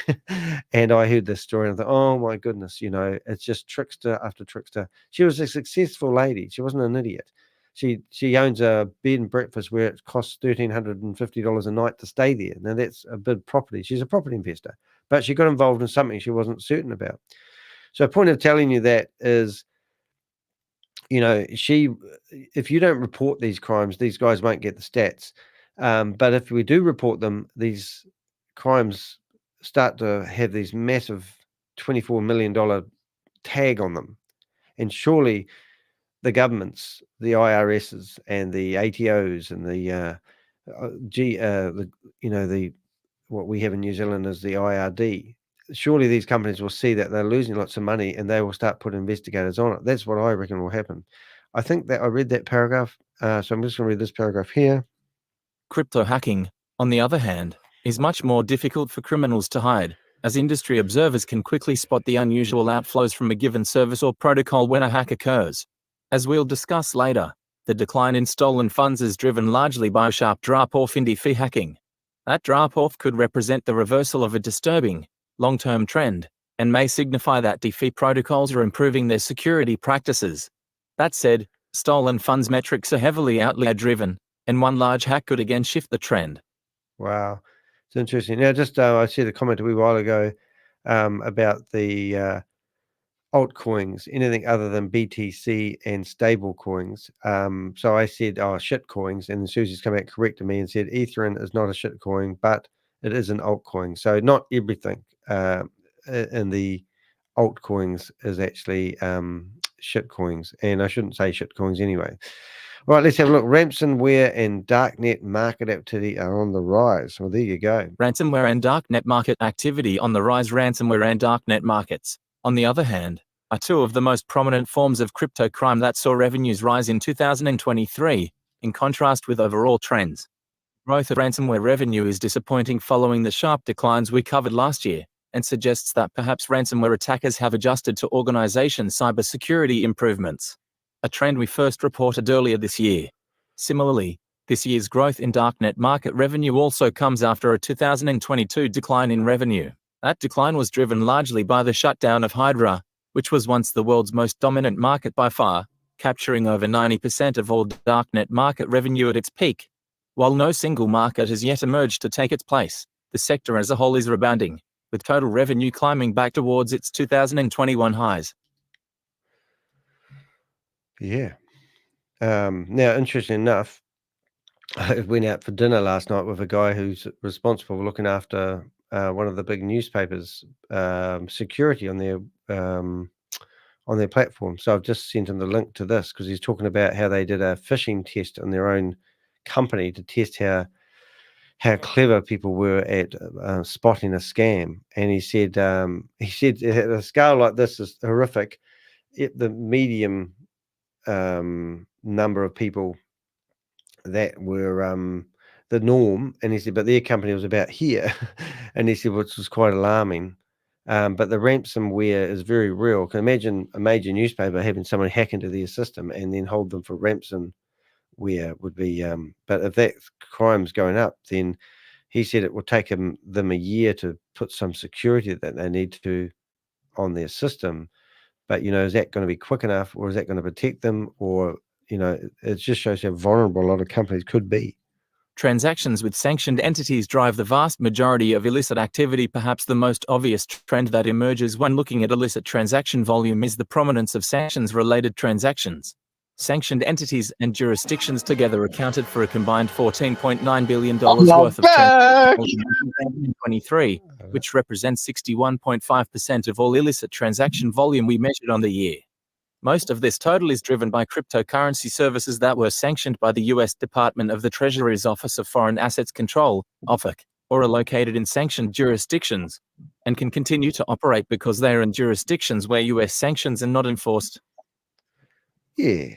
And I heard this story and I thought, oh my goodness, it's just trickster after trickster. She was a successful lady. She wasn't an idiot. She owns a bed and breakfast where it costs $1,350 a night to stay there. Now that's a big property. She's a property investor, but she got involved in something she wasn't certain about. So the point of telling you that is, if you don't report these crimes, these guys won't get the stats. But if we do report them, these crimes start to have these massive $24 million tag on them. And surely the governments, the IRSs and the ATOs and what we have in New Zealand is the IRD. Surely these companies will see that they're losing lots of money and they will start putting investigators on it. That's what I reckon will happen. I think that I read that paragraph. So I'm just going to read this paragraph here. Crypto hacking, on the other hand, is much more difficult for criminals to hide, as industry observers can quickly spot the unusual outflows from a given service or protocol when a hack occurs. As we'll discuss later, the decline in stolen funds is driven largely by a sharp drop-off in DeFi hacking. That drop-off could represent the reversal of a disturbing, long-term trend, and may signify that DeFi protocols are improving their security practices. That said, stolen funds metrics are heavily outlier-driven, and one large hack could again shift the trend. Wow, it's interesting. Now, just I said a comment a wee while ago about the altcoins, anything other than BTC and stable coins. So I said, oh, shit coins, and then Susie's come out corrected me and said Ethereum is not a shit coin, but it is an altcoin. So not everything in the altcoins is actually shit coins, and I shouldn't say shit coins anyway. All right, let's have a look. Ransomware and darknet market activity are on the rise. Well, there you go. Ransomware and darknet market activity on the rise. Ransomware and darknet markets, on the other hand, are two of the most prominent forms of crypto crime that saw revenues rise in 2023, in contrast with overall trends. Growth of ransomware revenue is disappointing following the sharp declines we covered last year, and suggests that perhaps ransomware attackers have adjusted to organization cybersecurity improvements, a trend we first reported earlier this year. Similarly, this year's growth in darknet market revenue also comes after a 2022 decline in revenue. That decline was driven largely by the shutdown of Hydra, which was once the world's most dominant market by far, capturing over 90% of all darknet market revenue at its peak. While no single market has yet emerged to take its place, the sector as a whole is rebounding, with total revenue climbing back towards its 2021 highs. Yeah. Now, interesting enough, I went out for dinner last night with a guy who's responsible for looking after one of the big newspapers' security on their platform. So I've just sent him the link to this because he's talking about how they did a phishing test on their own company to test how clever people were at spotting a scam. And he said at a scale like this is horrific. The medium number of people that were the norm, and he said, but their company was about here, and he said, which was quite alarming. But the ransomware is very real. Can imagine a major newspaper having someone hack into their system and then hold them for ransomware would be. But if that crime's going up, then he said it will take them a year to put some security that they need to on their system. But, is that going to be quick enough, or is that going to protect them? Or, it just shows how vulnerable a lot of companies could be. Transactions with sanctioned entities drive the vast majority of illicit activity. Perhaps the most obvious trend that emerges when looking at illicit transaction volume is the prominence of sanctions-related transactions. Sanctioned entities and jurisdictions together accounted for a combined $14.9 billion worth of transactions in 2023, which represents 61.5% of all illicit transaction volume we measured on the year. Most of this total is driven by cryptocurrency services that were sanctioned by the U.S. Department of the Treasury's Office of Foreign Assets Control, OFAC, or are located in sanctioned jurisdictions, and can continue to operate because they are in jurisdictions where U.S. sanctions are not enforced. Yeah.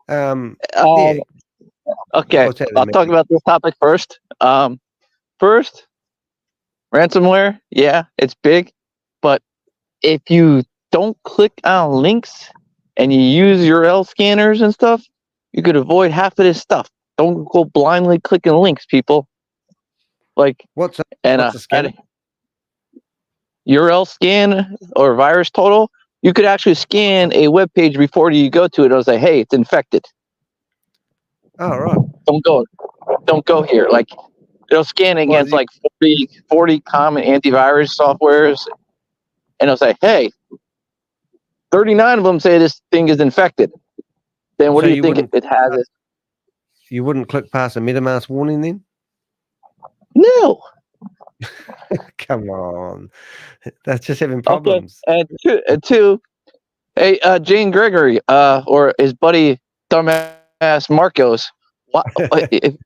Okay, I'll talk about this topic first. First, ransomware, yeah, it's big, but if you don't click on links and you use URL scanners and stuff, you could avoid half of this stuff. Don't go blindly clicking links, people. Like, what's a scanner? URL scan or virus total. You could actually scan a web page before you go to it. It'll say, "Hey, it's infected." Oh, right. Don't go here. Like, it'll scan against like 40 common antivirus softwares, and it'll say, "Hey, 39 of them say this thing is infected." Then what do you think it has? You wouldn't click past a MetaMask warning then? No. Come on. That's just having problems. Okay. And two, hey, Jane Gregory, or his buddy dumbass Marcos, why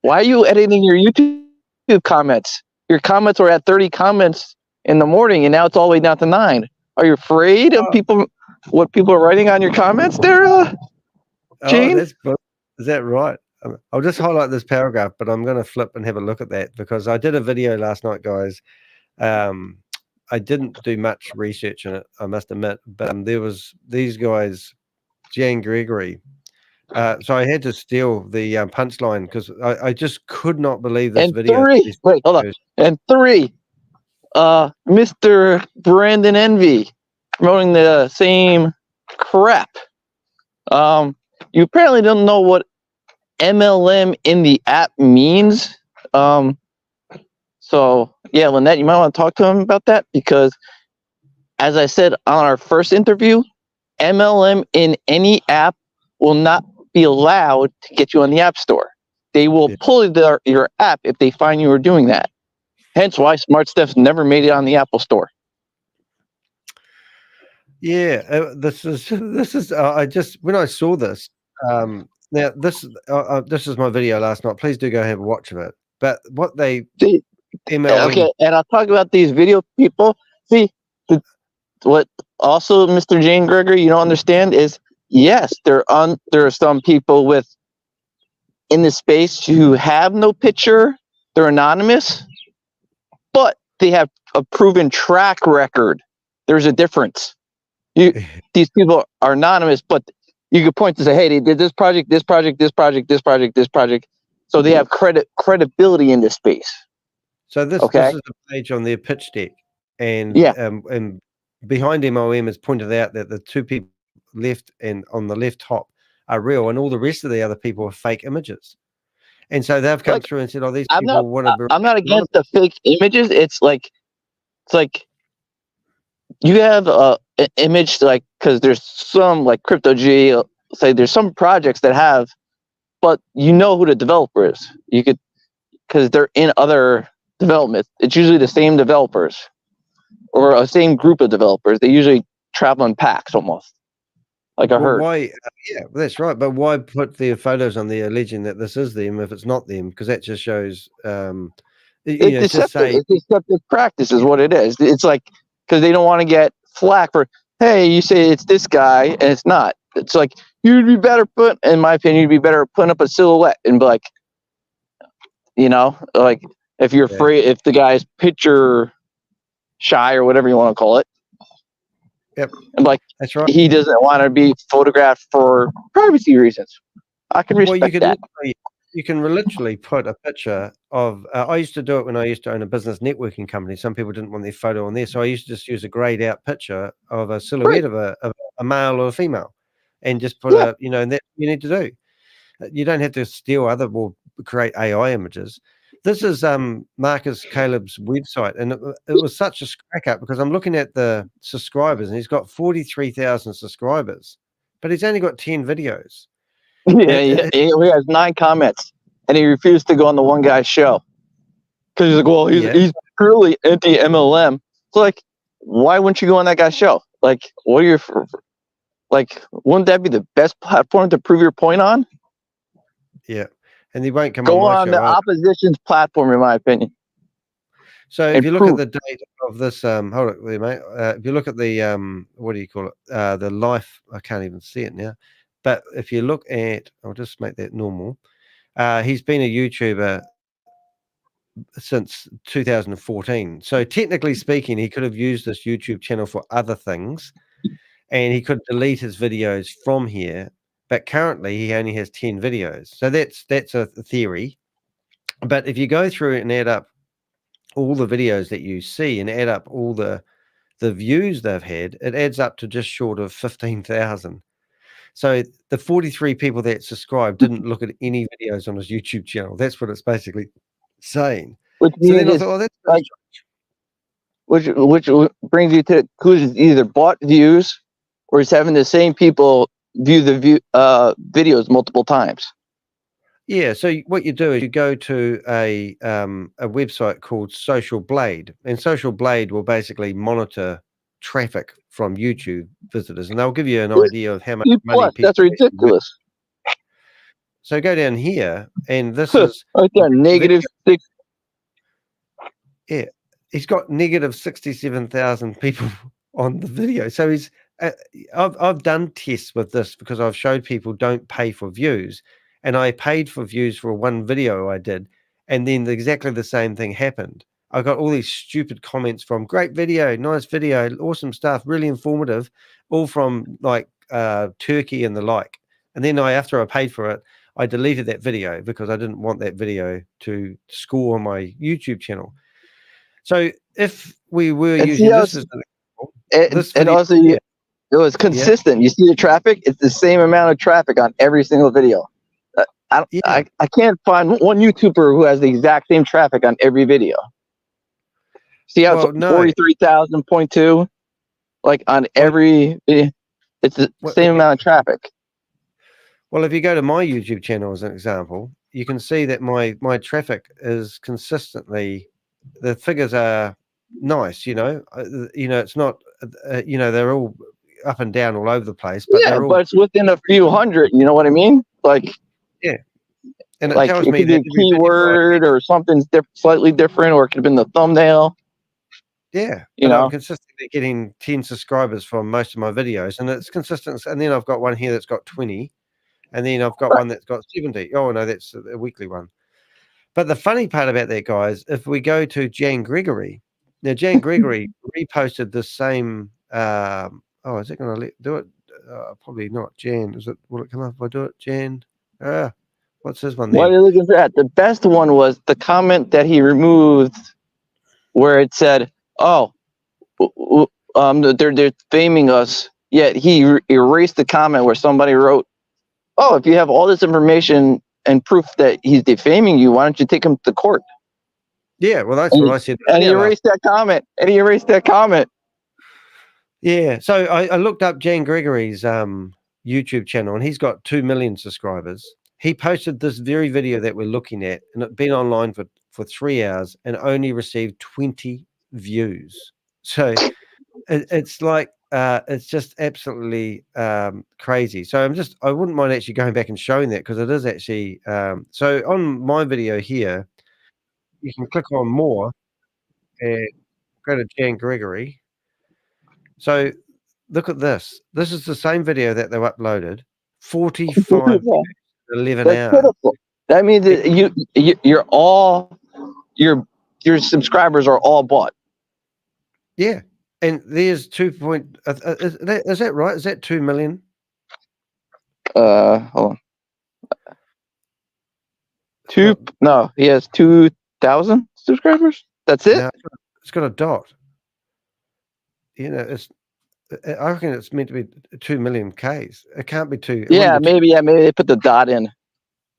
are you editing your YouTube comments? Your comments were at 30 comments in the morning, and now it's all the way down to 9. Are you afraid of what people are writing on your comments there, Jane? Is that right? I'll just highlight this paragraph, but I'm going to flip and have a look at that because I did a video last night, guys. I didn't do much research in it, I must admit, but there was these guys, Jane Gregory. So I had to steal the punchline because I just could not believe this video. Wait, hold on. And 3 Mr. Brandon Envy promoting the same crap. You apparently don't know what MLM in the app means. So yeah, Lynette, you might want to talk to him about that, because as I said on our first interview, MLM in any app will not be allowed to get you on the App Store. They will pull your app if they find you are doing that. Hence why Smart Steps never made it on the Apple Store. Yeah, this is. I just when I saw this. Now this is my video last night. Please do go have a watch of it. But what they MLM. Okay, and I'll talk about these video people. See, what also Mr. Jane Gregory you don't understand is, yes, there are some people in the space who have no picture. They're anonymous, but they have a proven track record. There's a difference. These people are anonymous, but you could point to say, hey, they did this project, this project, this project, this project, this project. So they have credibility in this space. So this is the page on their pitch deck, and and behind MLM is pointed out that the two people left and on the left top are real, and all the rest of the other people are fake images. And so they've come through and said, "Oh, these people want to." I'm not against the fake images. It's like you have an image, like, because there's some like Crypto G, say there's some projects that have, but you know who the developer is. You could, because they're in other development. It's usually the same developers or a same group of developers. They usually travel in packs almost. Like I heard. Why? Yeah, that's right. But why put their photos on there alleging that this is them if it's not them? Because that just shows. It's deceptive practice is what it is. It's like, because they don't want to get flack for, hey, you say it's this guy and it's not. It's like, you'd be better in my opinion, you'd be better putting up a silhouette and be like, like if you're afraid, if the guy's picture shy or whatever you want to call it. Yep. And like, that's right. He doesn't want to be photographed for privacy reasons. I can respect that. You can literally put a picture of. I used to do it when I used to own a business networking company. Some people didn't want their photo on there, so I used to just use a grayed out picture of a silhouette of a male or a female, and just put and that's what you need to do. You don't have to steal or create AI images. This is Marcus Caleb's website, and it was such a crack up because I'm looking at the subscribers, and he's got 43,000 subscribers, but he's only got 10 videos. Yeah, he has 9 comments, and he refused to go on the one guy's show because he's like, well, he's purely anti MLM. So like, why wouldn't you go on that guy's show? Like, what are your wouldn't that be the best platform to prove your point on? Yeah. And he won't come go on the opposition's platform, in my opinion. So if you look at the date of this, hold it there, mate. If you look at the what do you call it? The life, I can't even see it now. But if you look at, I'll just make that normal. He's been a YouTuber since 2014. So technically speaking, he could have used this YouTube channel for other things, and he could delete his videos from here. But currently, he only has 10 videos. So that's a theory. But if you go through and add up all the videos that you see and add up all the views they've had, it adds up to just short of 15,000. So the 43 people that subscribed didn't look at any videos on his YouTube channel. That's what it's basically saying. Which brings you to conclusions: either bought views, or he's having the same people view the videos multiple times. Yeah. So what you do is you go to a website called Social Blade, and Social Blade will basically monitor traffic from YouTube visitors, and they'll give you an idea of how much money people. That's ridiculous. So go down here, and this is right there, -6. Yeah, he's got -67,000 people on the video. So he's. I've done tests with this because I've showed people don't pay for views, and I paid for views for one video I did, and then exactly the same thing happened. I got all these stupid comments from great video, nice video, awesome stuff, really informative, all from like Turkey and the like. And then after I paid for it, I deleted that video because I didn't want that video to score on my YouTube channel. So if we were And using this as and also it was consistent. You see the traffic; it's the same amount of traffic on every single video. I can't find one YouTuber who has the exact same traffic on every video. See how it's 43,000.2, like on every video, it's the same amount of traffic. Well, if you go to my YouTube channel as an example, you can see that my traffic is consistently, the figures are nice. It's not, they're all up and down all over the place. But yeah, but it's within a few hundred. You know what I mean? Like, yeah. And it like tells it me could be a keyword or something's slightly different, or it could have been the thumbnail. Yeah, I'm consistently getting 10 subscribers from most of my videos, and it's consistent. And then I've got one here that's got 20, and then I've got one that's got 70. Oh no, that's a weekly one. But the funny part about that, guys, if we go to Jan Gregory, now Jan Gregory reposted the same. Is it going to do it? Probably not. Jan, will it come up if I do it? Jan. What's this one? What are you looking for? The best one was the comment that he removed, where it said, "Oh, they're faming us." Yet he erased the comment where somebody wrote, "Oh, if you have all this information and proof that he's defaming you, why don't you take him to court?" Yeah, well, that's what I said. And he erased that comment. Yeah, so I looked up Jan Gregory's YouTube channel, and he's got 2 million subscribers. He posted this very video that we're looking at, and it's been online for 3 hours and only received 20 views. So it's like it's just absolutely crazy. So I wouldn't mind actually going back and showing that, because it is actually so on my video here, you can click on more and go to Jan Gregory. So look at this. This is the same video that they uploaded, 45 11 hours. Pitiful. That means that your subscribers are all bought. Yeah, and there's 2 point. Is that right? Is that 2 million? Hold on. No, he has 2,000 subscribers. That's it. No, it's got a dot. I reckon it's meant to be 2 million Ks. It can't be two. Yeah, maybe they put the dot in.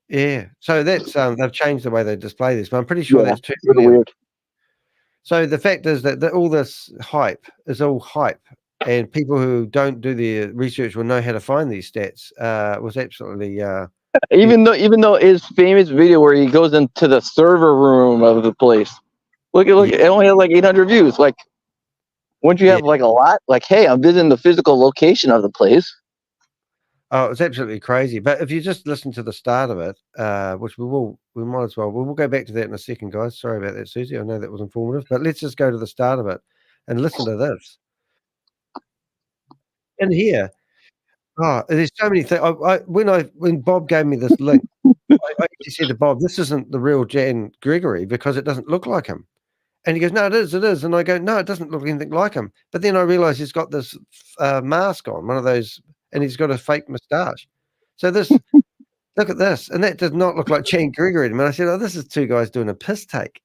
Yeah, so that's they've changed the way they display this, but I'm pretty sure that's 2 million. Weird. Weird. So the fact is that all this hype is all hype, and people who don't do the research will know how to find these stats. Was absolutely even though his famous video where he goes into the server room of the place. Look, it only had like 800 views. Like, wouldn't you have like a lot? Like, hey, I'm visiting the physical location of the place. Oh, it's absolutely crazy. But if you just listen to the start of it, which we might as well. We'll go back to that in a second, guys. Sorry about that, Susie. I know that was informative, but let's just go to the start of it and listen to this. In here, there's so many things. When Bob gave me this link, I actually said to Bob, "This isn't the real Jan Gregory because it doesn't look like him." And he goes, "No, it is." And I go, "No, it doesn't look anything like him." But then I realized he's got this mask on, one of those, and he's got a fake moustache. So this, look at this. And that does not look like Jan Gregory to me. And I said, "Oh, this is two guys doing a piss take.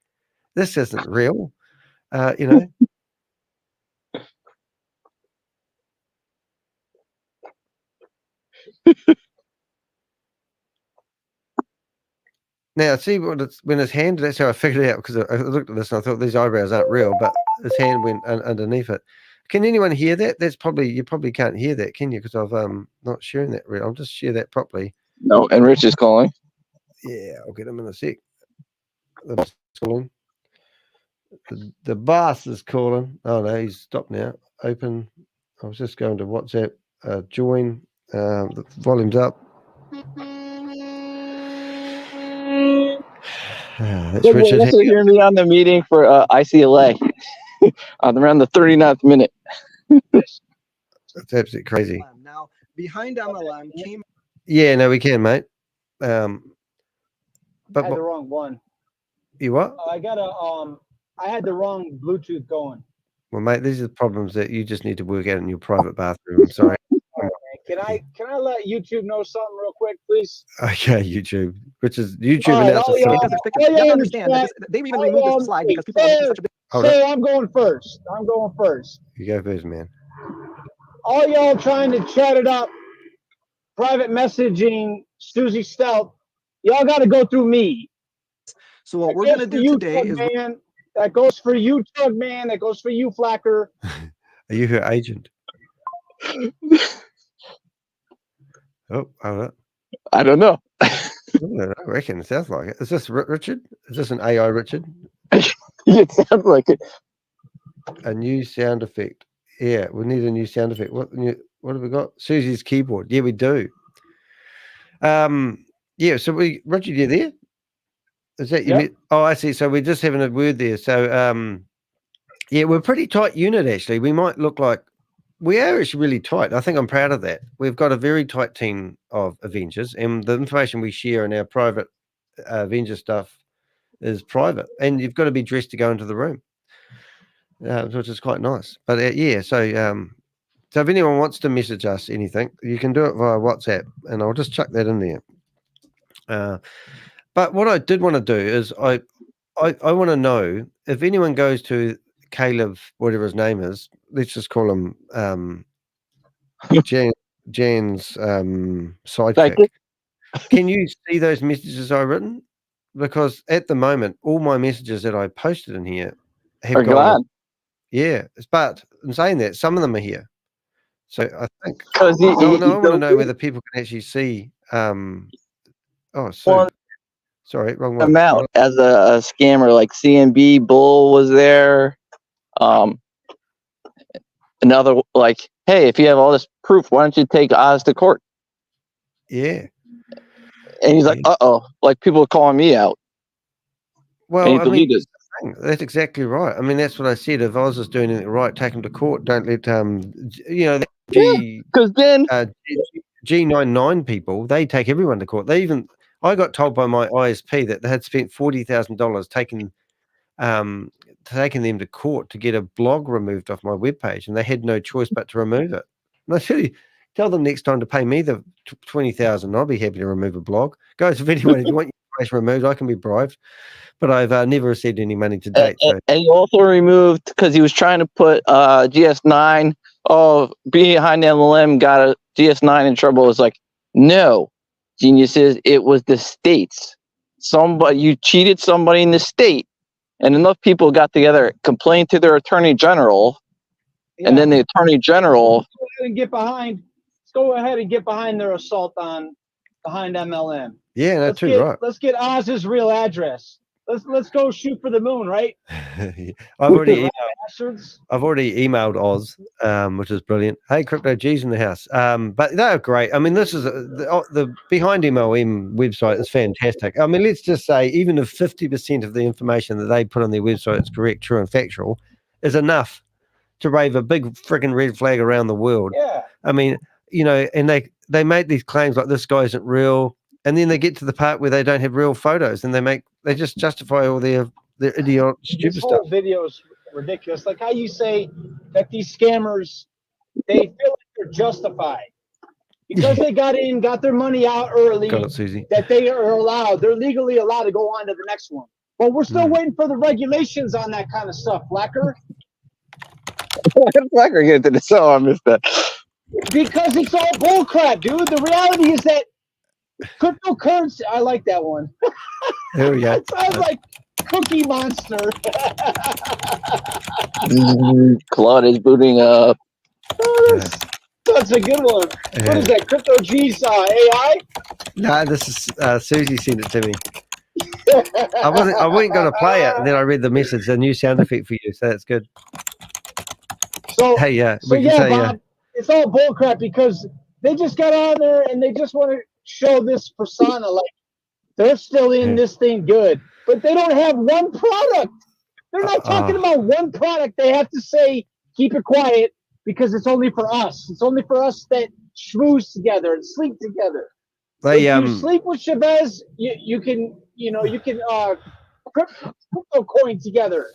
This isn't real." Now, see when his hand, that's how I figured it out, because I looked at this and I thought these eyebrows aren't real, but his hand went underneath it. Can anyone hear that? You probably can't hear that, can you? Because I'm not sharing that. I'll just share that properly. No, and Rich is calling. Yeah, I'll get him in a sec. The boss is calling. The boss is calling. Oh no, he's stopped now. Open. I was just going to WhatsApp. Join. The volume's up. That's Richard. Thanks for hearing me on the meeting for ICLA around the 39th minute. That's absolutely crazy. Now, behind MLM came. Yeah, no, we can, mate. But I had the wrong one. You what? I had the wrong Bluetooth going. Well, mate, these are the problems that you just need to work out in your private bathroom. I'm sorry. Can I let YouTube know something real quick, please? Okay, YouTube. Which is YouTube announced. You have to understand that they even removed this slide because people are such a big. say I'm going first. I'm going first. You go first, man. All y'all trying to chat it up, private messaging, Susie Stealth, y'all got to go through me. So what we're going to do today is... That goes for you, Tug Man. That goes for you, Flacker. Are you her agent? Oh, I don't know. I reckon it sounds like it. Is this Richard? Is this an AI Richard? It sounds like it. A new sound effect. Yeah, we need a new sound effect. What have we got? Susie's keyboard. Yeah, we do. Yeah, so Richard, you there? Is that you? Yep. Oh, I see. So we're just having a word there. So yeah, we're a pretty tight unit actually. We might look like we are actually really tight. I think I'm proud of that. We've got a very tight team of Avengers, and the information we share in our private Avenger stuff is private, and you've got to be dressed to go into the room, which is quite nice. But yeah, so if anyone wants to message us anything, you can do it via WhatsApp, and I'll just chuck that in there. But what I did want to do is I want to know if anyone goes to Caleb, whatever his name is, let's just call him Jan's sidekick. Can you see those messages I've written? Because at the moment, all my messages that I posted in here have gone. Yeah, but in saying that, some of them are here. So I think I want to know whether people can actually see. Sorry, wrong one. I'm out as a scammer. Like CMB Bull was there. Another like, hey, if you have all this proof, why don't you take Oz to court? Yeah. And he's like, like people are calling me out. Well, I mean, that's exactly right. I mean, that's what I said. If Oz is doing anything right, take him to court. Don't let because then G99 people, they take everyone to court. I got told by my ISP that they had spent $40,000 taking them to court to get a blog removed off my webpage, and they had no choice but to remove it. And I said, tell them next time to pay me the $20,000. I'll be happy to remove a blog. Guys, if anyone, if you want your information removed, I can be bribed. But I've never received any money to date. And he also removed because he was trying to put GS9. Oh, behind MLM got a GS9 in trouble. It's like, no, geniuses. It was the states. You cheated somebody in the state, and enough people got together, complained to their attorney general, and then the attorney general. Let's go ahead and get behind their assault behind MLM. Yeah, that's true, right. Let's get Oz's real address. Let's go shoot for the moon, right? I've already emailed Oz, which is brilliant. Hey, Crypto G's in the house. But they're great. I mean, this is the behind MLM website is fantastic. I mean, let's just say even if 50% of the information that they put on their website is correct, true, and factual, is enough to wave a big freaking red flag around the world. Yeah. I mean, and they make these claims like this guy isn't real. And then they get to the part where they don't have real photos, and they just justify all their idiot stupid stuff. This whole video is ridiculous. Like how you say that these scammers, they feel like they're justified because they got their money out early. Got it, Susie. That they're legally allowed to go on to the next one. But we're still waiting for the regulations on that kind of stuff, Flacker. Flacker get to the show. I missed that. Because it's all bullcrap, dude. The reality is that cryptocurrency, I like that one. There we go. It sounds like Cookie Monster. Claude is booting up. That's a good one. What is that? Crypto G's AI? No, this is Susie sent it to me. I wasn't going to play it, and then I read the message, a new sound effect for you, so that's good. So hey, Bob, it's all bullcrap because they just got out there and they just want to show this persona like they're still in this thing good, but they don't have one product. They're not talking about one product. They have to say, keep it quiet because it's only for us. It's only for us that schmooze together and sleep together. If you sleep with Shavez, you can crypto coin together.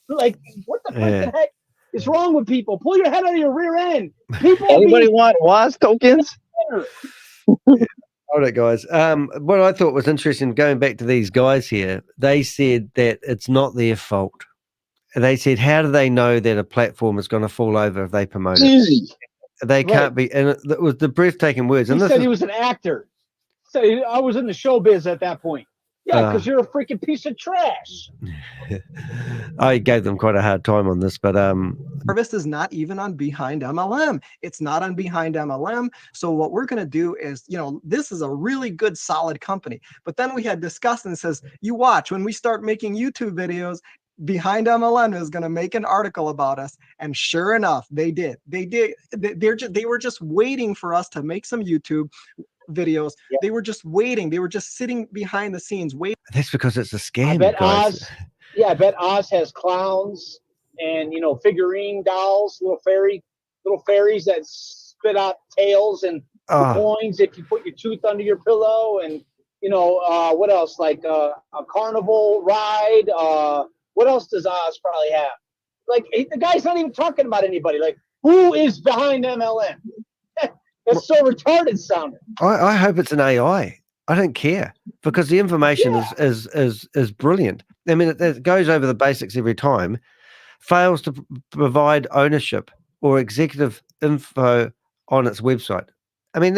Like what the heck is wrong with people? Pull your head out of your rear end. Anybody want WAS tokens? All right, guys. What I thought was interesting, going back to these guys here, they said that it's not their fault. they said, how do they know that a platform is going to fall over if they promote it? Easy. They can't be. And it was the breathtaking words. He said he was an actor. So I was in the showbiz at that point. Yeah, because you're a freaking piece of trash. I gave them quite a hard time on this, but Harvest is not even on Behind MLM. It's not on Behind MLM. So what we're going to do is, this is a really good, solid company. But then we had discussed and it says, you watch, when we start making YouTube videos, Behind MLM is going to make an article about us. And sure enough, they did. They were just waiting for us to make some YouTube videos. Yeah. They were just waiting. They were just sitting behind the scenes waiting. That's because it's a scam. I bet Oz has clowns and figurine dolls, little fairies that spit out tails and coins if you put your tooth under your pillow, and what else, like a carnival ride. What else does Oz probably have? Like, the guy's not even talking about anybody. Like, who is behind MLM? That's so retarded sounding. I hope it's an AI. I don't care, because the information is brilliant. I mean, it goes over the basics every time, fails to provide ownership or executive info on its website. I mean,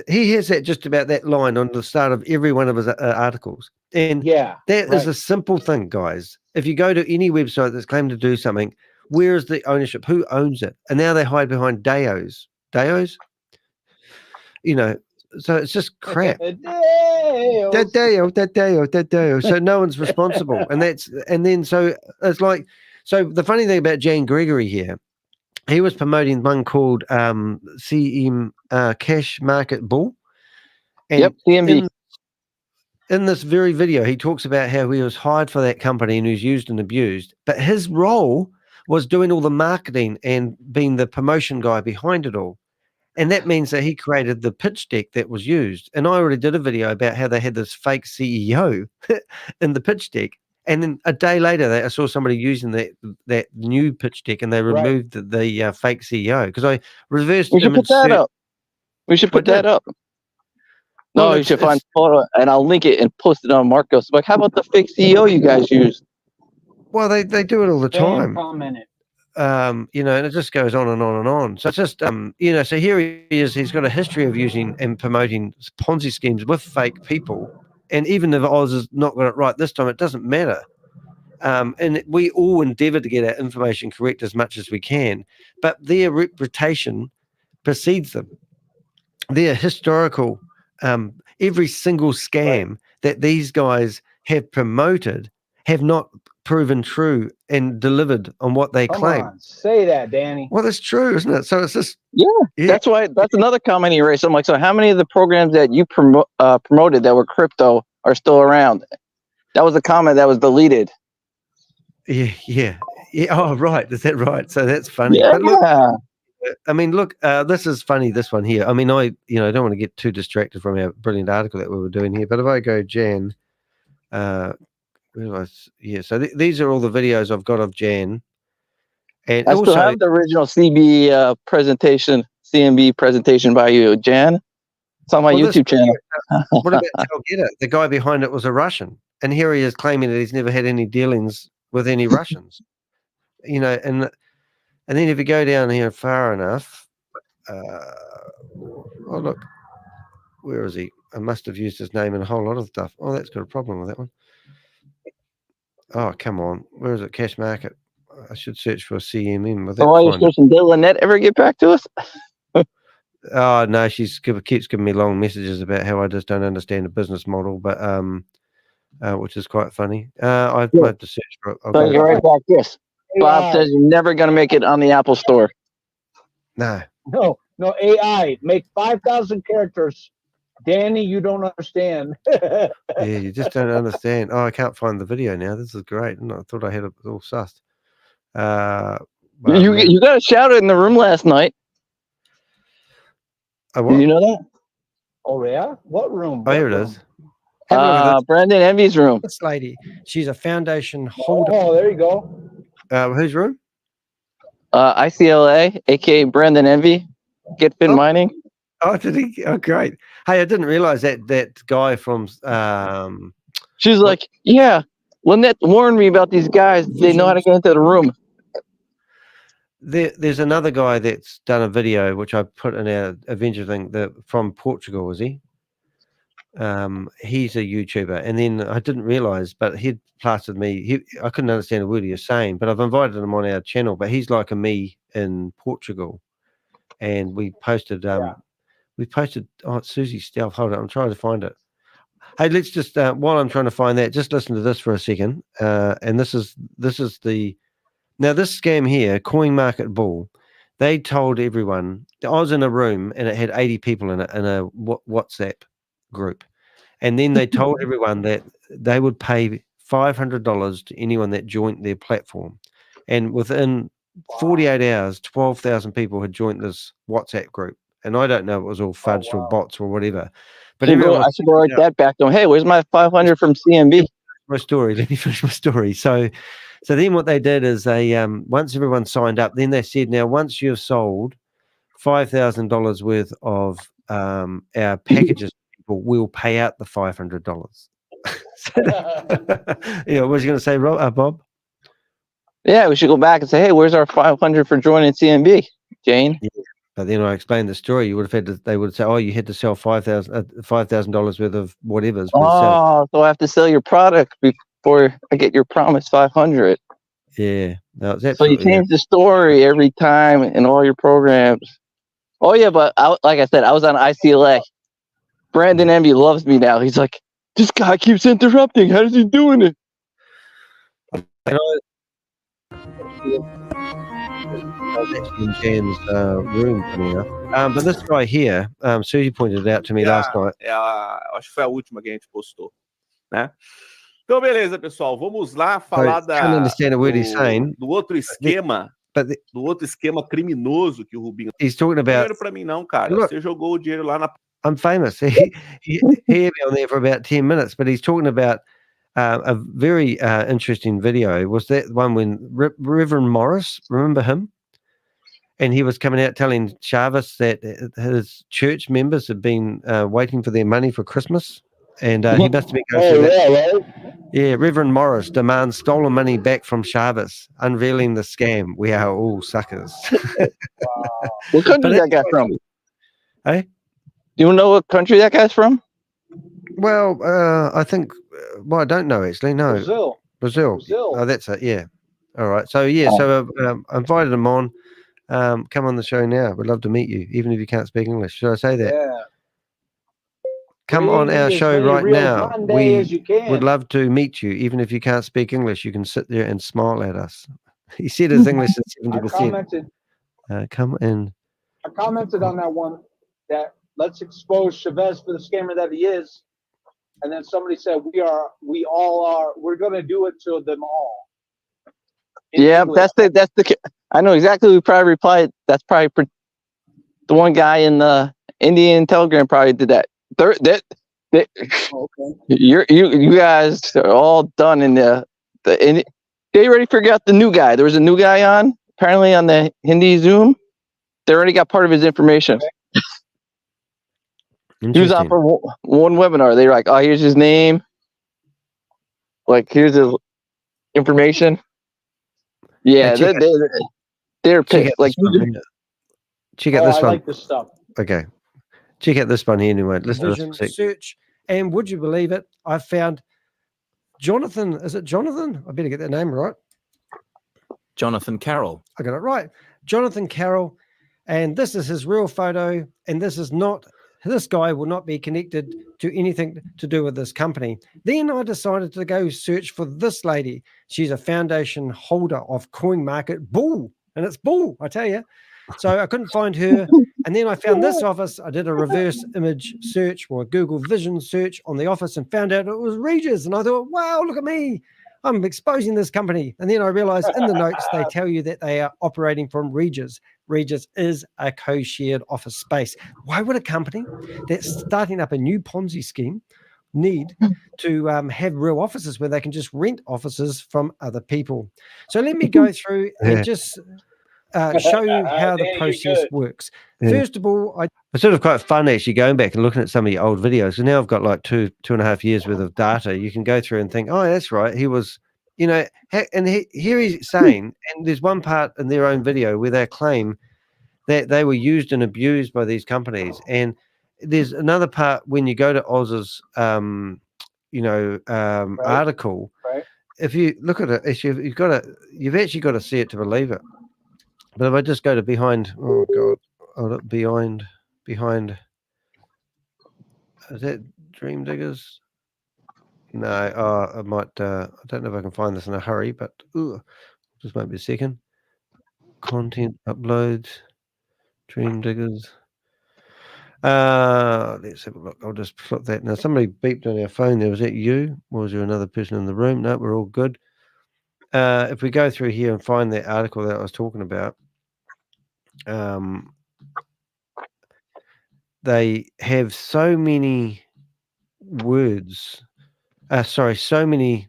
he has that just about that line on the start of every one of his articles. And that is a simple thing, guys. If you go to any website that's claimed to do something, where is the ownership? Who owns it? And now they hide behind DAOs. So it's just crap. That DAO. So no one's responsible. So the funny thing about Jan Gregory here, he was promoting one called CM Cash Market Bull. And CMB. In this very video, he talks about how he was hired for that company and he was used and abused, but his role was doing all the marketing and being the promotion guy behind it all. And that means that he created the pitch deck that was used. And I already did a video about how they had this fake CEO in the pitch deck. And then a day later, I saw somebody using that new pitch deck, and they removed the fake CEO, because I reversed. We should put that up. We should put that up. No, you should find a photo, and I'll link it and post it on Marcos. Like, how about the fake CEO you guys use? Well, they do it all the time. Comment it. And it just goes on and on and on. So it's just, so here he is. He's got a history of using and promoting Ponzi schemes with fake people. And even if Oz has not got it right this time, it doesn't matter. And we all endeavor to get our information correct as much as we can, but their reputation precedes them. Their historical, every single scam that these guys have promoted have not proven true and delivered on what they claim. Come on, say that, Danny. Well, that's true, isn't it? So it's just that's another comment he raised. I'm like, so how many of the programs that you promoted that were crypto are still around? That was a comment that was deleted. Yeah. Oh, right. Is that right? So that's funny. Yeah. But look, I mean, look, this is funny. This one here. I mean, I don't want to get too distracted from our brilliant article that we were doing here. But if I go Jan, so these are all the videos I've got of Jan. And I still have the original CMB presentation by you, Jan. It's on my YouTube channel. What about Talgeta? The guy behind it was a Russian, and here he is claiming that he's never had any dealings with any Russians. And then if you go down here far enough, look, where is he? I must have used his name in a whole lot of stuff. Oh, that's got a problem with that one. Oh, come on. Where is it? Cash Market. I should search for CMM. Why you searching? Did Lynette ever get back to us? Oh, no, she keeps giving me long messages about how I just don't understand the business model, but which is quite funny. I've tried to search for it. So you're right back. Yes. Bob says you're never going to make it on the Apple Store. No, AI. Make 5,000 characters. Danny, you don't understand. Yeah, you just don't understand. Oh, I can't find the video now. This is great. I thought I had it all sussed. You got a shout out in the room last night. Did you know that? Oh, yeah? What room? Oh, here it is. Brandon Envy's room. This lady, she's a foundation holder. Oh, there you go. Whose room? ICLA, aka Brandon Envy. Get Fin Mining. Oh, did he? Oh, great. Hey, I didn't realize that guy from. She's like, yeah, Lynette warned me about these guys. They know how to get into the room. There's another guy that's done a video which I put in our Avenger thing from Portugal, is he? He's a YouTuber, and then I didn't realize, but he'd plastered me. I couldn't understand a word he was saying, but I've invited him on our channel. But he's like a me in Portugal, and we posted. We posted. Oh, it's Susie Stealth. Hold on, I'm trying to find it. Hey, let's just while I'm trying to find that, just listen to this for a second. And this is the now this scam here, Coin Market Bull. They told everyone. I was in a room and it had 80 people in it in a WhatsApp group, and then they told everyone that they would pay $500 to anyone that joined their platform, and within 48 hours 12,000 people had joined this WhatsApp group. And I don't know if it was all fudged or bots or whatever, but I should write that back to them. Hey, where's my 500 from CMB? My story, let me finish my story. So then what they did is they once everyone signed up, then they said, now once you've sold $5,000 worth of our packages, people will pay out the $500. Yeah, what was you going to say, Bob? Yeah, we should go back and say, hey, where's our 500 for joining CMB, Jane? Yeah. But then I explained the story. You would have had to. They would say, "Oh, you had to sell $5,000 worth of whatever." Oh, so I have to sell your product before I get your promised 500. Yeah, no, it's so you change the story every time in all your programs. Oh yeah, but like I said, I was on ICLA. Brandon Envy loves me now. He's like, this guy keeps interrupting. How is he doing it? In Jan's room, funny enough. But this guy here, Suzy pointed it out to me last night. Acho que foi a última que a gente postou, né? Então, beleza, pessoal. Vamos lá falar do outro esquema. Do outro esquema criminoso que o Rubinho. He's talking about. Dinheiro para mim não, cara. Look, você jogou o dinheiro lá na. I'm famous. He had me on there for about 10 minutes, but he's talking about a very interesting video. Was that one when Reverend Morris, remember him? And he was coming out telling Shavez that his church members had been waiting for their money for Christmas. And he must have been going through that. Right? Yeah, Reverend Morris demands stolen money back from Shavez, unveiling the scam. We are all suckers. What country that guy from? Hey? Do you know what country that guy's from? Well, I think, I don't know actually. No. Brazil. Oh, that's it. Yeah. All right. So, yeah, so I invited him on. Come on the show now. We'd love to meet you, even if you can't speak English. Should I say that? Yeah. Come on our show right now. We would love to meet you, even if you can't speak English. You can sit there and smile at us. He said his English is 70%. Come in. I commented on that one that let's expose Shavez for the scammer that he is. And then somebody said, we all are, we're going to do it to them all. Yeah, that's the, I know exactly who probably replied. That's probably the one guy in the Indian Telegram probably did that. You guys are all done in they already figured out the new guy. There was a new guy on, apparently on the Hindi Zoom. They already got part of his information. He was on for one webinar. They were like, oh, here's his name. Like, here's his information. Yeah, they're pissed. Like, check out this one. I like this stuff. Okay. Check out this one here anyway. Listen to this. Search, and would you believe it? I found Jonathan. Is it Jonathan? I better get that name right. Jonathan Carroll. I got it right. Jonathan Carroll. And this is his real photo. And this is not, this guy will not be connected to anything to do with this company. Then I decided to go search for this lady. She's a foundation holder of Coin Market Bull. And it's Bull, I tell you. So I couldn't find her. And then I found this office. I did a reverse image search or a Google Vision search on the office and found out it was Regis. And I thought, wow, look at me. I'm exposing this company. And then I realized in the notes, they tell you that they are operating from Regis. Regis is a co-shared office space. Why would a company that's starting up a new Ponzi scheme need to have real offices where they can just rent offices from other people? So let me go through and just show you how the process works. Yeah. First of all, it's sort of quite fun actually going back and looking at some of your old videos. And now I've got like 2.5 years worth of data. You can go through and think, oh, that's right. He was, you know, and here he's saying, and there's one part in their own video where they claim that they were used and abused by these companies. And there's another part when you go to Oz's, article. Right. If you look at it, you've actually got to see it to believe it. But if I just go to behind, oh God, look behind, is that Dream Diggers? No, I might, I don't know if I can find this in a hurry, but just might be a second. Content uploads, Dream Diggers. Let's have a look. I'll just flip that. Now, somebody beeped on our phone there. Was that you? Or was there another person in the room? No, we're all good. If we go through here and find that article that I was talking about, they have so many words, so many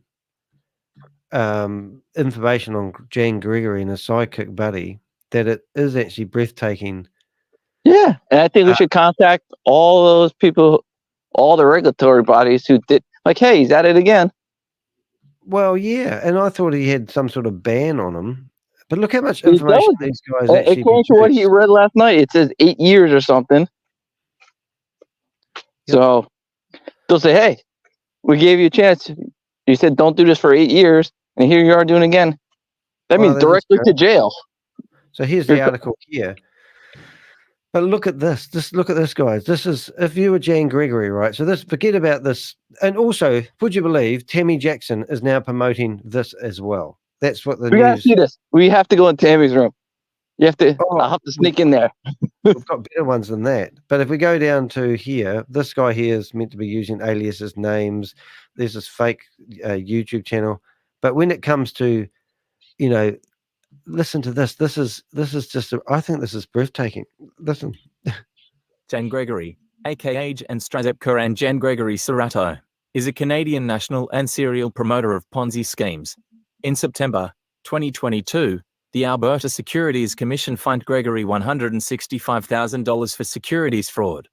information on Jan Gregory and his sidekick buddy that it is actually breathtaking. Yeah, and I think we should contact all those people, all the regulatory bodies who did, like, hey, he's at it again. Well, yeah, and I thought he had some sort of ban on him. But look how much information these guys actually according to what he read last night, it says 8 years or something. Yep. So they'll say, hey, we gave you a chance. You said don't do this for 8 years, and here you are doing it again. That means directly to jail. So here's the article here. But look at this. Just look at this, guys. This is if you were Jan Gregory, right? So forget about this. And also, would you believe Tammy Jackson is now promoting this as well? That's what the news. We gotta see this. We have to go in Tammy's room. You have to. I'll have to sneak in there. We've got better ones than that. But if we go down to here, this guy here is meant to be using aliases, names. There's this fake YouTube channel. But when it comes to, listen to this. This is just. I think this is breathtaking. Listen. Jan Gregory, aka Jan Strazepka and Jan Gregory Serato, is a Canadian national and serial promoter of Ponzi schemes. In September 2022, the Alberta Securities Commission fined Gregory $165,000 for securities fraud.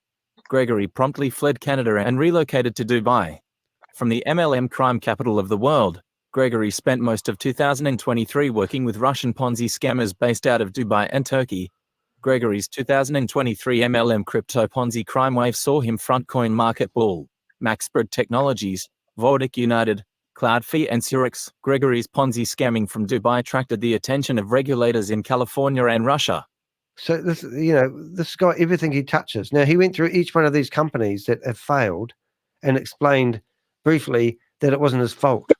Gregory promptly fled Canada and relocated to Dubai. From the MLM crime capital of the world, Gregory spent most of 2023 working with Russian Ponzi scammers based out of Dubai and Turkey. Gregory's 2023 MLM crypto Ponzi crime wave saw him front Coin Market Bull, MaxSpread Technologies, Vordic United, CloudFi and Surex. Gregory's Ponzi scamming from Dubai attracted the attention of regulators in California and Russia. So this guy, everything he touches. Now he went through each one of these companies that have failed and explained briefly that it wasn't his fault.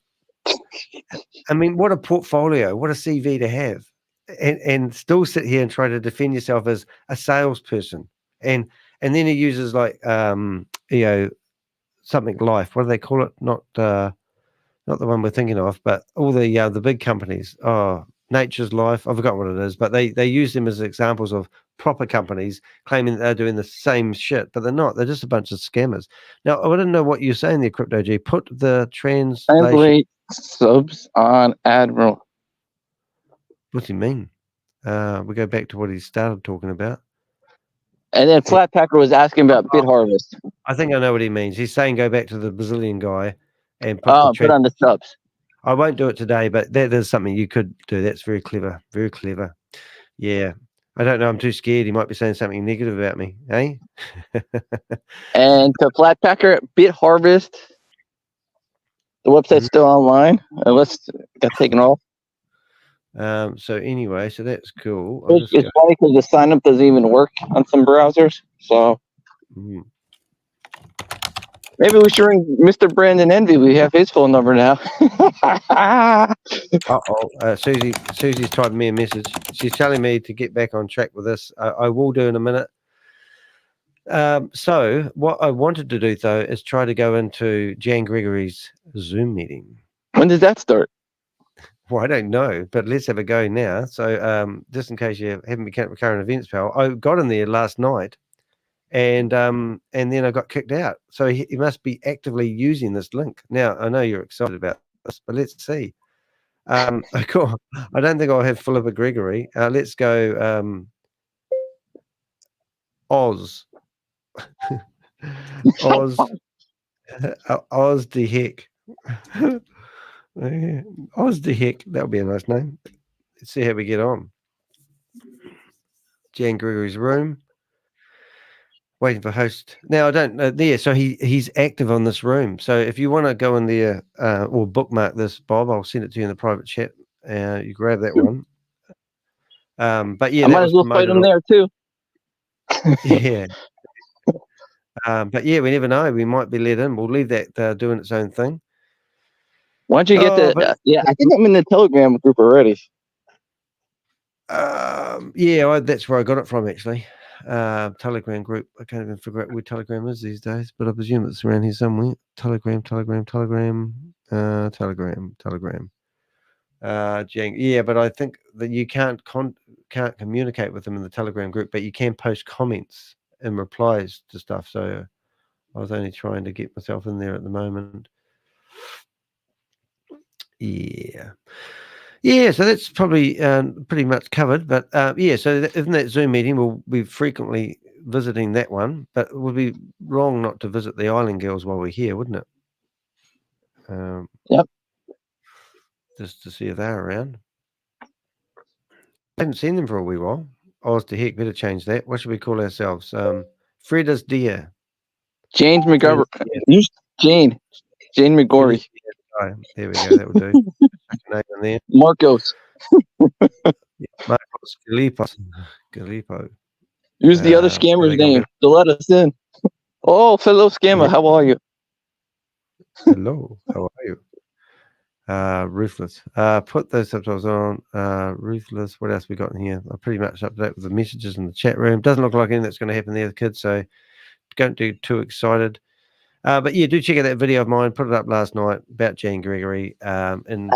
I mean, what a portfolio, what a CV to have, and still sit here and try to defend yourself as a salesperson. And then he uses like something life. What do they call it? Not the one we're thinking of, but all the big companies. Oh, Nature's Life. I forgot what it is, but they use them as examples of proper companies claiming that they're doing the same shit, but they're not. They're just a bunch of scammers. Now, I didn't know what you're saying there, Crypto G. Put the translation. Subs on Admiral. What's he mean? We go back to what he started talking about. And then Flat Packer was asking about Bit Harvest. I think I know what he means. He's saying go back to the Brazilian guy and put on the subs. I won't do it today, but that is something you could do. That's very clever. Very clever. Yeah. I don't know. I'm too scared. He might be saying something negative about me. Eh? And to Flat Packer, Bit Harvest. The website's still online, unless it got taken off. So anyway, so that's cool. It's funny because the sign up doesn't even work on some browsers. So maybe we should ring Mr. Brandon Envy. We have his phone number now. Susie's typing me a message. She's telling me to get back on track with this. I will do in a minute. So what I wanted to do though is try to go into Jan Gregory's Zoom meeting. When does that start? Well, I don't know, but let's have a go now. So just in case you haven't become a current events pal, I got in there last night and then I got kicked out. So he must be actively using this link. Now I know you're excited about this, but let's see. Cool. I don't think I'll have Philippa Gregory. Let's go Oz. Oz. Oz the Heck. Oz the Heck. That'll be a nice name. Let's see how we get on. Jan Gregory's room. Waiting for host. Now I don't know there. So he's active on this room. So if you want to go in there or bookmark this, Bob, I'll send it to you in the private chat. You grab that one. But yeah, I might as well fight him there too. Yeah. But yeah, we never know. We might be let in. We'll leave that doing its own thing. Why don't you get yeah, I think I'm in the Telegram group already. Yeah, that's where I got it from actually. Telegram group. I can't even figure out where Telegram is these days, but I presume it's around here somewhere. Telegram. Yeah, but I think that you can't communicate with them in the Telegram group, but you can post comments and replies to stuff. So I was only trying to get myself in there at the moment. Yeah, so that's probably pretty much covered. But yeah, so in that Zoom meeting, we'll be frequently visiting that one. But it would be wrong not to visit the Island Girls while we're here, wouldn't it? Yep. Just to see if they're around. I haven't seen them for a wee while. Oz the Heck, better change that. What should we call ourselves? Fredda's Deer. Jane McGovern. Use Jane. Jane McGorry. There we go. That will do. Name in there. Marcos. Marcos Galipo. Use the other scammer's name to let us in. Oh, fellow scammer, yeah. how are you? Hello, how are you? Ruthless. Put those subtitles on. Ruthless. What else we got in here? I'm pretty much up to date with the messages in the chat room. Doesn't look like anything that's going to happen there, the kids. So don't do too excited. But yeah, do check out that video of mine. Put it up last night about Jane Gregory. And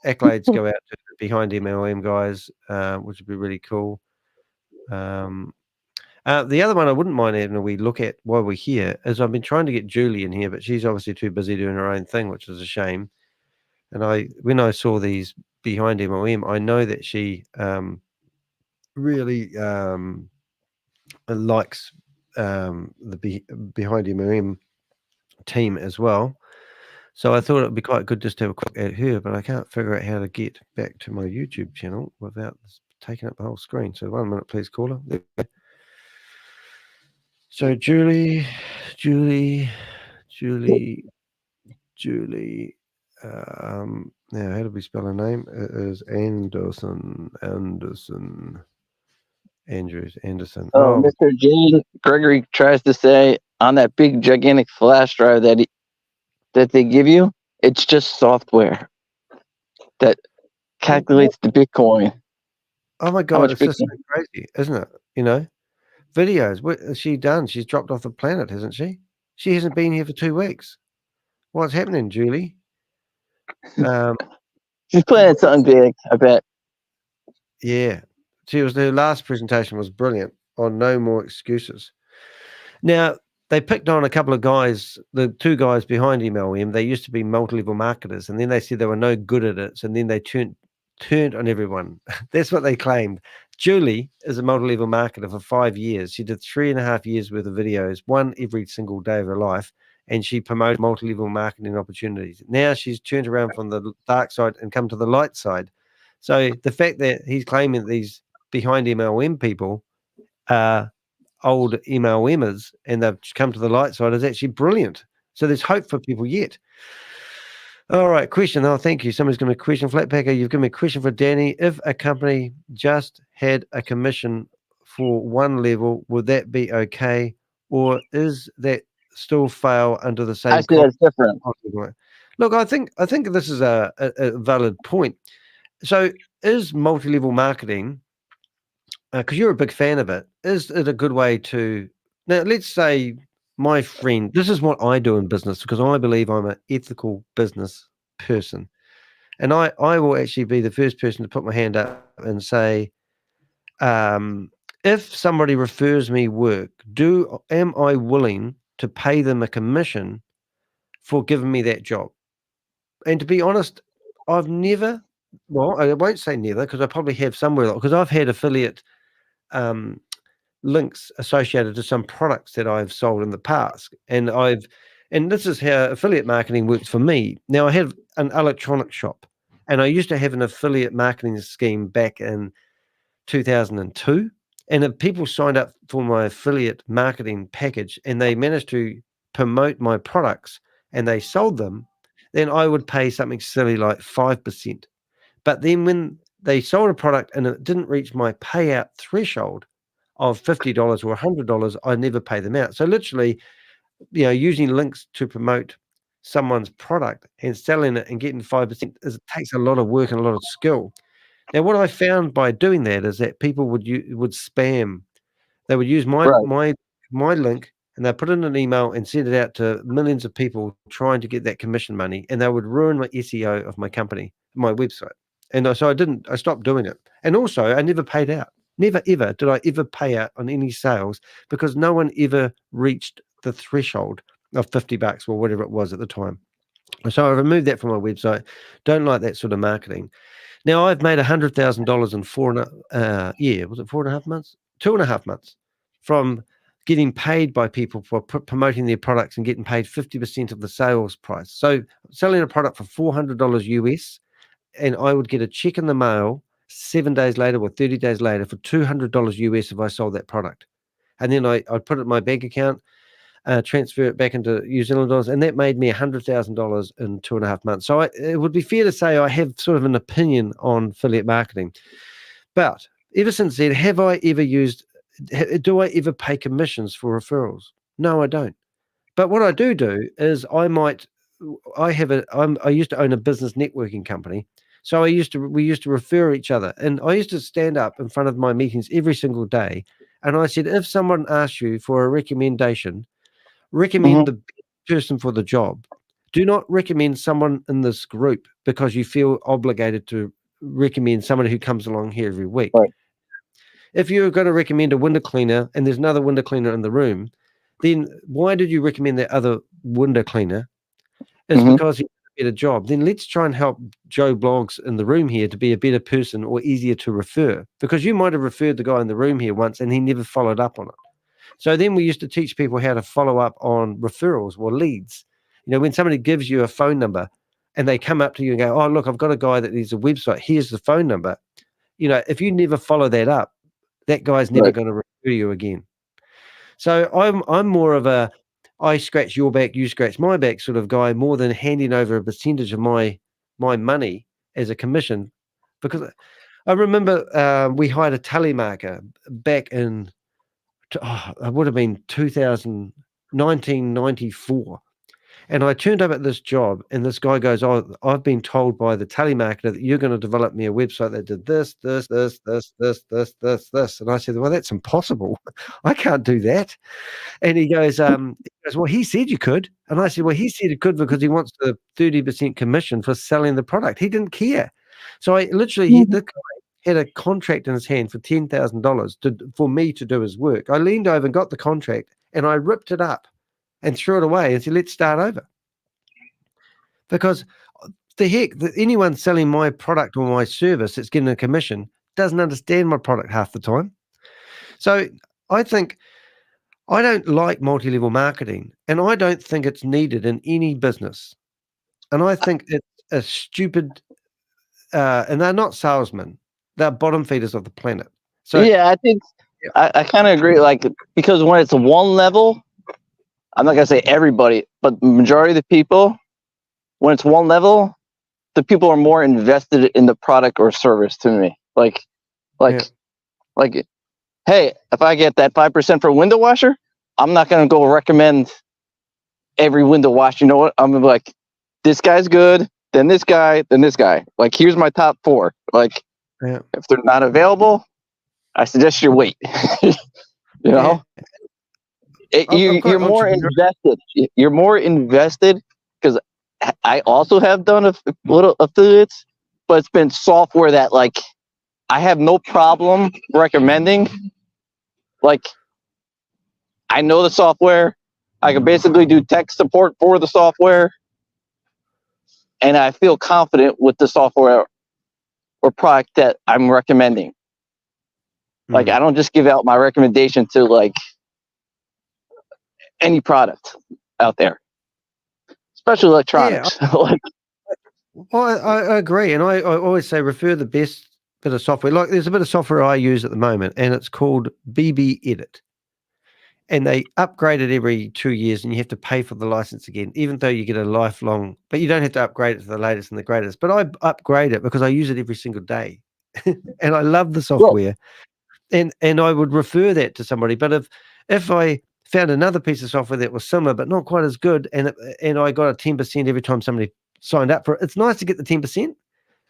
accolades go out to the behind MLM guys, which would be really cool. The other one I wouldn't mind having a wee look at while we're here is I've been trying to get Julie in here, but she's obviously too busy doing her own thing, which is a shame. And when I saw these behind MLM, I know that she really likes the behind MLM team as well. So I thought it would be quite good just to have a quick at her, but I can't figure out how to get back to my YouTube channel without taking up the whole screen. So 1 minute, please, caller. There we go. So Julie. Now, how do we spell her name? It is Anderson. Oh, Mr. Jane Gregory tries to say on that big gigantic flash drive that they give you, it's just software that calculates the Bitcoin. Oh my God, it's just so crazy, isn't it? You know, videos. What has she done? She's dropped off the planet, hasn't she? She hasn't been here for 2 weeks. What's happening, Julie? She's planning something big, I bet. Yeah. Her last presentation was brilliant on No More Excuses. Now, they picked on a couple of guys, the 2 guys behind MLM. They used to be multi-level marketers, and then they said they were no good at it, and then they turned on everyone. That's what they claimed. Julie is a multi-level marketer for 5 years. She did 3.5 years worth of videos, one every single day of her life, and she promoted multi-level marketing opportunities. Now she's turned around from the dark side and come to the light side. So the fact that he's claiming that these behind MLM people are old MLMers and they've come to the light side is actually brilliant. So there's hope for people yet. All right, question. Oh, thank you. Somebody's given me a question. Flatpacker, you've given me a question for Danny. If a company just had a commission for one level, would that be okay? Or is that still fail under the same? I see that's different. Look, I think this is a valid point. So is multi-level marketing, because you're a big fan of it, is it a good way to, now let's say my friend, this is what I do in business because I believe I'm an ethical business person. And I will actually be the first person to put my hand up and say, if somebody refers me work, am I willing to pay them a commission for giving me that job? And to be honest, I've never, well, I won't say never because I probably have somewhere, because I've had affiliate links associated to some products that I've sold in the past. And this is how affiliate marketing works for me. Now, I have an electronic shop, and I used to have an affiliate marketing scheme back in 2002. And if people signed up for my affiliate marketing package and they managed to promote my products and they sold them, then I would pay something silly like 5%. But then when they sold a product and it didn't reach my payout threshold of $50 or $100, I never pay them out. So literally, using links to promote someone's product and selling it and getting 5% takes a lot of work and a lot of skill. Now, what I found by doing that is that people would spam. They would use my link, and they put it in an email and send it out to millions of people trying to get that commission money, and they would ruin my SEO of my company, my website. And so I stopped doing it. And also, I never paid out. Never, ever did I ever pay out on any sales, because no one ever reached the threshold of $50 or whatever it was at the time. So I removed that from my website. Don't like that sort of marketing. Now, I've made $100,000 in was it 4.5 months? 2.5 months from getting paid by people for promoting their products and getting paid 50% of the sales price. So selling a product for $400 US, and I would get a check in the mail 7 days later or 30 days later for $200 US if I sold that product. And then I'd put it in my bank account, transfer it back into New Zealand dollars, and that made me $100,000 in 2.5 months. So it would be fair to say I have sort of an opinion on affiliate marketing. But ever since then, do I ever pay commissions for referrals? No, I don't. But what I do is I used to own a business networking company. So we used to refer each other, and I used to stand up in front of my meetings every single day. And I said, if someone asks you for a recommendation, recommend the person for the job. Do not recommend someone in this group because you feel obligated to recommend somebody who comes along here every week. Right. If you're going to recommend a window cleaner and there's another window cleaner in the room, then why did you recommend that other window cleaner? It's because he did a better job. Then let's try and help Joe Bloggs in the room here to be a better person or easier to refer, because you might have referred the guy in the room here once and he never followed up on it. So then we used to teach people how to follow up on referrals or leads. When somebody gives you a phone number and they come up to you and go, oh, look, I've got a guy that needs a website. Here's the phone number. If you never follow that up, that guy's never going to refer you again. So I'm more of a I scratch your back, you scratch my back sort of guy, more than handing over a percentage of my money as a commission. Because I remember we hired a telemarketer back in it would have been 1994. And I turned up at this job, and this guy goes, oh, I've been told by the telemarketer that you're going to develop me a website that did this. And I said, well, that's impossible. I can't do that. And he goes, well, he said you could. And I said, well, he said it could because he wants the 30% commission for selling the product. He didn't care. So I literally, the guy had a contract in his hand for $10,000 for me to do his work. I leaned over and got the contract, and I ripped it up and threw it away and said, let's start over. Because the heck, anyone selling my product or my service that's getting a commission doesn't understand my product half the time. So I think I don't like multi-level marketing, and I don't think it's needed in any business. And I think it's a stupid, and they're not salesmen. They're bottom feeders of the planet. So yeah, I think I kind of agree. Like, because when it's one level, I'm not gonna say everybody, but the majority of the people, when it's one level, the people are more invested in the product or service. To me, like, hey, if I get that 5% for a window washer, I'm not gonna go recommend every window wash. You know what? I'm gonna be like, this guy's good, then this guy, then this guy. Like, here's my top 4. Like, if they're not available, I suggest you wait. you know, you're more invested. You're more invested, because I also have done a little affiliates, but it's been software that, like, I have no problem recommending. Like, I know the software. I can basically do tech support for the software. and I feel confident with the software or product that I'm recommending. Like, I don't just give out my recommendation to like any product out there, especially electronics. Yeah, I agree, and I always say refer the best bit of software. Like, there's a bit of software I use at the moment, and it's called BB Edit, and they upgrade it every 2 years, and you have to pay for the license again, even though you get a lifelong. But you don't have to upgrade it to the latest and the greatest. But I upgrade it because I use it every single day, and I love the software. And I would refer that to somebody. But if I found another piece of software that was similar but not quite as good, and I got a 10% every time somebody signed up for it, it's nice to get the 10%.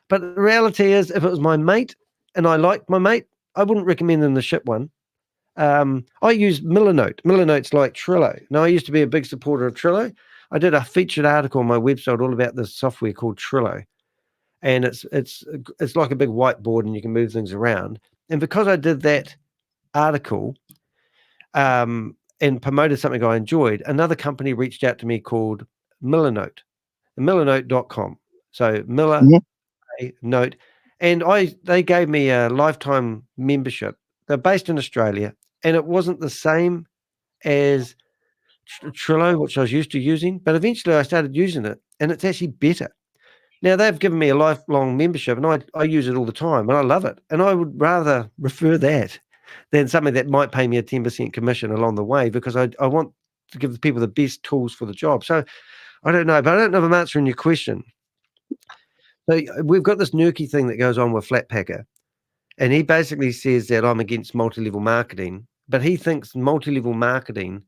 But the reality is, if it was my mate and I liked my mate, I wouldn't recommend them the ship one. I use Millernote. Millernote's like Trello. Now, I used to be a big supporter of Trello. I did a featured article on my website all about this software called Trello, and it's like a big whiteboard, and you can move things around. And because I did that article and promoted something I enjoyed, another company reached out to me called Millernote, millernote.com. So Miller Note, and they gave me a lifetime membership. They're based in Australia, and it wasn't the same as Trello, which I was used to using, but eventually I started using it, and it's actually better. Now, they've given me a lifelong membership, and I use it all the time, and I love it. And I would rather refer that than something that might pay me a 10% commission along the way, because I want to give the people the best tools for the job. So I don't know, but I don't know if I'm answering your question. So we've got this Nurky thing that goes on with Flatpacker, and he basically says that I'm against multi-level marketing, but he thinks multi-level marketing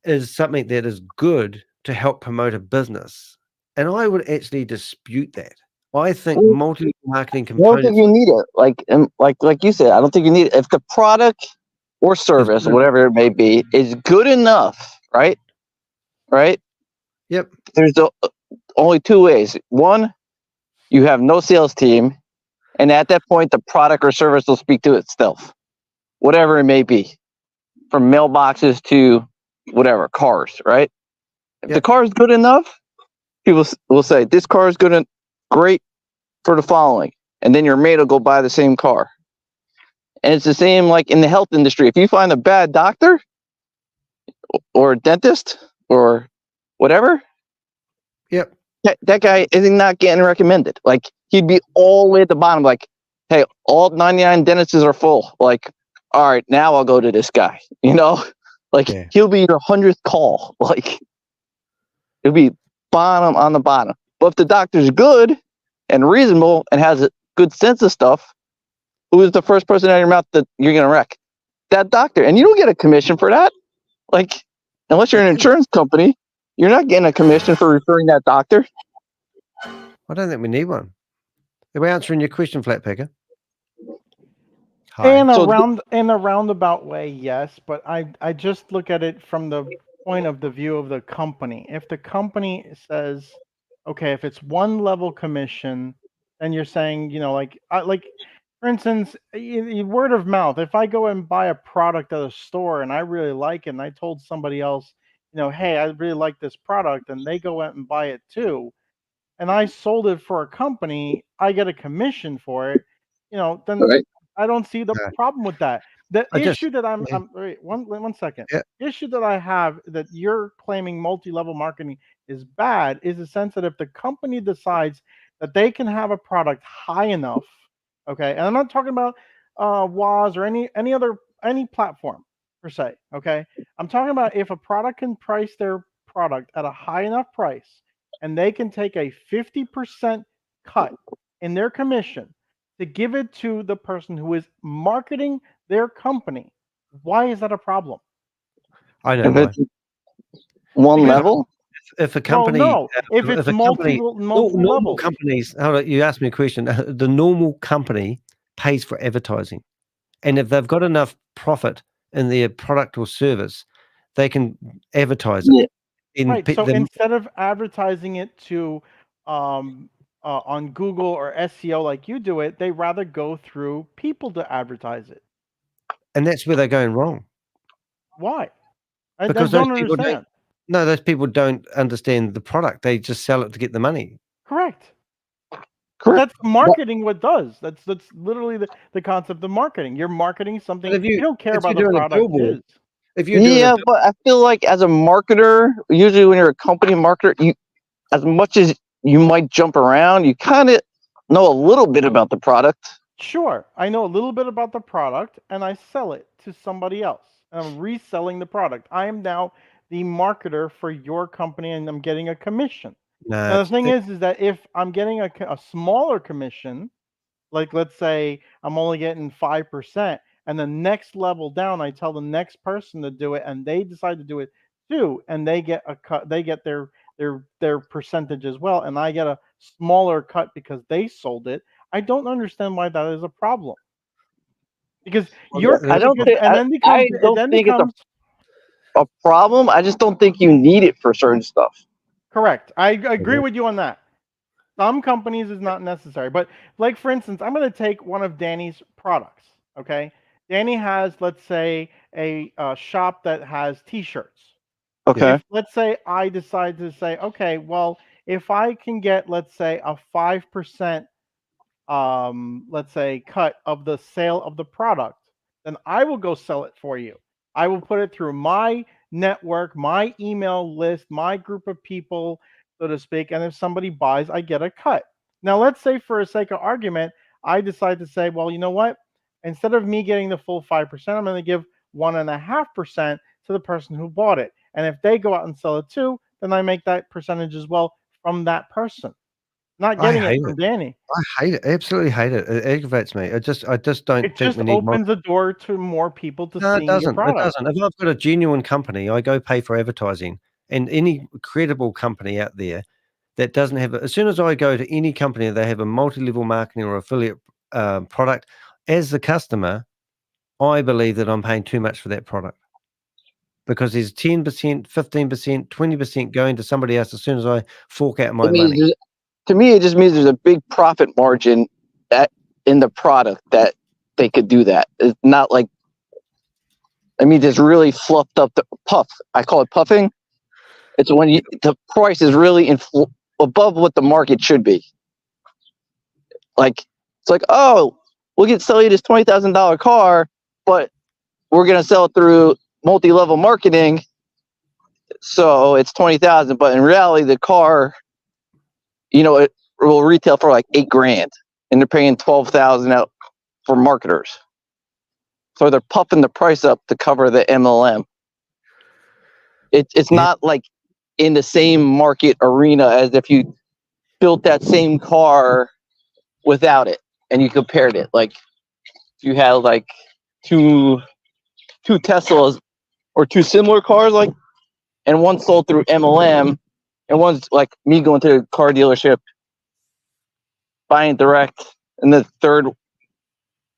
is something that is good to help promote a business. And I would actually dispute that. I think multi-level marketing components. I don't think you need it. Like you said, I don't think you need it. If the product or service, whatever it may be, is good enough, right? Right? Yep. There's only two ways. One, you have no sales team, and at that point, the product or service will speak to itself, whatever it may be, from mailboxes to whatever, cars, right? If the car is good enough, people will say, this car is good and great for the following. And then your mate will go buy the same car. And it's the same like in the health industry. If you find a bad doctor or a dentist or whatever, that guy is not getting recommended. Like, he'd be all the way at the bottom, like, hey, all 99 dentists are full. Like, all right, now I'll go to this guy. You know, like he'll be your 100th call. Like, it'll be bottom on the bottom. But if the doctor's good and reasonable and has a good sense of stuff, who is the first person out of your mouth that you're gonna wreck? That doctor. And you don't get a commission for that. Like, unless you're an insurance company, you're not getting a commission for referring that doctor. I don't think we need one. Are we answering your question, Flatpacker? In a roundabout way, yes, but I just look at it from the point of the view of the company. If the company says, okay, if it's one level commission, then you're saying, you know, like for instance, word of mouth. If I go and buy a product at a store and I really like it, and I told somebody else, you know, hey, I really like this product, and they go out and buy it too, and I sold it for a company, I get a commission for it, you know, then I don't see the problem with that. The issue that I'm wait, one second. The issue that I have that you're claiming multi-level marketing is bad is the sense that if the company decides that they can have a product high enough, okay, and I'm not talking about WAS or any platform per se, okay, I'm talking about if a product can price their product at a high enough price and they can take a 50% cut in their commission to give it to the person who is marketing their company. Why is that a problem? I know why. One level? If a company, if it's multiple levels. Companies, you asked me a question. The normal company pays for advertising, and if they've got enough profit in their product or service, they can advertise it. Right. So instead of advertising it to on Google or SEO like you do it, they rather go through people to advertise it. And that's where they're going wrong. Why? Because those people don't understand the product. They just sell it to get the money. Correct. Correct. That's marketing. What does that's literally the concept of marketing. You're marketing something. You don't care about the product is. If you're doing yeah, but I feel like as a marketer, usually when you're a company marketer, you, as much as you might jump around, you kind of know a little bit about the product. Sure, I know a little bit about the product, and I sell it to somebody else. I'm reselling the product. I am now the marketer for your company, and I'm getting a commission. Now, the thing is that if I'm getting a smaller commission, like let's say I'm only getting 5%, and the next level down, I tell the next person to do it, and they decide to do it too, and they get a cut. They get their percentage as well, and I get a smaller cut because they sold it. I don't understand why that is a problem. Because I don't think it's a problem. I just don't think you need it for certain stuff. Correct. I agree with you on that. Some companies is not necessary, but like for instance, I'm going to take one of Danny's products. Okay, Danny has, let's say, a shop that has T-shirts. Okay. If, let's say I decide to say, okay, well, if I can get, let's say, a 5%, let's say, cut of the sale of the product, then I will go sell it for you. I will put it through my network, my email list, my group of people, so to speak. And if somebody buys, I get a cut. Now, let's say for the sake of argument, I decide to say, well, you know what? Instead of me getting the full 5%, I'm going to give 1.5% to the person who bought it. And if they go out and sell it too, then I make that percentage as well from that person. Not getting it from Danny. I hate it. Absolutely hate it. It aggravates me. I just don't it think just we need opens the door to more people to see your product. It doesn't. If I've got a genuine company, I go pay for advertising. And any credible company out there that doesn't have, as soon as I go to any company, they have a multi-level marketing or affiliate product, as the customer, I believe that I'm paying too much for that product. Because there's 10%, 15%, 20% going to somebody else as soon as I fork out my money. To me, it just means there's a big profit margin in the product that they could do that. It's not like, I mean, it's really fluffed up the puff. I call it puffing. It's when the price is really above what the market should be. Like, it's like, oh, we can sell you this $20,000 car, but we're going to sell it through multi-level marketing. So it's 20,000, but in reality, the car, you know, it will retail for like $8,000, and they're paying 12,000 out for marketers. So they're puffing the price up to cover the MLM. It's not like in the same market arena as if you built that same car without it and you compared it. Like you had like two Teslas or two similar cars, like, and one sold through MLM, and one's like me going to the car dealership, buying direct, and the third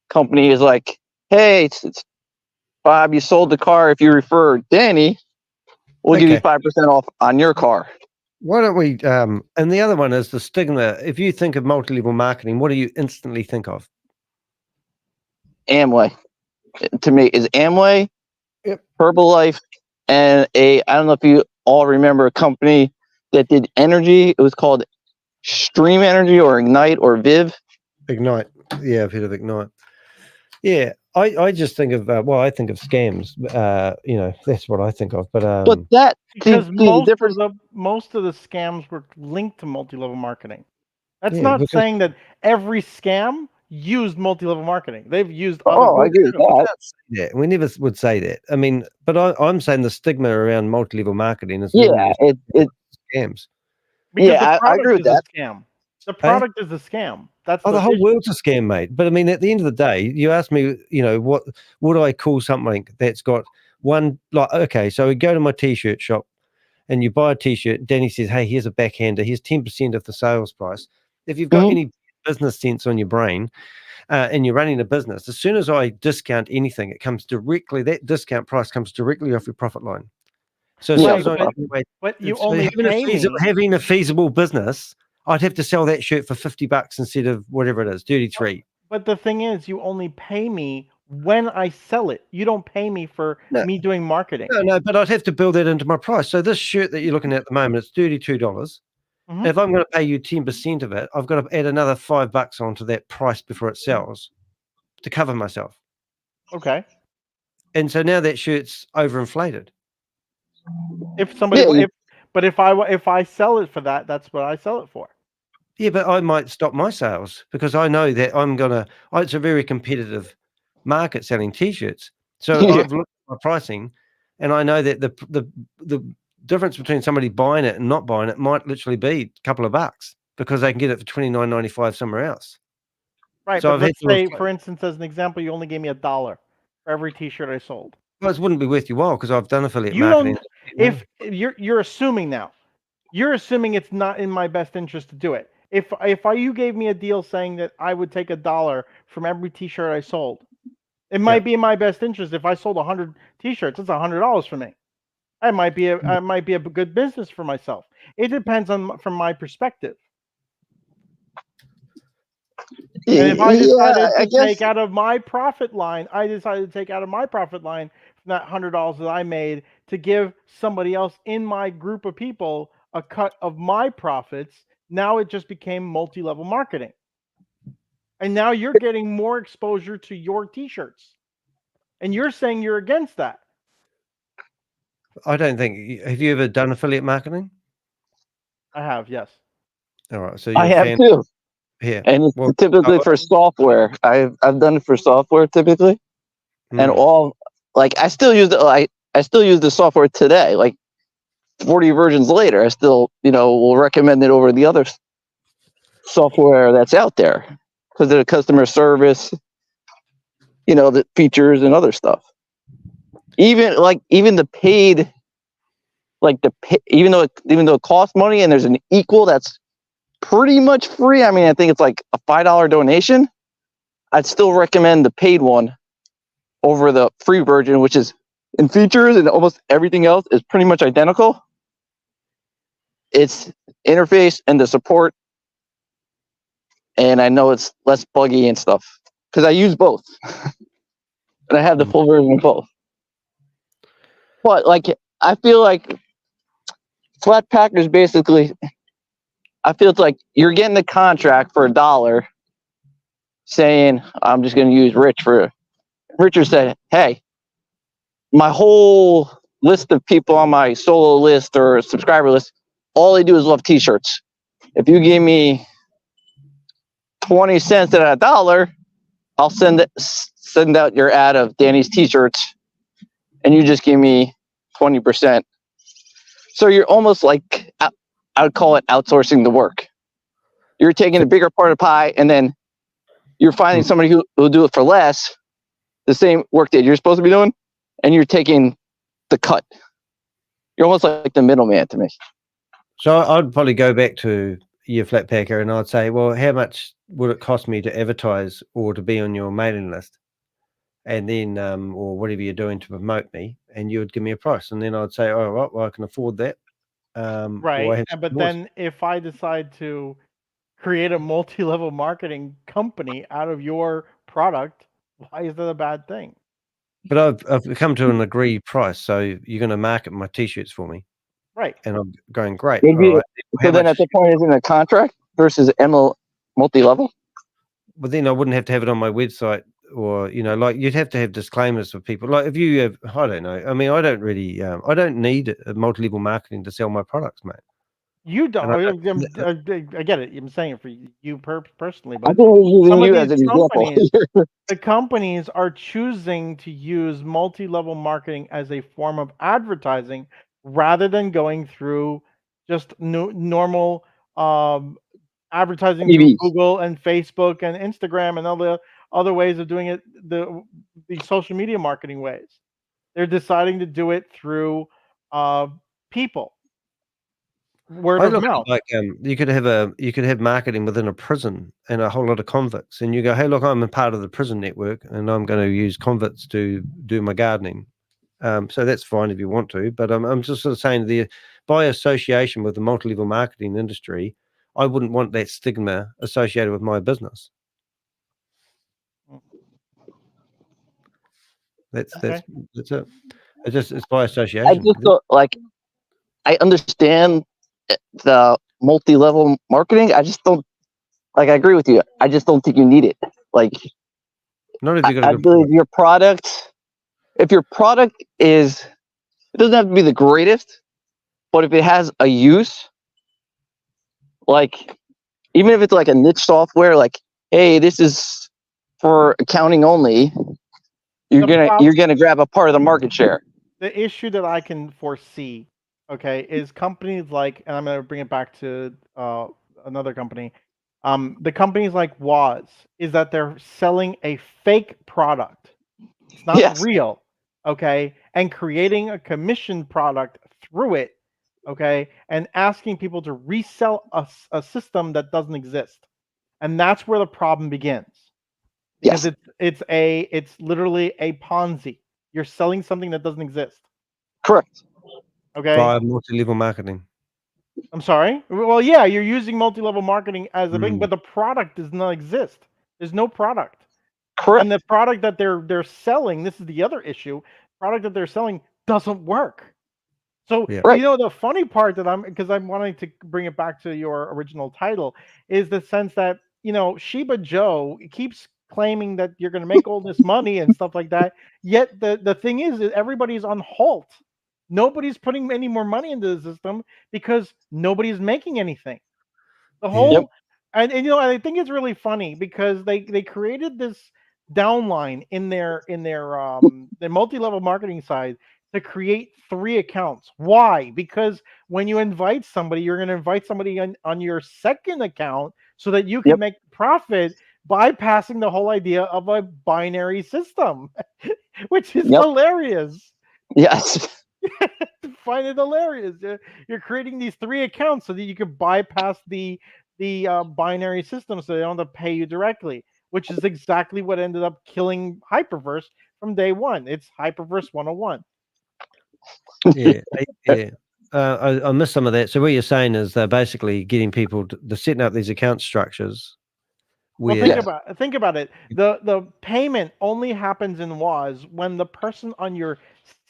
company is like, hey, it's Bob, you sold the car. If you refer Danny, we'll give you 5% off on your car. Why don't we, and the other one is the stigma. If you think of multi-level marketing, what do you instantly think of? Amway. To me, is Amway, yep. Herbalife, and I don't know if you all remember a company that did energy. It was called Stream Energy or Ignite or Viv. Ignite. Yeah, I've heard of Ignite. Yeah, I just think of, well, I think of scams. You know, that's what I think of. But that, because most of the scams were linked to multi-level marketing. That's not saying that every scam used multi-level marketing. They've used other. I agree with that. Yeah, we never would say that. I mean, but I'm saying the stigma around multi-level marketing is it scams. Because I agree with that. Scam. The product is a scam. That's the whole world's a scam, mate. But I mean, at the end of the day, you ask me, you know, what would I call something that's got one, like, okay, so we go to my t-shirt shop and you buy a t-shirt. Danny says, hey, here's a backhander. Here's 10% of the sales price. If you've got any business sense on your brain and you're running a business, as soon as I discount anything, it comes directly, that discount price comes directly off your profit line. So as soon as but you only having a feasible business, I'd have to sell that shirt for $50 instead of whatever it is, 33. But the thing is, you only pay me when I sell it. You don't pay me for me doing marketing. No, but I'd have to build that into my price. So this shirt that you're looking at the moment, it's $32. If I'm going to pay you 10% of it, I've got to add another $5 onto that price before it sells to cover myself. Okay. And so now that shirt's overinflated. If somebody, but if I sell it for that, that's what I sell it for. Yeah, but I might stop my sales because I know that it's a very competitive market selling T-shirts. So I've looked at my pricing, and I know that the difference between somebody buying it and not buying it might literally be a couple of bucks because they can get it for $29.95 somewhere else. Right, So but let's say, for instance, as an example, you only gave me $1 for every T-shirt I sold. Well, it wouldn't be worth your while because I've done affiliate You marketing. If you're assuming now, you're assuming it's not in my best interest to do it. If you gave me a deal saying that I would take $1 from every T-shirt I sold, it might be in my best interest. If I sold 100 T-shirts, it's $100 for me. I might be a good business for myself. It depends from my perspective. And if I decided to take out of my profit line, from that $100 that I made to give somebody else in my group of people a cut of my profits. Now it just became multi-level marketing. And now you're getting more exposure to your T-shirts. And you're saying you're against that. I don't think. Have you ever done affiliate marketing? I have, yes. All right. So I have too. Yeah. And it's typically for software. I've done it for software typically. And I still use the software today. Like 40 versions later, I still, will recommend it over the other software that's out there because of the customer service, the features and other stuff. Even the paid, even though it costs money and there's an equal that's pretty much free. I mean, I think it's like a $5 donation. I'd still recommend the paid one over the free version, which is in features and almost everything else is pretty much identical. It's interface and the support. And I know it's less buggy and stuff because I use both. And I have the full version of both. But I feel like Flatpak is basically, I feel it's like you're getting the contract for $1 saying, I'm just going to use Rich for, Richard said, hey, my whole list of people on my solo list or subscriber list, all they do is love T-shirts. If you give me 20 cents at $1, I'll send out your ad of Danny's T-shirts and you just give me 20%. So you're almost like, I would call it outsourcing the work. You're taking a bigger part of the pie and then you're finding somebody who will do it for less, the same work that you're supposed to be doing, and you're taking the cut. You're almost like the middleman to me. So I'd probably go back to your Flatpacker and I'd say, well, how much would it cost me to advertise or to be on your mailing list? And then, or whatever you're doing to promote me, and you would give me a price. And then I'd say, oh, right, well, I can afford that. Right. But then if I decide to create a multi-level marketing company out of your product, why is that a bad thing? But I've come to an agreed price. So you're going to market my T-shirts for me. Right. And I'm going, great. Right. So then at the point, isn't a contract versus multi-level? But then I wouldn't have to have it on my website or, you'd have to have disclaimers for people. Like if you have, I don't know. I mean, I don't really, I don't need a multi-level marketing to sell my products, mate. You don't. I get it. I'm saying it for you personally, but I think using you as an example. The companies are choosing to use multi-level marketing as a form of advertising rather than going through just normal advertising through Google and Facebook and Instagram and all the other ways of doing it, the social media marketing ways. They're deciding to do it through people. Word of mouth. Like you could have marketing within a prison and a whole lot of convicts, and you go, hey, look, I'm a part of the prison network, and I'm going to use convicts to do my gardening. So that's fine if you want to, but I'm just sort of saying by association with the multi-level marketing industry, I wouldn't want that stigma associated with my business. That's it. It's by association. I just thought, I understand the multi-level marketing. I just don't like. I agree with you. I just don't think you need it. Like, not if you got I believe your product. If your product is, it doesn't have to be the greatest, but if it has a use, like even if it's like a niche software, like, hey, this is for accounting only, you're gonna grab a part of the market share. The issue that I can foresee, okay, is companies like, and I'm gonna bring it back to another company. The companies like Woz is that they're selling a fake product. It's not real, okay, and creating a commission product through it, okay, and asking people to resell a system that doesn't exist, and that's where the problem begins. Because it's literally a Ponzi. You're selling something that doesn't exist. Correct. Okay. Via multi-level marketing. I'm sorry. Well, yeah, you're using multi-level marketing as a thing, but the product does not exist. There's no product. Correct. And the product that they're selling, this is the other issue. Product that they're selling doesn't work. So the funny part that because I'm wanting to bring it back to your original title is the sense that Shiba Joe keeps claiming that you're going to make all this money and stuff like that. Yet the thing is that everybody's on halt. Nobody's putting any more money into the system because nobody's making anything. The whole and I think it's really funny because they created this downline in their multi-level marketing side to create 3 accounts. Why? Because when you invite somebody, you're going to invite somebody on your second account so that you can make profit, bypassing the whole idea of a binary system, which is hilarious. Yes. Find it hilarious. You're creating these 3 accounts so that you can bypass the binary system so they don't have to pay you directly, which is exactly what ended up killing Hyperverse from day one. It's Hyperverse 101. Yeah. I missed some of that. So what you're saying is they're basically getting people to setting up these account structures. Well, think about it. The payment only happens in Woz when the person on your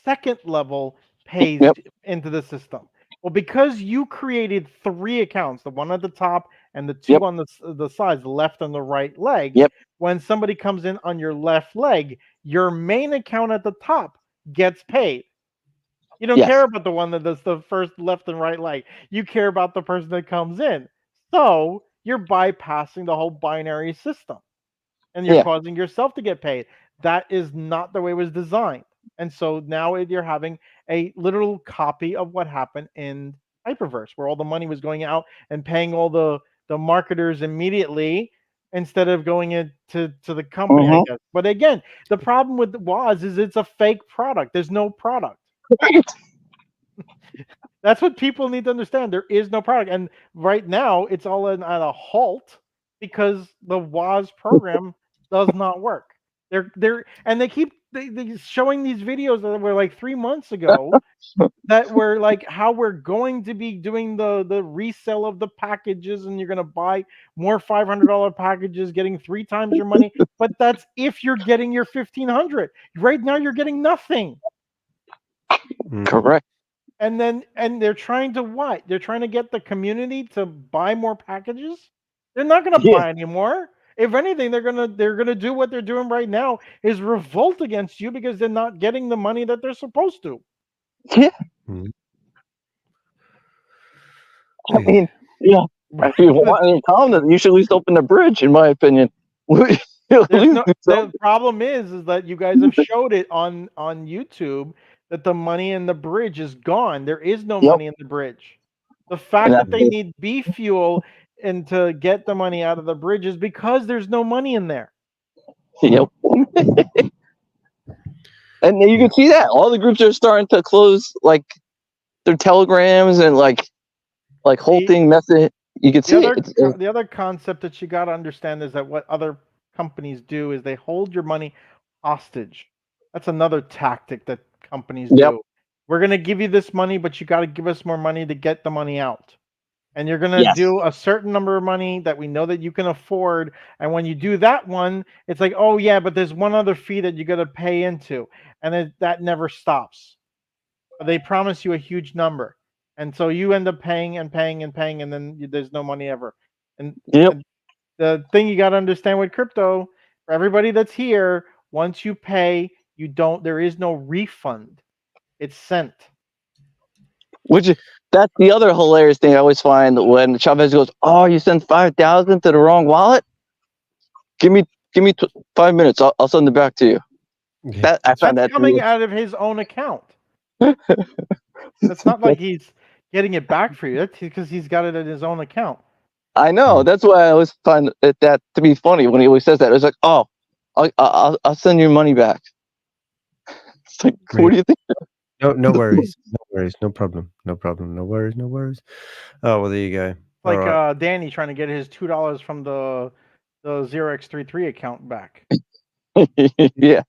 second level pays into the system. Well, because you created 3 accounts, the one at the top and the 2 on the sides, the left and the right leg. When somebody comes in on your left leg, your main account at the top gets paid. You don't care about the one that does the first left and right leg. You care about the person that comes in. So you're bypassing the whole binary system and you're causing yourself to get paid. That is not the way it was designed. And so now you're having a literal copy of what happened in Hyperverse, where all the money was going out and paying all the marketers immediately instead of going into the company, I guess. But again, the problem with Woz is it's a fake product. There's no product. That's what people need to understand. There is no product. And right now, it's all at a halt because the Woz program does not work. They keep showing these videos that were like 3 months ago that were like how we're going to be doing the resale of the packages and you're going to buy more $500 packages, getting 3 times your money. But that's if you're getting your 1,500. Right now, you're getting nothing. Correct. And they're trying to what? They're trying to get the community to buy more packages. They're not going to buy anymore. If anything, they're gonna do what they're doing right now is revolt against you because they're not getting the money that they're supposed to. Yeah. I mean, if you want any comment, you should at least open the bridge, in my opinion. The problem is that you guys have showed it on YouTube that the money in the bridge is gone. There is no money in the bridge. The fact that they need beef fuel and to get the money out of the bridge is because there's no money in there. Yep. And you can see that all the groups are starting to close like their telegrams and like halting method. You can see the other concept that you got to understand is that what other companies do is they hold your money hostage. That's another tactic that companies do. We're going to give you this money, but you got to give us more money to get the money out. And you're going to do a certain number of money that we know that you can afford. And when you do that one, it's like, oh, yeah, but there's one other fee that you got to pay into. And that never stops. They promise you a huge number. And so you end up paying and paying and paying, and then there's no money ever. And Yep. the thing you got to understand with crypto, for everybody that's here, once you pay, there is no refund. It's sent. That's the other hilarious thing I always find when Chavez goes, "Oh, you sent 5,000 to the wrong wallet? Give me 5 minutes. I'll send it back to you." Yeah. I find That's that coming out of his own account. It's not like he's getting it back for you. That's because he's got it in his own account. I know. That's why I always find that to be funny when he always says that. It's like, "Oh, I'll send your money back." It's like, what do you think? No worries. No worries. No problem. No problem. No worries. No worries. Oh, well, there you go. Like right. Danny trying to get his $2 from the 0x33 account back. Yeah.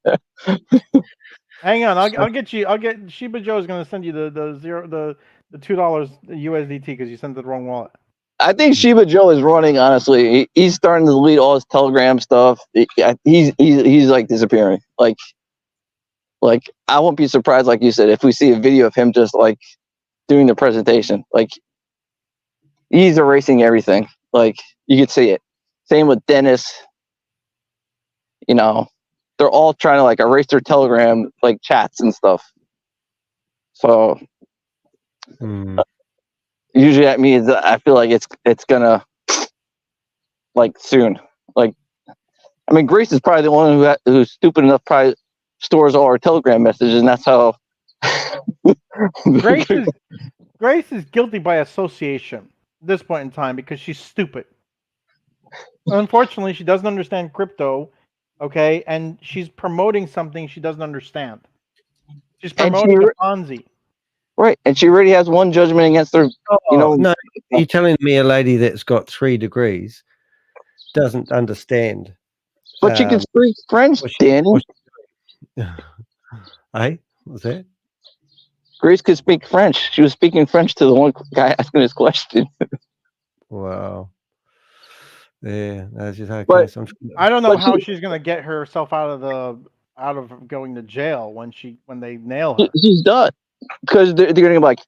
Hang on, I'll get you. I'll get Shiba Joe is going to send you the $2 USDT because you sent the wrong wallet. I think Shiba Joe is running. Honestly, he's starting to delete all his Telegram stuff. He's like disappearing. Like I won't be surprised, like you said, if we see a video of him just like doing the presentation. Like he's erasing everything. Like you could see it. Same with Dennis. You know, they're all trying to like erase their Telegram like chats and stuff. So usually that means I feel like it's gonna like soon. Like I mean, Grace is probably the one who's stupid enough probably stores all our Telegram messages, and that's how. Grace is guilty by association at this point in time because she's stupid. Unfortunately, she doesn't understand crypto, okay, and she's promoting something she doesn't understand. She's promoting a Ponzi. Right, and she already has one judgment against her. No, you're telling me a lady that's got 3 degrees doesn't understand. But she can speak French, Danny. Hey, what's that? Grace could speak French. She was speaking French to the one guy asking his question. Wow. Yeah, that's just okay. But I don't know how she's gonna get herself out of going to jail when they nail her. She's done because they're gonna be like,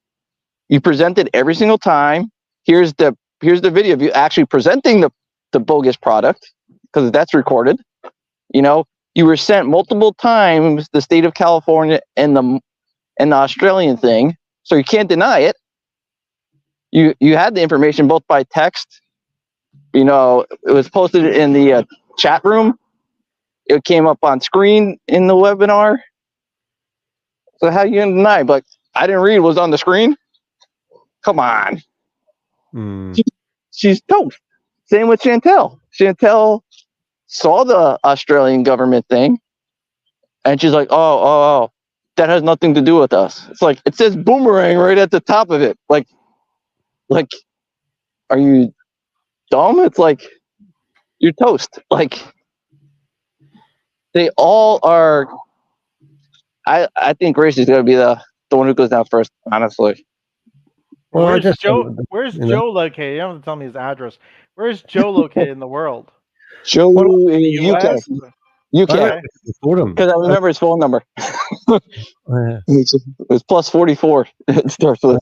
you presented every single time. Here's the video of you actually presenting the bogus product because that's recorded. You know, you were sent multiple times the state of California and the Australian thing, so you can't deny it. You had the information both by text. You know, it was posted in the chat room. It came up on screen in the webinar. So how you gonna deny? But I didn't read. It was on the screen. Come on. She's toast. Same with Chantel. Chantel saw the Australian government thing, and she's like, "Oh, that has nothing to do with us." It's like it says Boomerang right at the top of it. Like, are you dumb? It's like you're toast. Like they all are. I think Grace is gonna be the one who goes down first. Honestly. Well, where's Joe located? You don't have to tell me his address. Where's Joe located in the world? Joe in UK. Because I remember his phone number. It's plus 44. It starts with.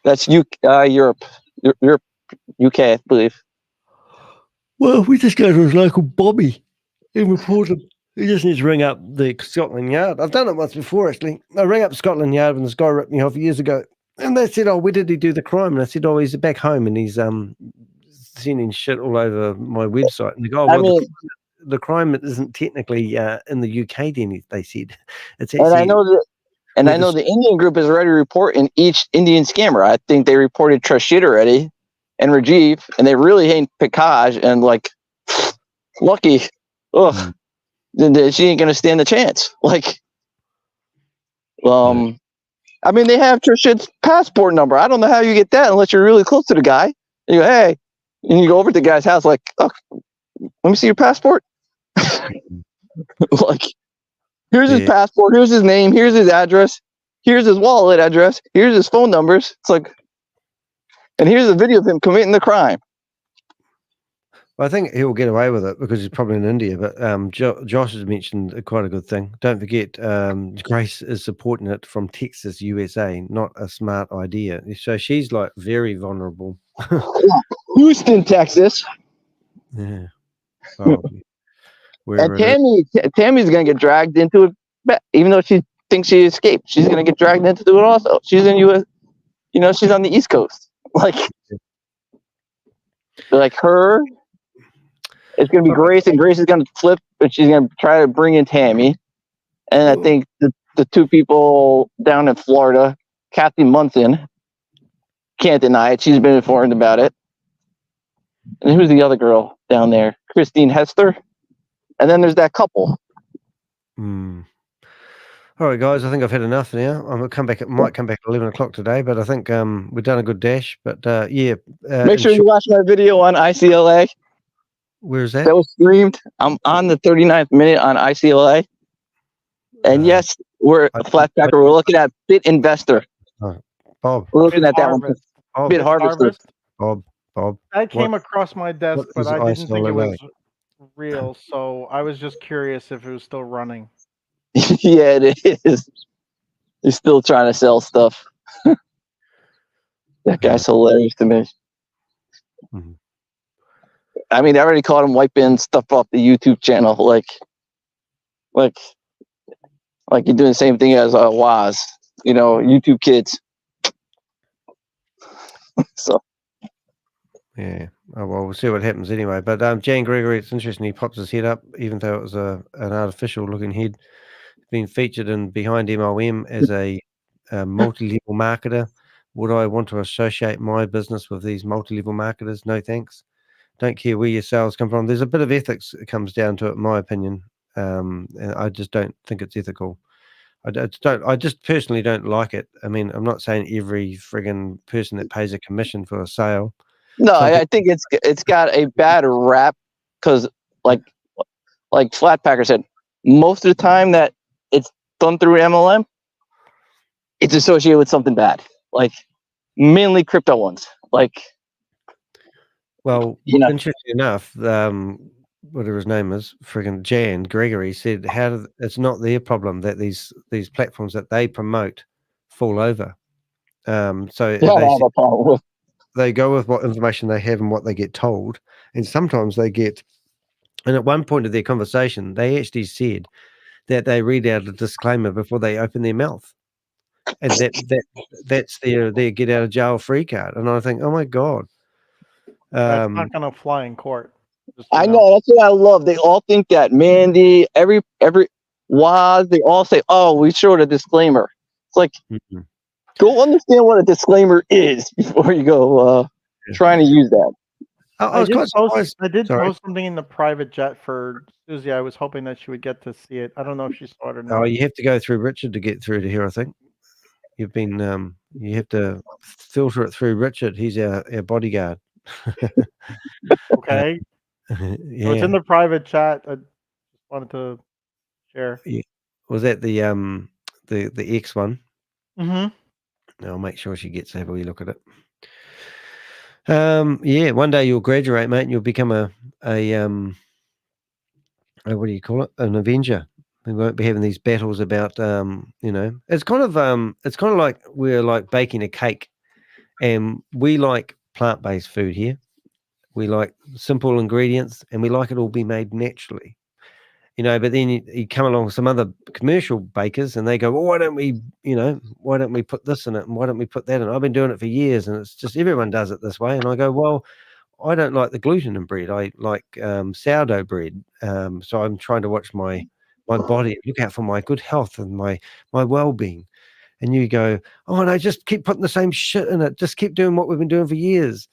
That's Europe. Europe, UK, I believe. Well, we just go to his local Bobby and report him. He just needs to ring up the Scotland Yard. I've done it once before, actually. I rang up Scotland Yard when this guy ripped me off years ago. And they said, "Oh, where did he do the crime?" And I said, "Oh, he's back home and he's sending shit all over my website." And they go, "Oh, well, the crime isn't technically in the UK." Then they said, "It's actually." And I know the Indian group is already reporting each Indian scammer. I think they reported Trashid already and Rajiv, and they really hate Pikaj and like Lucky. Ugh, she ain't gonna stand the chance. Like, I mean, they have Trashid's passport number. I don't know how you get that unless you're really close to the guy. And you go, "Hey," and you go over to the guy's house, like, "Oh, let me see your passport." Like, here's his passport, here's his name, here's his address, here's his wallet address, here's his phone numbers. It's like, and here's a video of him committing the crime. I think he'll get away with it because he's probably in India. But Josh has mentioned quite a good thing. Don't forget, Grace is supporting it from Texas, USA. Not a smart idea. So she's like very vulnerable. Houston, Texas. Yeah. Oh, and Tammy's gonna get dragged into it, even though she thinks she escaped. She's gonna get dragged into it also. She's in US. You know, she's on the East Coast. Like her. It's going to be Grace, and Grace is going to flip, but she's going to try to bring in Tammy. And I think the two people down in Florida, Kathy Munson, can't deny it. She's been informed about it. And who's the other girl down there? Christine Hester. And then there's that couple. All right, guys. I think I've had enough now. I'm gonna come back. It might come back at 11 o'clock today, but I think we've done a good dash. But yeah, make sure you watch my video on ICLA. Where is that? That was streamed. I'm on the 39th minute on ICLA. And yes, we're a flat packer. We're looking at Bit Investor. Bob. We're looking at that one. Bit Harvester. Bob. That came across my desk, but I didn't think it was real. So I was just curious if it was still running. Yeah, it is. He's still trying to sell stuff. That guy's hilarious to me. Mm-hmm. I mean, I already caught him wiping stuff off the YouTube channel, like you're doing the same thing as Waz, you know, YouTube kids. So, yeah. Oh, well, we'll see what happens anyway. But Jan Gregory, it's interesting. He pops his head up, even though it was an artificial-looking head. Being featured in Behind MLM as a multi-level marketer. Would I want to associate my business with these multi-level marketers? No, thanks. Don't care where your sales come from. There's a bit of ethics that comes down to it, in my opinion. And I just don't think it's ethical. I just personally don't like it. I mean, I'm not saying every friggin' person that pays a commission for a sale. No, I think it's got a bad rap because, like Flatpacker said, most of the time that it's done through MLM, it's associated with something bad. Like mainly crypto ones. Like. Well, interesting enough, whatever his name is, friggin' Jan Gregory said, it's not their problem that these platforms that they promote fall over. So they go with what information they have and what they get told, and sometimes they get. And at one point of their conversation, they actually said that they read out a disclaimer before they open their mouth, and that's their get out of jail free card. And I think, oh my God. That's not gonna fly in court. I know, that's what I love. They all think that Mandy, every Waz, they all say, "Oh, we showed a disclaimer." It's like, go understand what a disclaimer is before you go trying to use that. I did post something in the private jet for Susie. I was hoping that she would get to see it. I don't know if she saw it or not. Oh, you have to go through Richard to get through to here. I think you've been. You have to filter it through Richard. He's our bodyguard. Okay. Yeah. So it's in the private chat. I just wanted to share. Yeah. Was that the X one? Mm-hmm. I'll make sure she gets to have a wee look at it. Yeah, one day you'll graduate, mate, and you'll become a what do you call it? An Avenger. We won't be having these battles about it's kind of like we're like baking a cake, and we like plant-based food here. We like simple ingredients, and we like it all be made naturally, but then you come along with some other commercial bakers, and they go, well, why don't we put this in it, and why don't we put that in it? I've been doing it for years, and it's just everyone does it this way. And I go, well, I don't like the gluten in bread. I like sourdough bread. So I'm trying to watch my body, look out for my good health and my well-being. And you go, oh no, just keep putting the same shit in it. Just keep doing what we've been doing for years.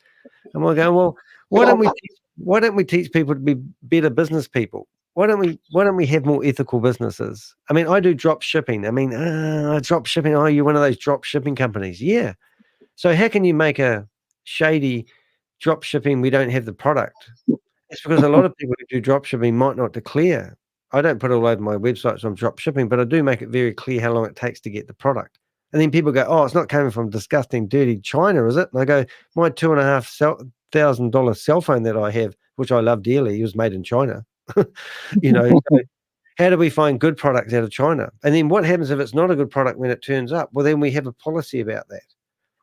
And I go, well, why don't we teach people to be better business people? Why don't we have more ethical businesses? I mean, I do drop shipping. I mean, drop shipping. Oh, you're one of those drop shipping companies. Yeah. So how can you make a shady drop shipping? We don't have the product. It's because a lot of people who do drop shipping might not declare. I don't put it all over my website, so I'm drop shipping, but I do make it very clear how long it takes to get the product. And then people go, oh, it's not coming from disgusting, dirty China, is it? And I go, my $2,500 cell phone that I have which I love dearly. It was made in China. You know, so how do we find good products out of China? And then what happens if it's not a good product when it turns up? Well, then we have a policy about that.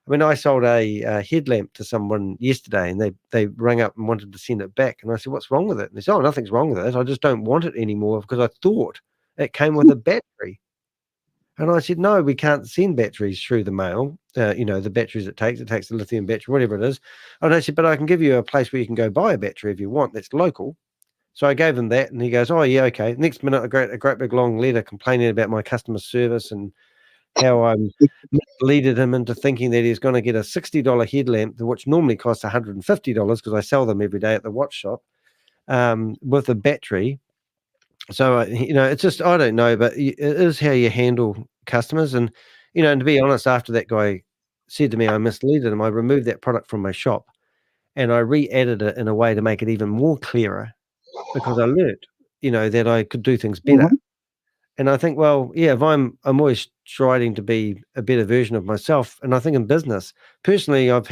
I mean, I sold a headlamp to someone yesterday, and they rang up and wanted to send it back. And I said, "What's wrong with it?" And they said, "Oh, nothing's wrong with it. I just don't want it anymore because I thought it came with a battery." And I said, "No, we can't send batteries through the mail. You know, the batteries it takes a lithium battery, whatever it is." And I said, "But I can give you a place where you can go buy a battery if you want. That's local." So I gave him that, and he goes, "Oh, yeah, okay." Next minute, a great big long letter complaining about my customer service and how I misleaded him into thinking that he's going to get a $60 headlamp, which normally costs $150 because I sell them every day at the watch shop, with a battery. So, you know, it's just, I don't know, but it is how you handle customers. And, you know, and to be honest, after that guy said to me I misled him, I removed that product from my shop and I re-added it in a way to make it even more clearer because I learned, you know, that I could do things better. And I think, well, yeah, if I'm always striving to be a better version of myself. And I think in business, personally, I've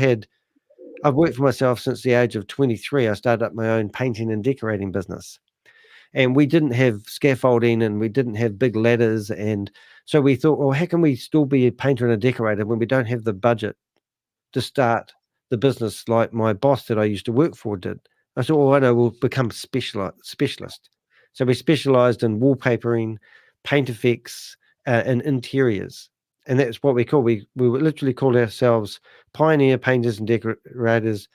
worked for myself since the age of 23. I started up my own painting and decorating business. And we didn't have scaffolding and we didn't have big ladders. And so we thought, well, how can we still be a painter and a decorator when we don't have the budget to start the business like my boss that I used to work for did? I thought, well, I know, we'll become specialist. So we specialized in wallpapering, paint effects, and interiors. And that's what we call, we literally called ourselves pioneer painters and decorators.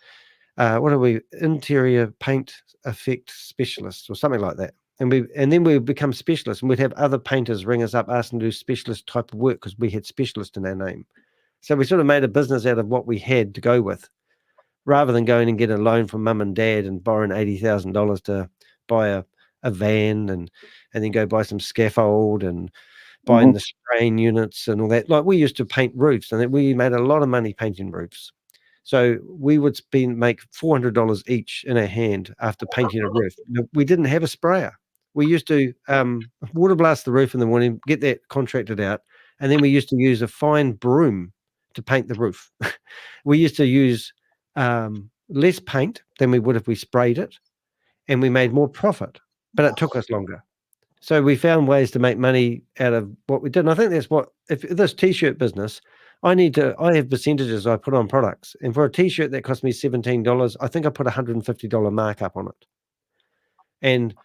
What are we? Interior paint effect specialists or something like that. And then we become specialists, and we'd have other painters ring us up asking to do specialist type of work because we had specialist in our name. So we sort of made a business out of what we had to go with, rather than going and get a loan from mum and dad and borrowing $80,000 to buy a van and then go buy some scaffold and buying the spraying units and all that. Like, we used to paint roofs, and we made a lot of money painting roofs. So we would make $400 each in our hand after painting a roof. We didn't have a sprayer. We used to water blast the roof in the morning, get that contracted out, and then we used to use a fine broom to paint the roof. We used to use less paint than we would if we sprayed it, and we made more profit, but it took us longer. So we found ways to make money out of what we did. And I think that's what, if this t-shirt business, I have percentages I put on products. And for a t-shirt that cost me $17, I think I put $150 markup on it. And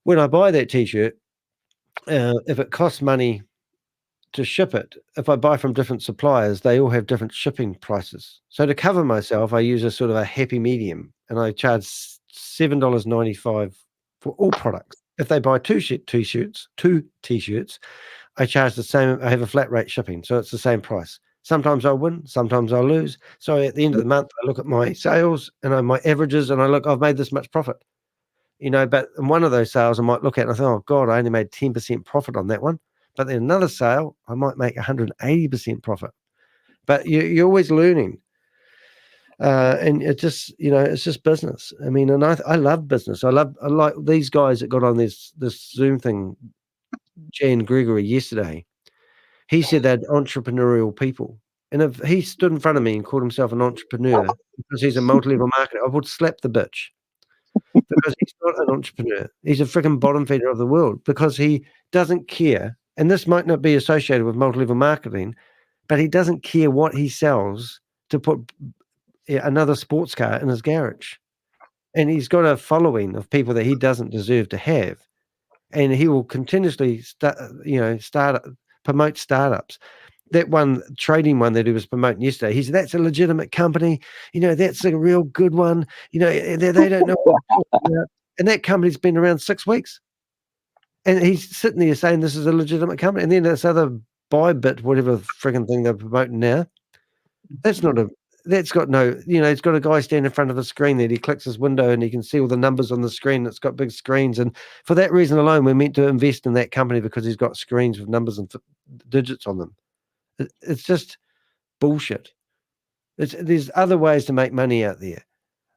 when I buy that t-shirt, if it costs money to ship it, if I buy from different suppliers, they all have different shipping prices. So to cover myself, I use a sort of a happy medium, and I charge $7.95 for all products. If they buy two t-shirts, I charge the same. I have a flat rate shipping, so it's the same price. Sometimes I'll win, sometimes I'll lose. So at the end of the month, I look at my sales and my averages, and I look, I've made this much profit. You know, but in one of those sales, I might look at it and I think, oh God, I only made 10% profit on that one. But then another sale, I might make 180% profit. But you're always learning. And it just, you know, it's just business. I mean, and I love business. I like these guys that got on this Zoom thing, Jan Gregory yesterday. He said they're entrepreneurial people. And if he stood in front of me and called himself an entrepreneur because he's a multi-level marketer, I would slap the bitch. Because he's not an entrepreneur. He's a freaking bottom feeder of the world because he doesn't care. And this might not be associated with multi-level marketing, but he doesn't care what he sells to put another sports car in his garage. And he's got a following of people that he doesn't deserve to have. And he will continuously promote startups. That one trading one that he was promoting yesterday, he said, that's a legitimate company. You know, that's a real good one. You know, they don't know what they're talking about. And that company's been around 6 weeks. And he's sitting there saying this is a legitimate company. And then this other Bybit, whatever frigging thing they're promoting now, that's got no, you know, it's got a guy standing in front of a screen that he clicks his window and he can see all the numbers on the screen. It's got big screens. And for that reason alone, we're meant to invest in that company because he's got screens with numbers and digits on them. It's just bullshit. There's other ways to make money out there.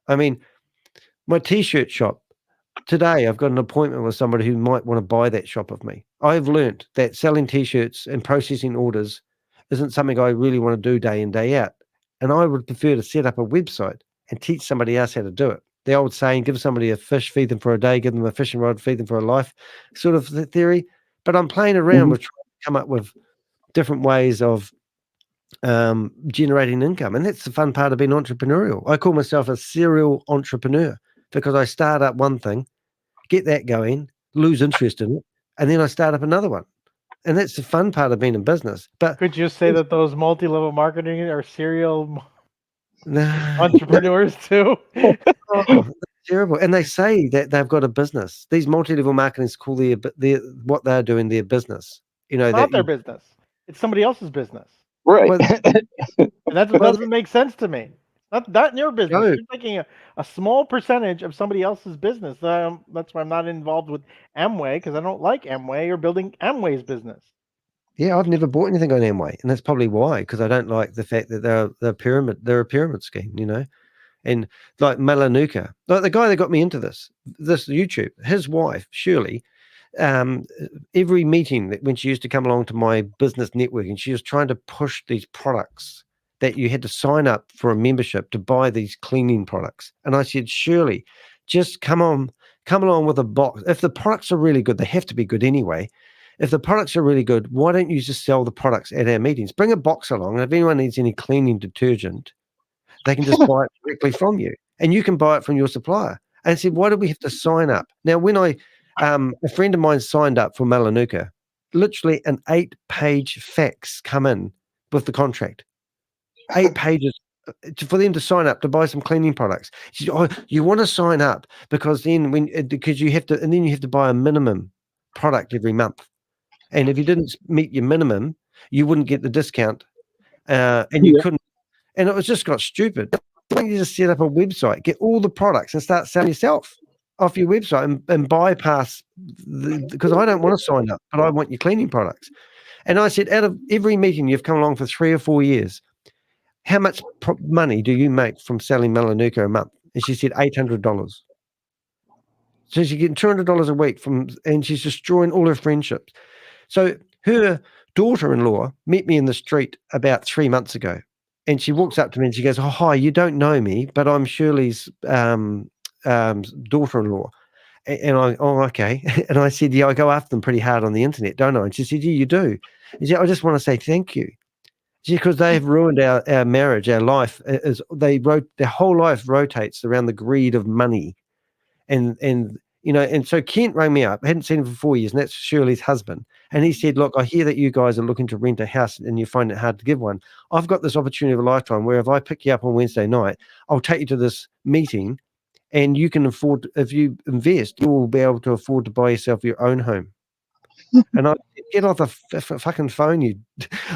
I mean, my t-shirt shop, today I've got an appointment with somebody who might want to buy that shop of me. I've learned that selling t-shirts and processing orders isn't something I really want to do day in, day out. And I would prefer to set up a website and teach somebody else how to do it. the old saying, give somebody a fish, feed them for a day, give them a fishing rod, feed them for a life sort of theory. But I'm playing around with trying to come up with different ways of generating income. And that's the fun part of being entrepreneurial. I call myself a serial entrepreneur because I start up one thing, get that going, lose interest in it, and then I start up another one. And that's the fun part of being in business. But could you say that those multi-level marketing are serial entrepreneurs too? Oh, terrible. And they say that they've got a business. These multi-level marketers call their what they're doing their business. You know, it's not their business. It's somebody else's business. Right. Well, and that's what doesn't make sense to me. Not in your business. No. You're taking a small percentage of somebody else's business. That's why I'm not involved with Amway, because I don't like Amway or building Amway's business. Yeah, I've never bought anything on Amway, and that's probably why, because I don't like the fact that they're a pyramid scheme, you know. And like Malanuka, like the guy that got me into this YouTube, his wife, Shirley, every meeting that when she used to come along to my business network, and she was trying to push these products that you had to sign up for a membership to buy these cleaning products. And I said, Shirley, just come along with a box. If the products are really good, they have to be good anyway. If the products are really good, why don't you just sell the products at our meetings? Bring a box along, and if anyone needs any cleaning detergent, they can just buy it directly from you, and you can buy it from your supplier. And I said, why do we have to sign up? Now, when a friend of mine signed up for Malanuka, literally an 8-page fax come in with the contract. 8 pages for them to sign up to buy some cleaning products. She said, oh, you want to sign up because then because you have to, and then you have to buy a minimum product every month. And if you didn't meet your minimum, you wouldn't get the discount, and you couldn't. And it was just got stupid. Why don't you just set up a website, get all the products, and start selling yourself off your website and bypass because I don't want to sign up, but I want your cleaning products. And I said, out of every meeting you've come along for 3 or 4 years, how much money do you make from selling Malanuka a month? And she said $800. So she's getting $200 a week and she's destroying all her friendships. So her daughter-in-law met me in the street about 3 months ago, and she walks up to me and she goes, oh, hi, you don't know me, but I'm Shirley's daughter-in-law. And I, oh, okay. And I said, yeah, I go after them pretty hard on the internet, don't I? And she said, yeah, you do. And she said, I just want to say thank you. Because they have ruined our marriage, our life. Their whole life rotates around the greed of money. And you know, and so Kent rang me up. I hadn't seen him for 4 years, and that's Shirley's husband. And he said, look, I hear that you guys are looking to rent a house and you find it hard to give one. I've got this opportunity of a lifetime where if I pick you up on Wednesday night, I'll take you to this meeting, and you can afford, if you invest, you will be able to afford to buy yourself your own home. And I said, get off the fucking phone,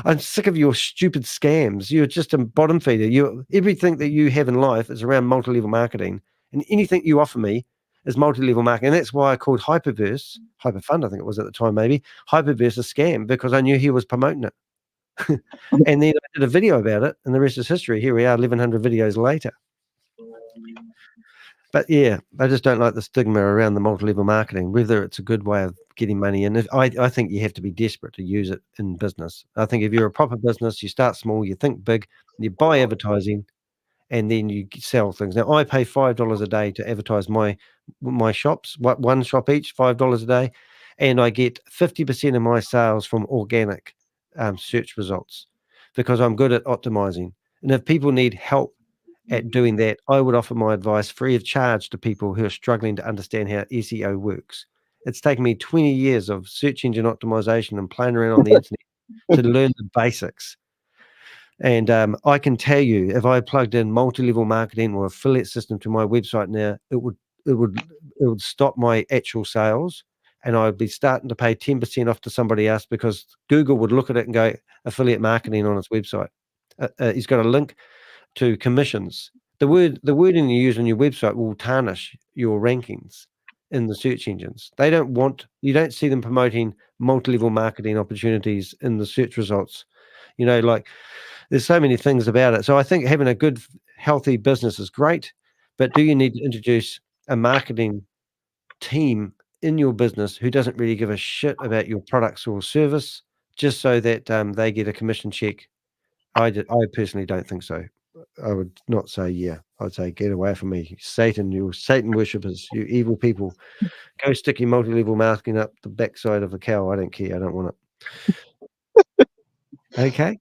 I'm sick of your stupid scams. You're just a bottom feeder. Everything that you have in life is around multi-level marketing, and anything you offer me is multi-level marketing. And that's why I called Hyperfund, I think it was at the time, maybe Hyperverse a scam, because I knew he was promoting it. And then I did a video about it, and the rest is history. Here we are 1,100 videos later. But yeah, I just don't like the stigma around the multi-level marketing, whether it's a good way of getting money in. I think you have to be desperate to use it in business. I think if you're a proper business, you start small, you think big, you buy advertising, and then you sell things. Now, I pay $5 a day to advertise my shops, one shop each, $5 a day, and I get 50% of my sales from organic search results because I'm good at optimizing. And if people need help at doing that, I would offer my advice free of charge to people who are struggling to understand how SEO works. It's taken me 20 years of search engine optimization and playing around on the internet to learn the basics. And I can tell you, if I plugged in multi-level marketing or affiliate system to my website now, it would stop my actual sales, and I'd be starting to pay 10% off to somebody else because Google would look at it and go affiliate marketing on its website. He's got a link to commissions. The wording you use on your website will tarnish your rankings in the search engines. You don't see them promoting multi-level marketing opportunities in the search results. You know, like there's so many things about it. So I think having a good, healthy business is great, but do you need to introduce a marketing team in your business who doesn't really give a shit about your products or service just so that they get a commission check? I personally don't think so. I would not say yeah. I'd say get away from me, Satan! You Satan worshippers, you evil people. Go stick your multi-level masking up the backside of a cow. I don't care. I don't want it. Okay.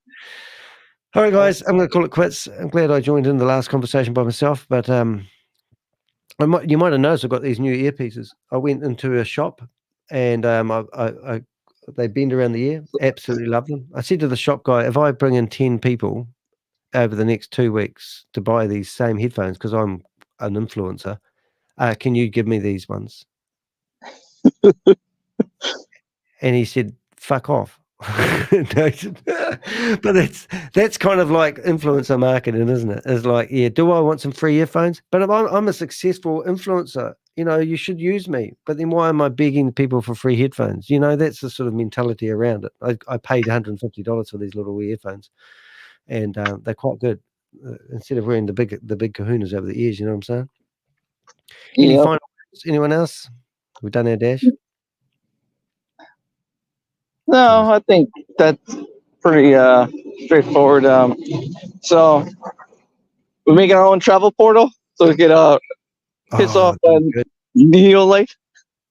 All right, guys. I'm going to call it quits. I'm glad I joined in the last conversation by myself, but you might have noticed I've got these new earpieces. I went into a shop and they bend around the ear. Absolutely love them. I said to the shop guy, if I bring in 10 people over the next 2 weeks to buy these same headphones, because I'm an influencer, can you give me these ones? And he said, fuck off. But that's kind of like influencer marketing, isn't it? It's like, yeah, do I want some free earphones? But if I'm a successful influencer, you should use me. But then why am I begging people for free headphones? That's the sort of mentality around it. I paid $150 for these little earphones, and they're quite good. Instead of wearing the big kahunas over the ears, you know what I'm saying? Any final words? Anyone else? We've done our dash. No, I think that's pretty straightforward. So we make our own travel portal so we get piss off Neo Life.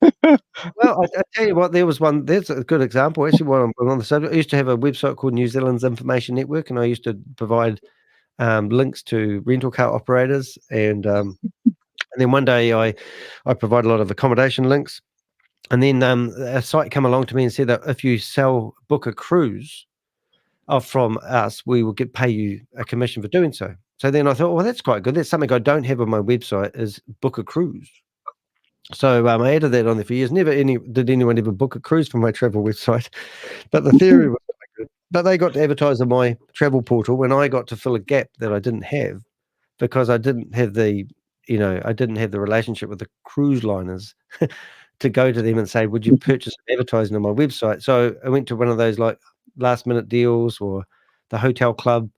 Well, I tell you what, there's a good example. Actually, while I'm on the subject, I used to have a website called New Zealand's Information Network, and I used to provide links to rental car operators, and then one day I provide a lot of accommodation links. And then a site come along to me and said that if you book a cruise from us, we will pay you a commission for doing so. So then I thought, well, that's quite good. That's something I don't have on my website, is book a cruise. So I added that on there for years. Never did anyone ever book a cruise from my travel website, but the theory was quite good. But they got to advertise on my travel portal when I got to fill a gap that I didn't have, because I didn't have the relationship with the cruise liners to go to them and say, would you purchase advertising on my website? So I went to one of those like last minute deals or the hotel club,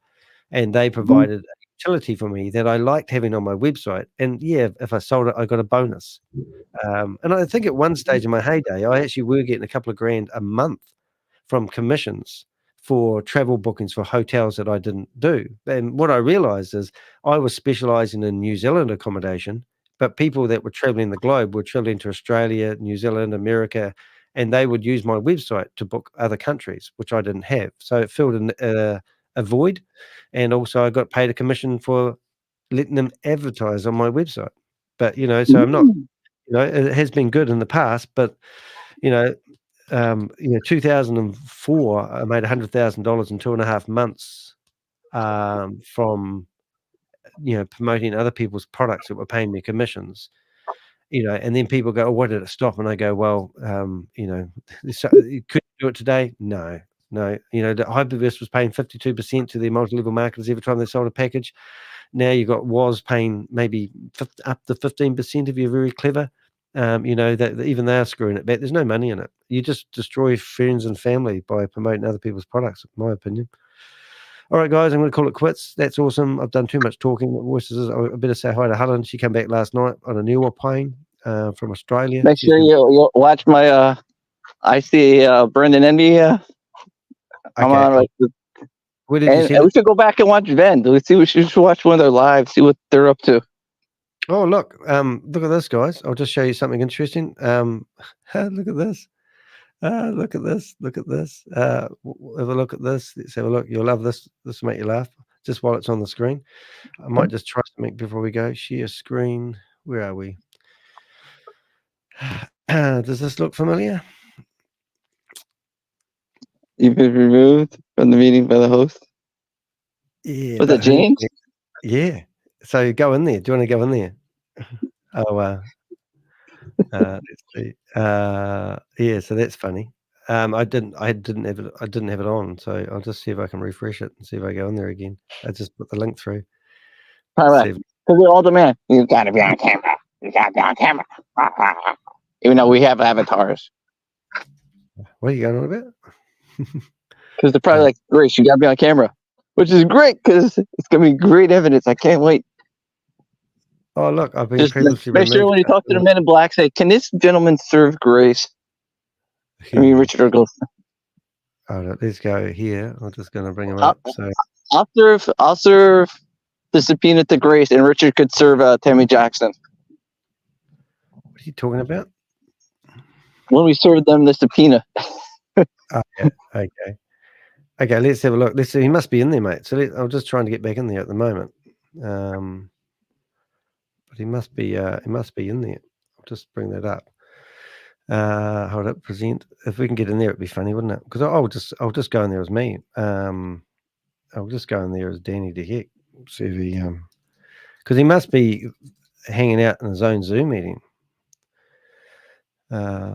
and they provided a utility for me that I liked having on my website. And yeah, if I sold it, I got a bonus. And I think at one stage in my heyday, I actually were getting a couple of grand a month from commissions for travel bookings for hotels that I didn't do. And what I realized is I was specializing in New Zealand accommodation, but people that were traveling the globe were traveling to Australia, New Zealand, America, and they would use my website to book other countries, which I didn't have. So it filled a void. And also I got paid a commission for letting them advertise on my website. But, so I'm not, it has been good in the past, but, 2004, I made $100,000 in 2.5 months from, promoting other people's products that were paying me commissions, and then people go, oh, why did it stop? And I go, well, you could do it today? No. The Hyperverse was paying 52% to their multi-level marketers every time they sold a package. Now you got WOS paying maybe up to 15% if you're very clever. That even they are screwing it back. There's no money in it. You just destroy friends and family by promoting other people's products, in my opinion. All right, guys, I'm going to call it quits. That's awesome. I've done too much talking. I better say hi to Helen. She came back last night on a new plane from Australia. Make sure you watch my I see Brendan Envy. Come on, where did you see we should go back and watch Ven. We should watch one of their lives, see what they're up to. Oh, look at this, guys. I'll just show you something interesting. Look at this. Look at this. Look at this. Have a look at this. Let's have a look. You'll love this. This will make you laugh. Just while it's on the screen. I might just try something before we go. Share screen. Where are we? Does this look familiar? You've been removed from the meeting by the host? Yeah. Was it James? Yeah. So go in there. Do you want to go in there? Oh, let's see. Yeah, so that's funny. I didn't have it on, so I'll just see if I can refresh it and see if I go in there again. I just put the link through. All right. Because we're all demand. You gotta be on camera. You gotta be on camera. Even though we have avatars. What are you going on about? Because they're probably like, Grace, you gotta be on camera. Which is great because it's gonna be great evidence. I can't wait. Oh, look, I've been just previously make sure when you talk to the men in black, say, can this gentleman serve Grace? I mean, Richard or Ghost. All right, let's go here. I'm just going to bring him up. So I'll serve the subpoena to Grace, and Richard could serve Tammy Jackson. What are you talking about? When we served them the subpoena. Oh, yeah. Okay. Okay, let's have a look. Let's see. He must be in there, mate. So I'm just trying to get back in there at the moment. But he must be in there. I'll just bring that up. Hold up, present. If we can get in there, it'd be funny, wouldn't it? Because I'll just go in there as me. I'll just go in there as Danny the Heck. See if he because he must be hanging out in his own Zoom meeting.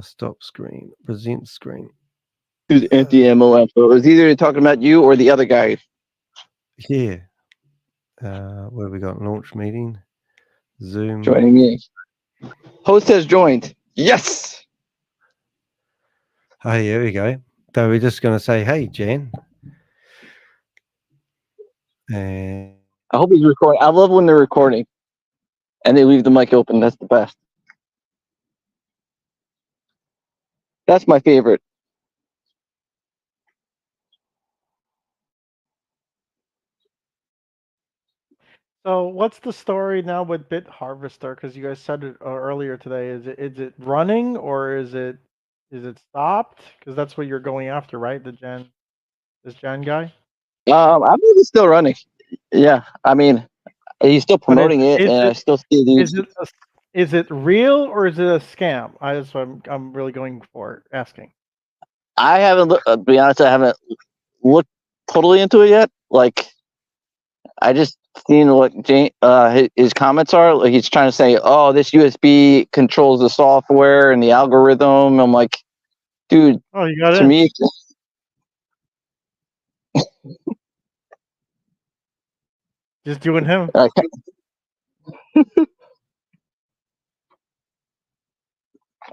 Stop screen, present screen. Who's anti-MLM? So it was either talking about you or the other guy. Yeah. What have we got? Launch meeting. Zoom. Joining me. Host has joined. Yes. Oh, here we go. So we're just going to say, hey, Jan. And I hope he's recording. I love when they're recording and they leave the mic open. That's the best. That's my favorite. So what's the story now with Bit Harvester? Because you guys said it earlier today. Is it running or is it stopped? Because that's what you're going after, right? This Jan guy. I believe it's still running. Yeah, I mean, he's still promoting it, and I still see these. Is it real or is it a scam? That's what I'm really going for asking. I haven't. To be honest, I haven't looked totally into it yet. Like, I just seen what his comments are. Like, he's trying to say, "Oh, this USB controls the software and the algorithm." I'm like, dude. Oh, you got it. To me, just doing him.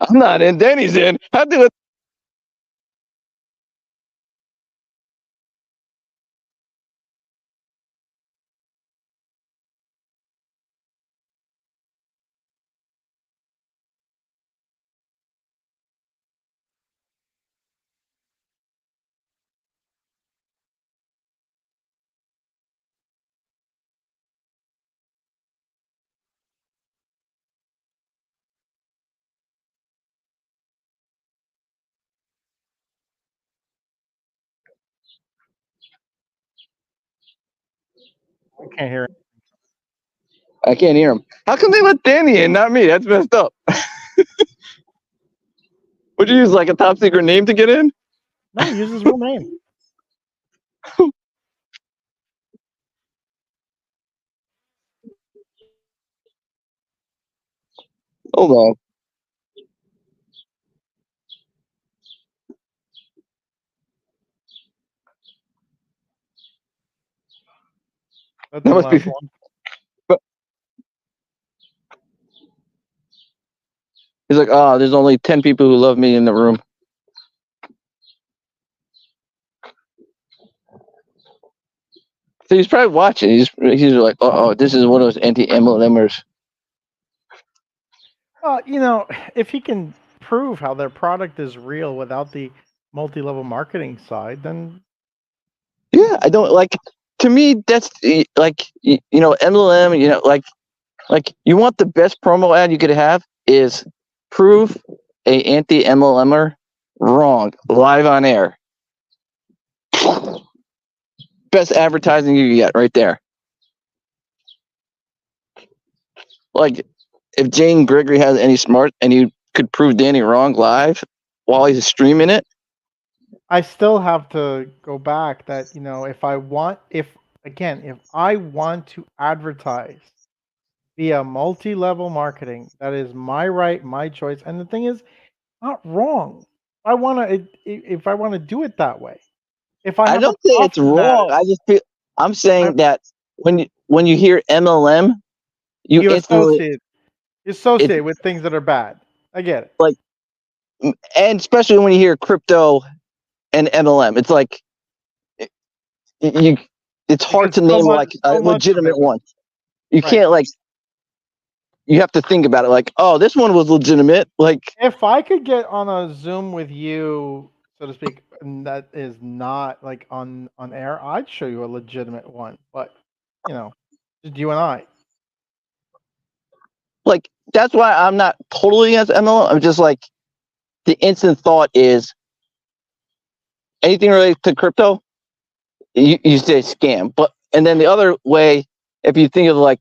I'm not in. Danny's in. I do it. I can't hear him. I can't hear him. How come they let Danny in, not me? That's messed up. Would you use like a top secret name to get in? No, use his real name. Hold on. That must be. But he's like, oh, there's only 10 people who love me in the room. So he's probably watching. He's like, oh, this is one of those anti-MLMers. If he can prove how their product is real without the multi-level marketing side, then yeah, I don't like. To me, that's like MLM. Like you want the best promo ad you could have is prove a anti-MLMer wrong live on air. Best advertising you can get right there. Like if Jane Gregory has any smart and you could prove Danny wrong live while he's streaming it. I still have to go back that, if I want to advertise via multi-level marketing, that is my right, my choice. And the thing is, not wrong. If I want to do it that way. If I don't say it's wrong. I'm saying that when you hear MLM, you associate with things that are bad. I get it. Like, and especially when you hear crypto and MLM, it's like it's hard to name like a legitimate one. You can't like. You have to think about it like, oh, this one was legitimate. Like, if I could get on a Zoom with you, so to speak, and that is not like on air, I'd show you a legitimate one. But Just you and I. Like, that's why I'm not totally against MLM. I'm just like, the instant thought is anything related to crypto, you say scam. And then the other way, if you think of like,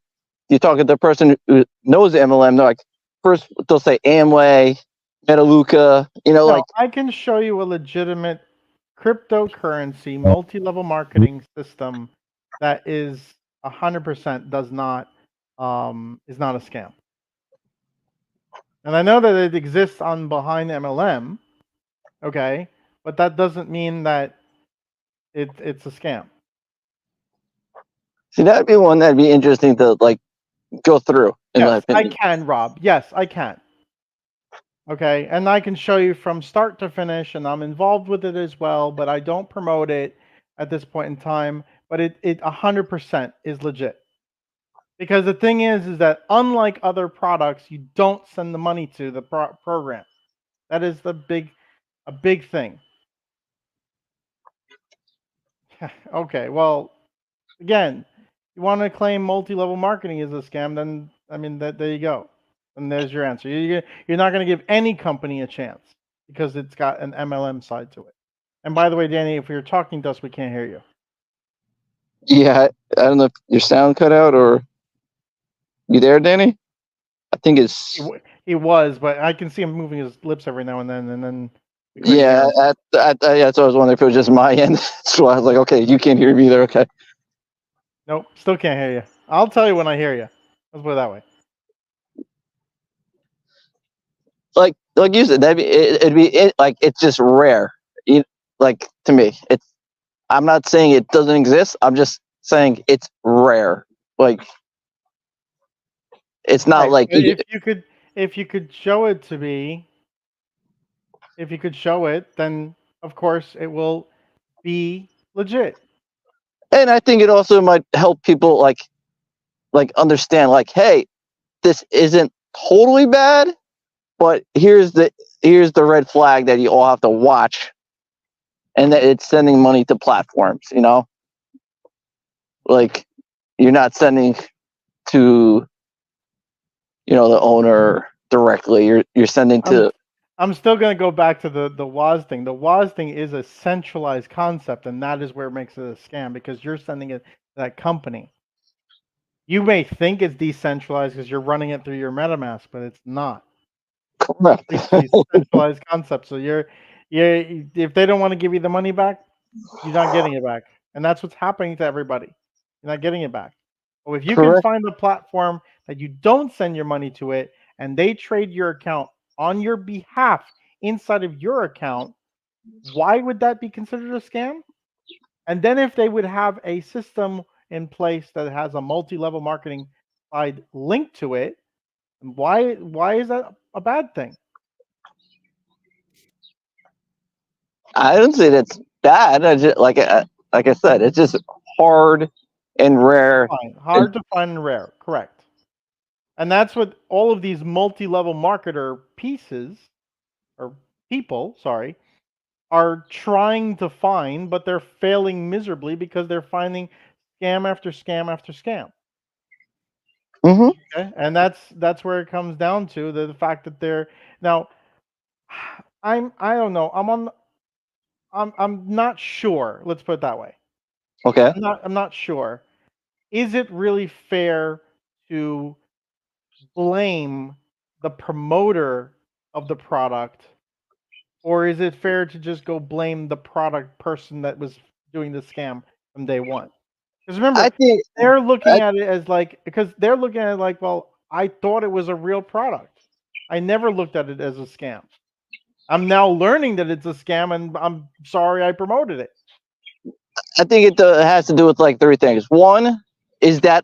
you're talking to the person who knows the MLM, they're like, first they'll say Amway, Metaluca, like. I can show you a legitimate cryptocurrency multi-level marketing system that is 100% is not a scam. And I know that it exists behind MLM, okay, but that doesn't mean that it's a scam. See, that'd be one that'd be interesting to like go through. Yes, I can, Rob. Yes, I can. Okay, and I can show you from start to finish, and I'm involved with it as well, but I don't promote it at this point in time. But it 100% is legit. Because the thing is that unlike other products, you don't send the money to the program. That is a big thing. Okay, well, again, you want to claim multi-level marketing is a scam, then I mean there you go. And there's your answer. You're not going to give any company a chance because it's got an MLM side to it. And by the way, Danny, if you're talking to us, we can't hear you. Yeah, I don't know if your sound cut out or you there, Danny? I think it's. He was, but I can see him moving his lips every now and then. Yeah, that's what I was wondering if it was just my end. So I was like, okay, you can't hear me either. Okay. Nope, still can't hear you. I'll tell you when I hear you. Let's put it that way. Like you said, it'd be like it's just rare. Like to me, I'm not saying it doesn't exist. I'm just saying it's rare. Like it's not like if you could show it to me. If you could show it, then of course it will be legit. And I think it also might help people like understand like, hey, this isn't totally bad, but here's the red flag that you all have to watch, and that it's sending money to platforms. Like you're not sending to the owner directly. You're sending to. I'm still going to go back to the WAS thing. The WAS thing is a centralized concept, and that is where it makes it a scam because you're sending it to that company. You may think it's decentralized because you're running it through your MetaMask, but it's not. Correct. It's a centralized concept. So if they don't want to give you the money back, you're not getting it back, and that's what's happening to everybody. You're not getting it back. But if you can find a platform that you don't send your money to it, and they trade your account on your behalf inside of your account, why would that be considered a scam? And then if they would have a system in place that has a multi-level marketing side linked to it, why is that a bad thing? I don't say that's bad. I just, like I said, it's just hard and rare. Hard to find and rare, correct. And that's what all of these multi-level marketer people, are trying to find, but they're failing miserably because they're finding scam after scam after scam. Mm-hmm. Okay? And that's where it comes down to the fact that they're now. I don't know. I'm not sure. Let's put it that way. Okay. I'm not sure. Is it really fair to blame the promoter of the product, or is it fair to just go blame the product person that was doing the scam from day one? Because remember, they're looking at it as well, I thought it was a real product. I never looked at it as a scam. I'm now learning that it's a scam, and I'm sorry I promoted it. I think it has to do with like three things. One is that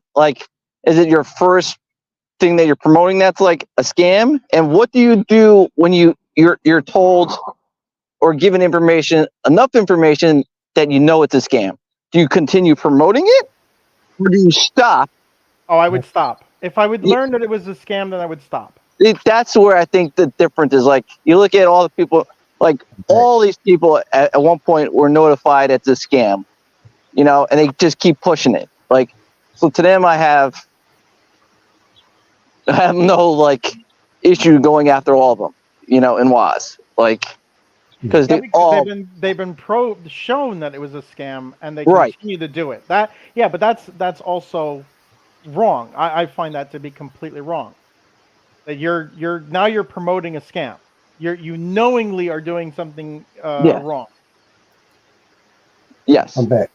is it your first thing that you're promoting that's like a scam? And what do you do when you're told or given enough information that you know it's a scam? Do you continue promoting it, or do you stop? Oh, I would stop. If I would learn that it was a scam, then I would stop. That's where I think the difference is. Like, you look at all the people, all these people at one point were notified it's a scam, and they just keep pushing it. So to them, I have no like issue going after all of them, you know, in WAS, like because they've been shown that it was a scam and they continue to do it. But that's also wrong. I find that to be completely wrong. That you're promoting a scam. You knowingly are doing something wrong. Yes. I'm back.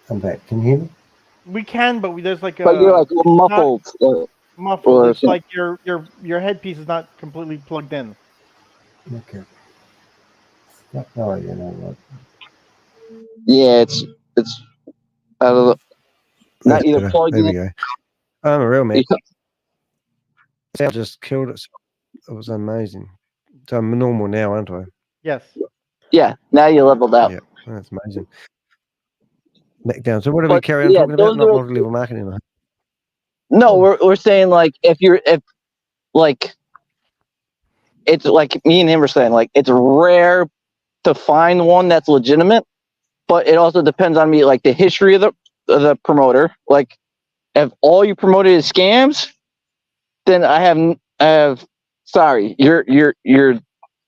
Can you hear me? We can, but there's like but you're like muffled. Muffled. It's like your headpiece is not completely plugged in. Okay. Oh, you know what? Yeah, it's I don't know. Not either plugged in. There we go. I'm a real man. I just killed it. It was amazing. So I'm normal now, aren't I? Yes. Yeah. Now you leveled out. Yeah, that's amazing. Back down. So what do we carry on talking about? Not multi-level marketing. No, we're saying like if like it's like me and him were saying like it's rare to find one that's legitimate, but it also depends on me like the history of the promoter. Like if all you promoted is scams, then I have sorry, you're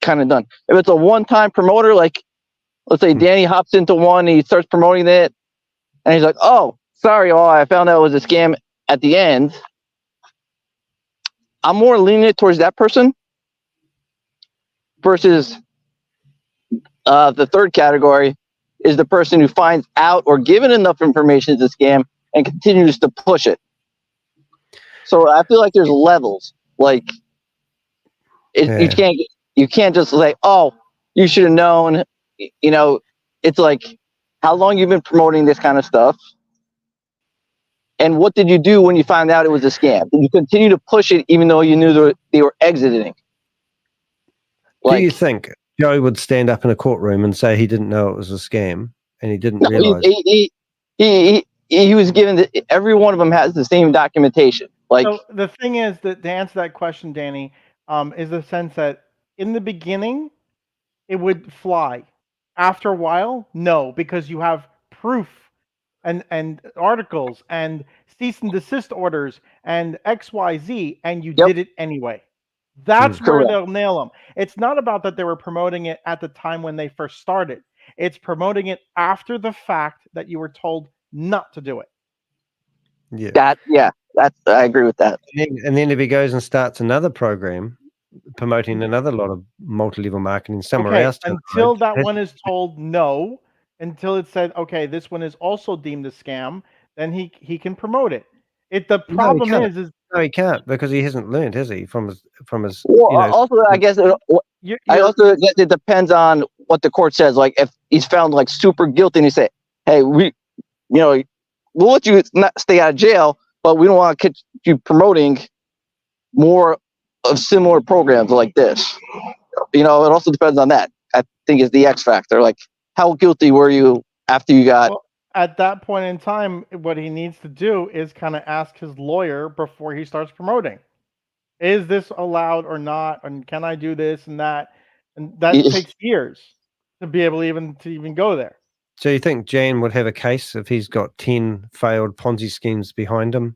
kind of done. If it's a one-time promoter, like let's say Danny hops into one, he starts promoting it, and he's like, "Oh, sorry, I found out it was a scam." At the end, I'm more lenient towards that person versus the third category is the person who finds out or given enough information to scam and continues to push it. So I feel like there's levels. Like you can't just say, "Oh, you should have known." You know, it's like how long you've been promoting this kind of stuff. And what did you do when you found out it was a scam? Did you continue to push it even though you knew they were exiting? Do you think Joe would stand up in a courtroom and say he didn't know it was a scam and he didn't realize? He was given every one of them has the same documentation. Like so the thing is that to answer that question, Danny, is the sense that in the beginning it would fly. After a while, no, because you have proof. And articles and cease and desist orders and XYZ, and you did it anyway. That's where they'll nail them. It's not about that they were promoting it at the time when they first started. It's promoting it after the fact that you were told not to do it. Yeah. I agree with that. And then if he goes and starts another program promoting another lot of multi-level marketing somewhere else. Until that one is told no. Until it said, okay, this one is also deemed a scam, then he can promote it. The problem is no, he can't because he hasn't learned, has he? From his. Well, also, I guess it depends on what the court says. Like if he's found like super guilty, and he say, "Hey, we'll let you not stay out of jail, but we don't want to keep you promoting more of similar programs like this." It also depends on that. I think is the X factor. Like, how guilty were you after you got? Well, at that point in time, what he needs to do is kind of ask his lawyer before he starts promoting. Is this allowed or not? And can I do this and that? And that takes years to be able to even go there. So you think Jan would have a case if he's got 10 failed Ponzi schemes behind him,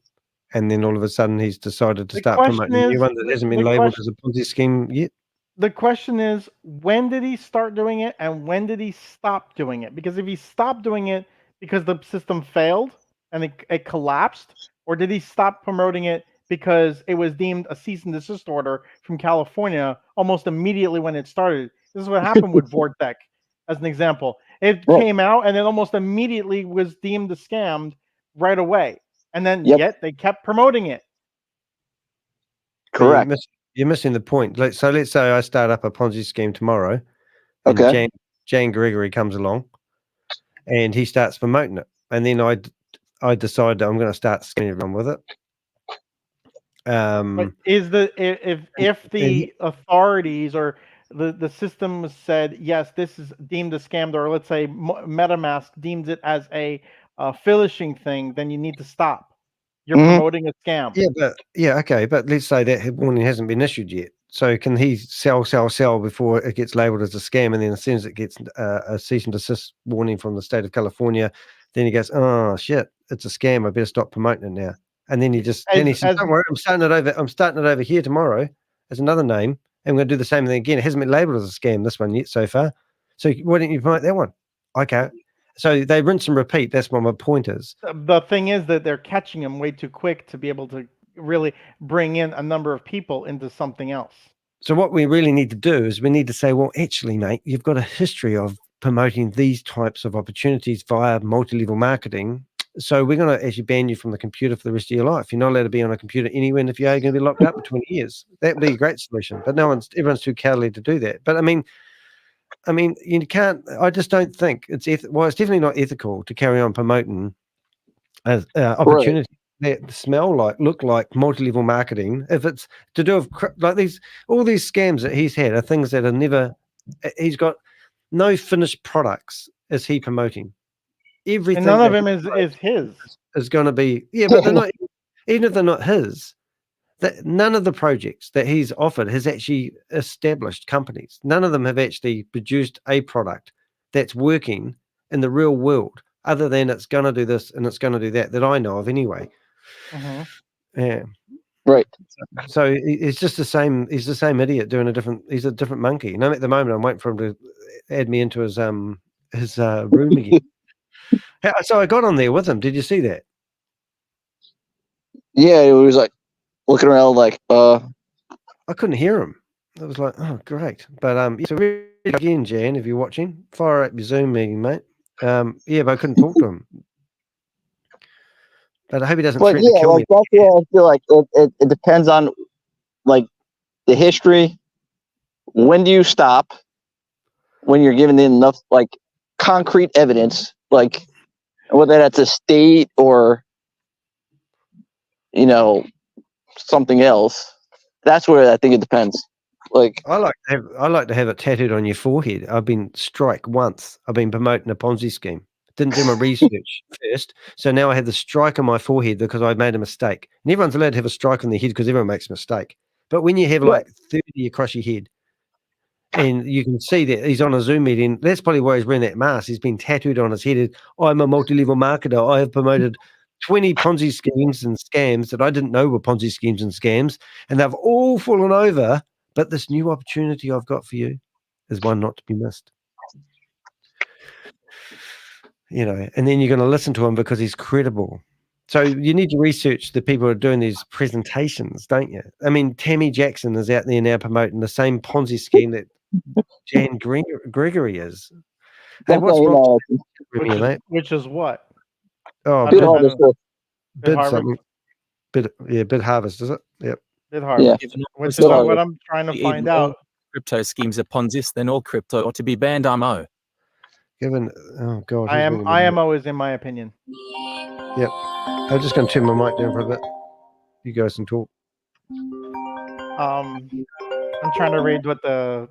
and then all of a sudden he's decided to start promoting a new one that hasn't been labeled as a Ponzi scheme yet? The question is, when did he start doing it and when did he stop doing it? Because if he stopped doing it because the system failed and it collapsed, or did he stop promoting it because it was deemed a cease and desist order from California almost immediately when it started? This is what happened with Vortec, as an example. It came out and it almost immediately was deemed a scam right away. And then yet they kept promoting it. Correct. You're missing the point. So let's say I start up a Ponzi scheme tomorrow. And Jan Gregory comes along and he starts promoting it. And then I decide that I'm going to start scamming everyone with it. But is if the authorities or the system said, yes, this is deemed a scam, or let's say MetaMask deems it as a phishing thing, then you need to stop. You're promoting a scam. Okay, but let's say that warning hasn't been issued yet. So can he sell before it gets labeled as a scam, and then as soon as it gets a cease and desist warning from the state of California, then he goes, "Oh shit, it's a scam. I better stop promoting it now. And then he says, don't worry, I'm starting it over here tomorrow as another name. And we're going to do the same thing again. It hasn't been labeled as a scam, this one yet so far. So why didn't you promote that one? Okay. So they rinse and repeat. That's what my point is. The thing is that they're catching him way too quick to be able to really bring in a number of people into something else. So what we really need to do is we need to say, well, actually, mate, you've got a history of promoting these types of opportunities via multi-level marketing. So we're going to actually ban you from the computer for the rest of your life. You're not allowed to be on a computer anywhere, and if you are, you're going to be locked up for 20 years. That would be a great solution. But everyone's too cowardly to do that. But I mean, you can't. I just don't think it's it's definitely not ethical to carry on promoting opportunities that look like multi-level marketing. If it's to do with like all these scams that he's had are things that are never. He's got no finished products. Is he promoting? Everything, and none of them is his. Is going to be but they're not. Even if they're not his, that none of the projects that he's offered has actually established companies. None of them have actually produced a product that's working in the real world, other than it's going to do this and it's going to do that I know of anyway. Yeah. Right. So it's just the same. He's the same idiot doing he's a different monkey. And at the moment, I'm waiting for him to add me into his room again. So I got on there with him. Did you see that? Yeah, it was like looking around like I couldn't hear him. I was like, oh great. But so really again, Jan, if you're watching, fire up your Zoom meeting, mate. But I couldn't talk to him. But I hope he doesn't threaten to kill me. That's where I feel like it depends on like the history. When do you stop? When you're given enough like concrete evidence, like whether that's a state or something else. That's where I think it depends. Like I like to have it tattooed on your forehead. I've been strike once. I've been promoting a Ponzi scheme. Didn't do my research first, so now I have the strike on my forehead because I made a mistake. And everyone's allowed to have a strike on their head because everyone makes a mistake. But when you have like 30 across your head, and you can see that he's on a Zoom meeting, that's probably why he's wearing that mask. He's been tattooed on his head. I'm a multi-level marketer. I have promoted 20 Ponzi schemes and scams that I didn't know were Ponzi schemes and scams, and they've all fallen over. But this new opportunity I've got for you is one not to be missed. And then you're going to listen to him because he's credible. So you need to research the people who are doing these presentations, don't you? I mean, Tammy Jackson is out there now promoting the same Ponzi scheme that Jan Gregory is. Hey, what's wrong? Which is what? Oh, bid harvest. Bid something. Bid harvest, is it? Yep. Bid harvest. Yeah. Which is what I'm trying to find out. Crypto schemes are Ponzi, then all crypto ought to be banned. Oh God, IMO is in my opinion. Yep. I'm just going to turn my mic down for a bit. You guys can talk. I'm trying to read what the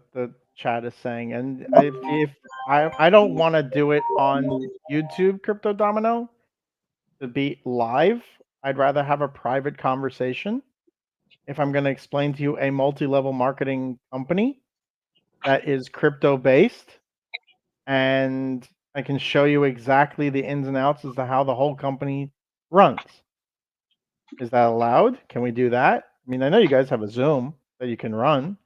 chat is saying, and if I don't want to do it on YouTube, Crypto Domino, to be live. I'd rather have a private conversation. If I'm going to explain to you a multi-level marketing company that is crypto based, and I can show you exactly the ins and outs as to how the whole company runs. Is that allowed? Can we do that? I mean, I know you guys have a Zoom that you can run.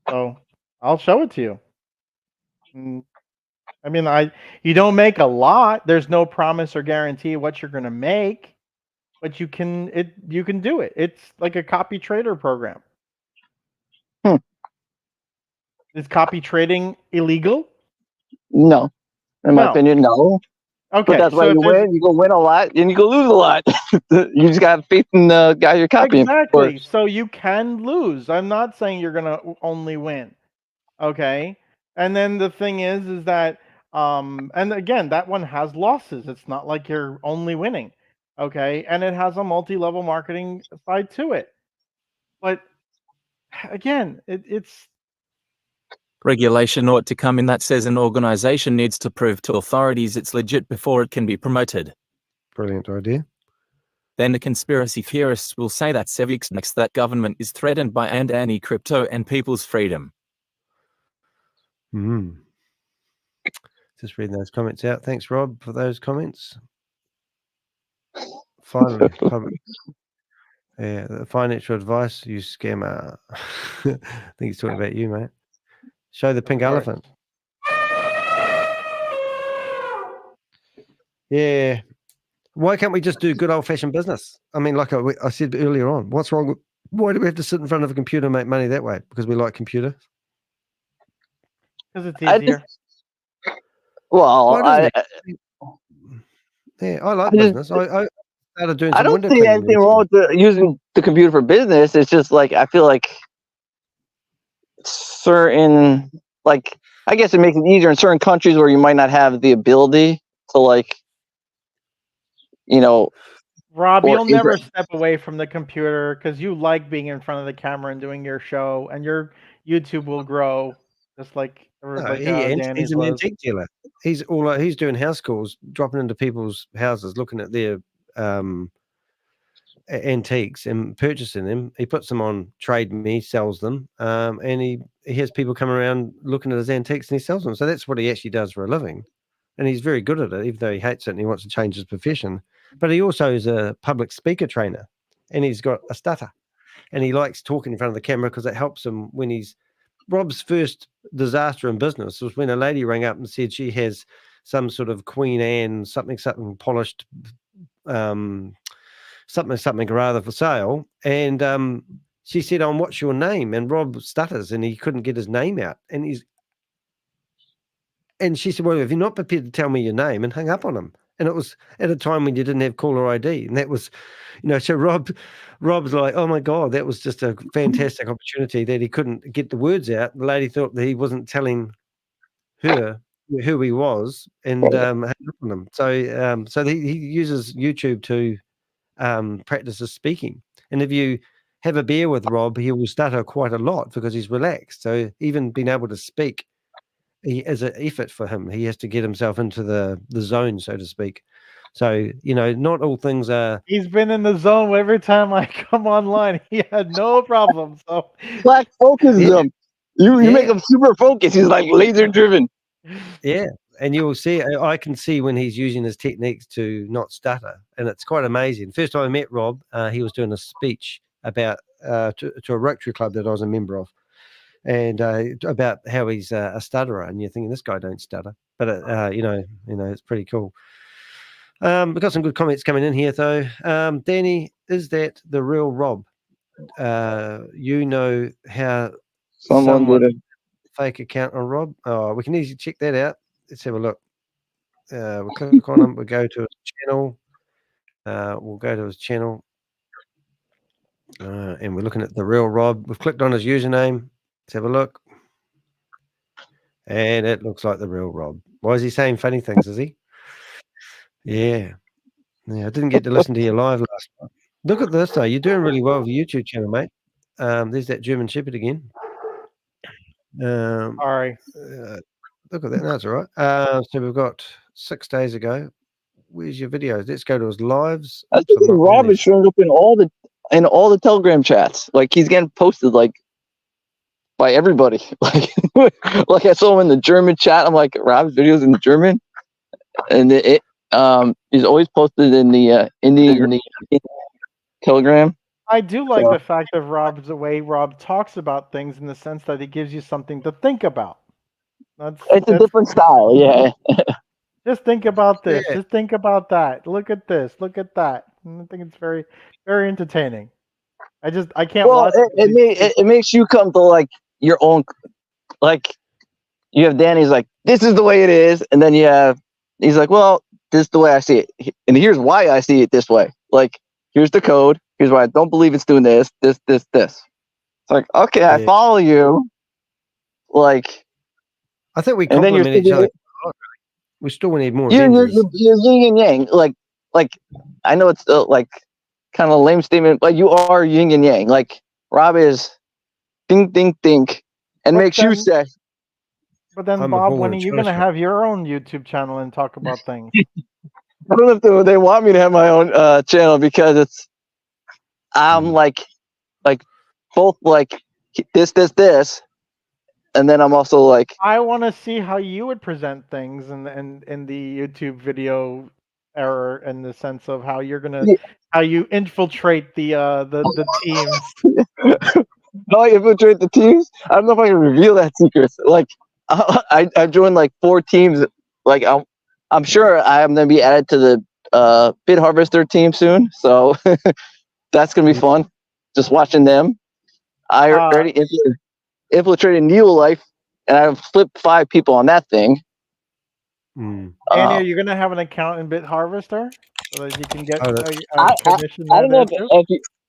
So I'll show it to you. I mean, you don't make a lot. There's no promise or guarantee what you're going to make, but you can do it. It's like a copy trader program. Is copy trading illegal? No. In my opinion, no. Okay. But that's why you win. You go win a lot and you go lose a lot. You just got faith in the guy you're copying. Exactly. So you can lose. I'm not saying you're going to only win. Okay. And then the thing is that, and again, that one has losses. It's not like you're only winning. Okay. And it has a multi-level marketing side to it. But again, it's regulation ought to come in that says an organization needs to prove to authorities it's legit before it can be promoted. Brilliant idea. Then the conspiracy theorists will say that civics next that government is threatened by and anti-crypto and people's freedom. It's Just reading those comments out. Thanks, Rob, for those comments. Finally, yeah, the financial advice, you scammer. I think he's talking about you, mate. Show the pink elephant. Yeah. Why can't we just do good old-fashioned business? I mean, like I said earlier on, what's wrong? Why do we have to sit in front of a computer and make money that way? Because we like computers? Because it's easier. I like business. I started doing some I don't window see cleaning. anything wrong with using the computer for business. It's just like I feel like certain, like, I guess it makes it easier in certain countries where you might not have the ability to, like, you know. Rob, you'll never step away from the computer because you like being in front of the camera and doing your show, and your YouTube will grow just like Danny's an was. antique dealer. He's doing house calls, dropping into people's houses, looking at their antiques and purchasing them. He puts them on Trade Me, sells them, and he has people come around looking at his antiques and he sells them. So that's what he actually does for a living, and he's very good at it, even though he hates it and he wants to change his profession. But he also is a public speaker trainer, and he's got a stutter, and he likes talking in front of the camera because it helps him when he's. Rob's first disaster in business was when a lady rang up and said she has some sort of Queen Anne something polished something or other for sale, and she said, what's your name? And Rob stutters and he couldn't get his name out, and she said, well, if you're not prepared to tell me your name, and hung up on him. And it was at a time when you didn't have caller ID, and that was, so Rob's like, oh my God, that was just a fantastic opportunity that he couldn't get the words out. The lady thought that he wasn't telling her who he was, and hung up on him. So he uses YouTube to practice his speaking. And if you have a beer with Rob, he will stutter quite a lot because he's relaxed. So even being able to speak is an effort for him. He has to get himself into the zone, so to speak. So, not all things are... He's been in the zone every time I come online. He had no problem. So Black focuses him. You make him super focused. He's like laser driven. Yeah. And you will see, I can see when he's using his techniques to not stutter. And it's quite amazing. First time I met Rob, he was doing a speech about to a Rotary Club that I was a member of. And about how he's a stutterer, and you're thinking this guy don't stutter, but it's pretty cool. We've got some good comments coming in here though. Danny, is that the real Rob? How someone did a fake account on Rob? Oh, we can easily check that out. Let's have a look. We'll click on him. We'll go to his channel. We'll go to his channel, and we're looking at the real Rob. We've clicked on his username. Let's have a look. And it looks like the real Rob. Why is he saying funny things, is he? Yeah. I didn't get to listen to you live last night. Look at this, though. You're doing really well with your YouTube channel, mate. There's that German Shepherd again. Sorry. Look at that. No, that's all right. So we've got 6 days ago. Where's your videos? Let's go to his lives. I think Rob is showing up in all the Telegram chats. Like, he's getting posted, like, by everybody. Like I saw him in the German chat. I'm like, Rob's videos in German, and he's always posted in the Telegram. I do like the fact of Rob's the way Rob talks about things, in the sense that he gives you something to think about. It's a different style, yeah. Just think about this. Yeah. Just think about that. Look at this. Look at that. And I think it's very, very entertaining. I can't watch it. It makes you come to like your own, like you have Danny's like, this is the way it is, and then he's like, well, this is the way I see it, and here's why I see it this way. Like, here's the code, here's why I don't believe it's doing this. It's like, okay, yeah. I follow you. Like, I think we complement each other. We still need more. You're yin and yang. Like I know it's like kind of a lame statement, but you are yin and yang. Like, Rob is think, and makes you say. But then, Bob, when are you going to have your own YouTube channel and talk about things? I don't know if they want me to have my own channel, because I'm like both like this, and then I'm also like, I want to see how you would present things in the YouTube video era, in the sense of how you're gonna how you infiltrate the teams. How I infiltrate the teams? I don't know if I can reveal that secret. Like, I joined like 4 teams. Like, I'm sure I'm gonna be added to the Bid Harvester team soon. So that's gonna be fun. Just watching them. I already infiltrated Neo Life, and I've flipped 5 people on that thing. Andy, are you gonna have an account in Bit Harvester so that you can get a commission? I don't know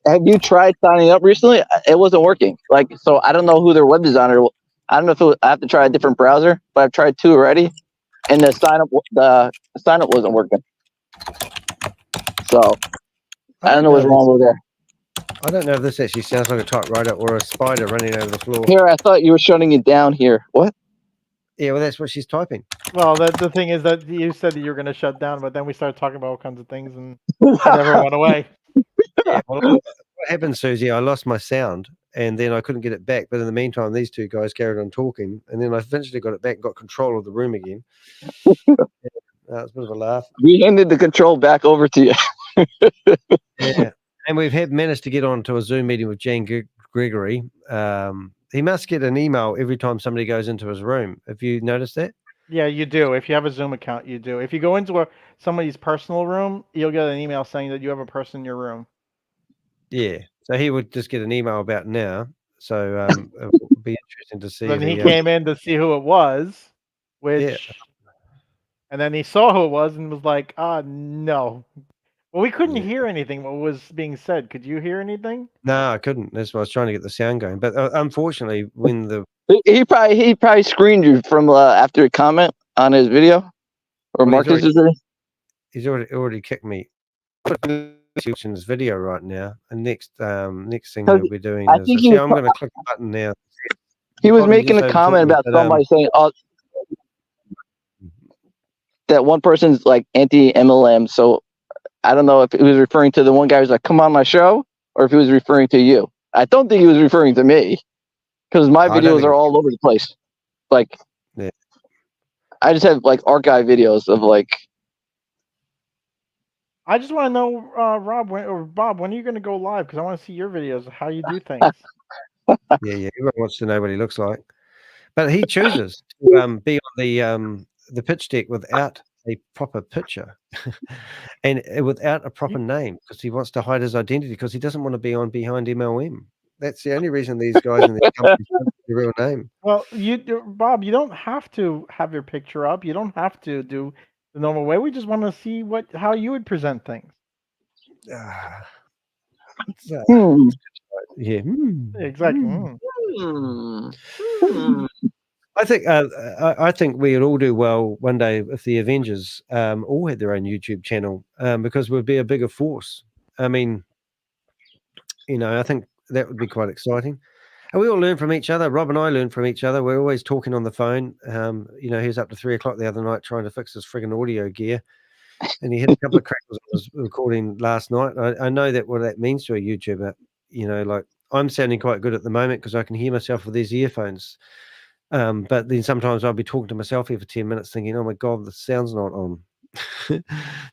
have you tried signing up recently? It wasn't working. Like, so I don't know who their web designer. I don't know if I have to try a different browser, but I've tried 2 already, and the sign up wasn't working. So I don't know what's wrong with there. I don't know if this actually sounds like a typewriter or a spider running over the floor. Here, I thought you were shutting it down here. What? Yeah, well, that's what she's typing. Well, the thing is that you said that you were going to shut down, but then we started talking about all kinds of things, and it never went away. Yeah, well, what happened, Susie? I lost my sound, and then I couldn't get it back. But in the meantime, these 2 guys carried on talking, and then I eventually got it back, got control of the room again. It's a bit of a laugh. We handed the control back over to you. Yeah, and we've managed to get on to a Zoom meeting with Jan Gregory. He must get an email every time somebody goes into his room. Have you noticed that? Yeah, you do. If you have a Zoom account, you do. If you go into somebody's personal room, you'll get an email saying that you have a person in your room. Yeah, so he would just get an email about now. So it would be interesting to see. Then he came in to see who it was, and then he saw who it was and was like, no. Well, we couldn't hear anything what was being said. Could you hear anything? No, I couldn't. That's why I was trying to get the sound going. But unfortunately, when he probably screened you from after a comment on his video, or Marcus's video. He's already kicked me. Watching this video right now, and next thing we'll be doing is I'm going to click the button now. He was making a comment about somebody saying, that one person's like anti-MLM. So I don't know if he was referring to the one guy who's like, come on my show, or if he was referring to you. I don't think he was referring to me, because my videos are all over the place. Like, I just have like archive videos of like. I just want to know, Rob or Bob, when are you going to go live? Because I want to see your videos of how you do things. Yeah, everyone wants to know what he looks like, but he chooses to be on the pitch deck without a proper picture and without a proper name, because he wants to hide his identity, because he doesn't want to be on behind MLM. That's the only reason these guys in these companies don't have their real name. Well, Bob, you don't have to have your picture up. You don't have to do the normal way. We just want to see how you would present things. Yeah, exactly. I think we'd all do well one day if the Avengers all had their own YouTube channel, because we'd be a bigger force. I mean, I think that would be quite exciting. And we all learn from each other. Rob and I learn from each other. We're always talking on the phone. He was up to 3 o'clock the other night trying to fix his friggin' audio gear, and he hit a couple of crackles on his recording last night. I know that what that means to a YouTuber. Like, I'm sounding quite good at the moment because I can hear myself with these earphones. But then sometimes I'll be talking to myself here for 10 minutes thinking, oh my God, the sound's not on.